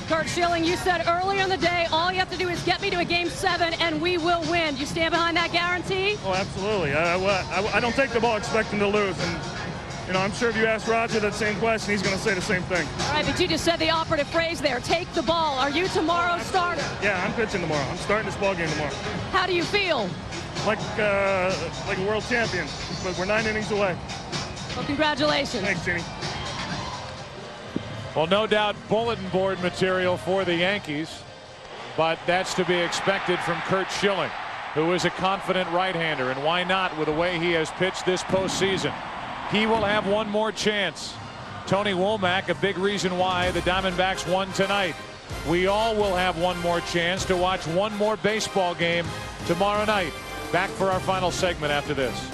Curt Schilling, you said earlier in the day, all you have to do is get me to a Game 7 and we will win. You stand behind that guarantee? Oh, absolutely. I don't take the ball expecting to lose. And, you know, I'm sure if you ask Roger that same question, he's going to say the same thing. All right, but you just said the operative phrase there, take the ball. Are you tomorrow's starter? Yeah, I'm pitching tomorrow. I'm starting this ball game tomorrow. How do you feel? Like a world champion, but we're 9 innings away. Well, congratulations. Thanks, Jenny. Well, no doubt bulletin board material for the Yankees, but that's to be expected from Curt Schilling, who is a confident right-hander, and why not with the way he has pitched this postseason. He will have one more chance. Tony Womack, a big reason why the Diamondbacks won tonight. We all will have one more chance to watch one more baseball game tomorrow night. Back for our final segment after this.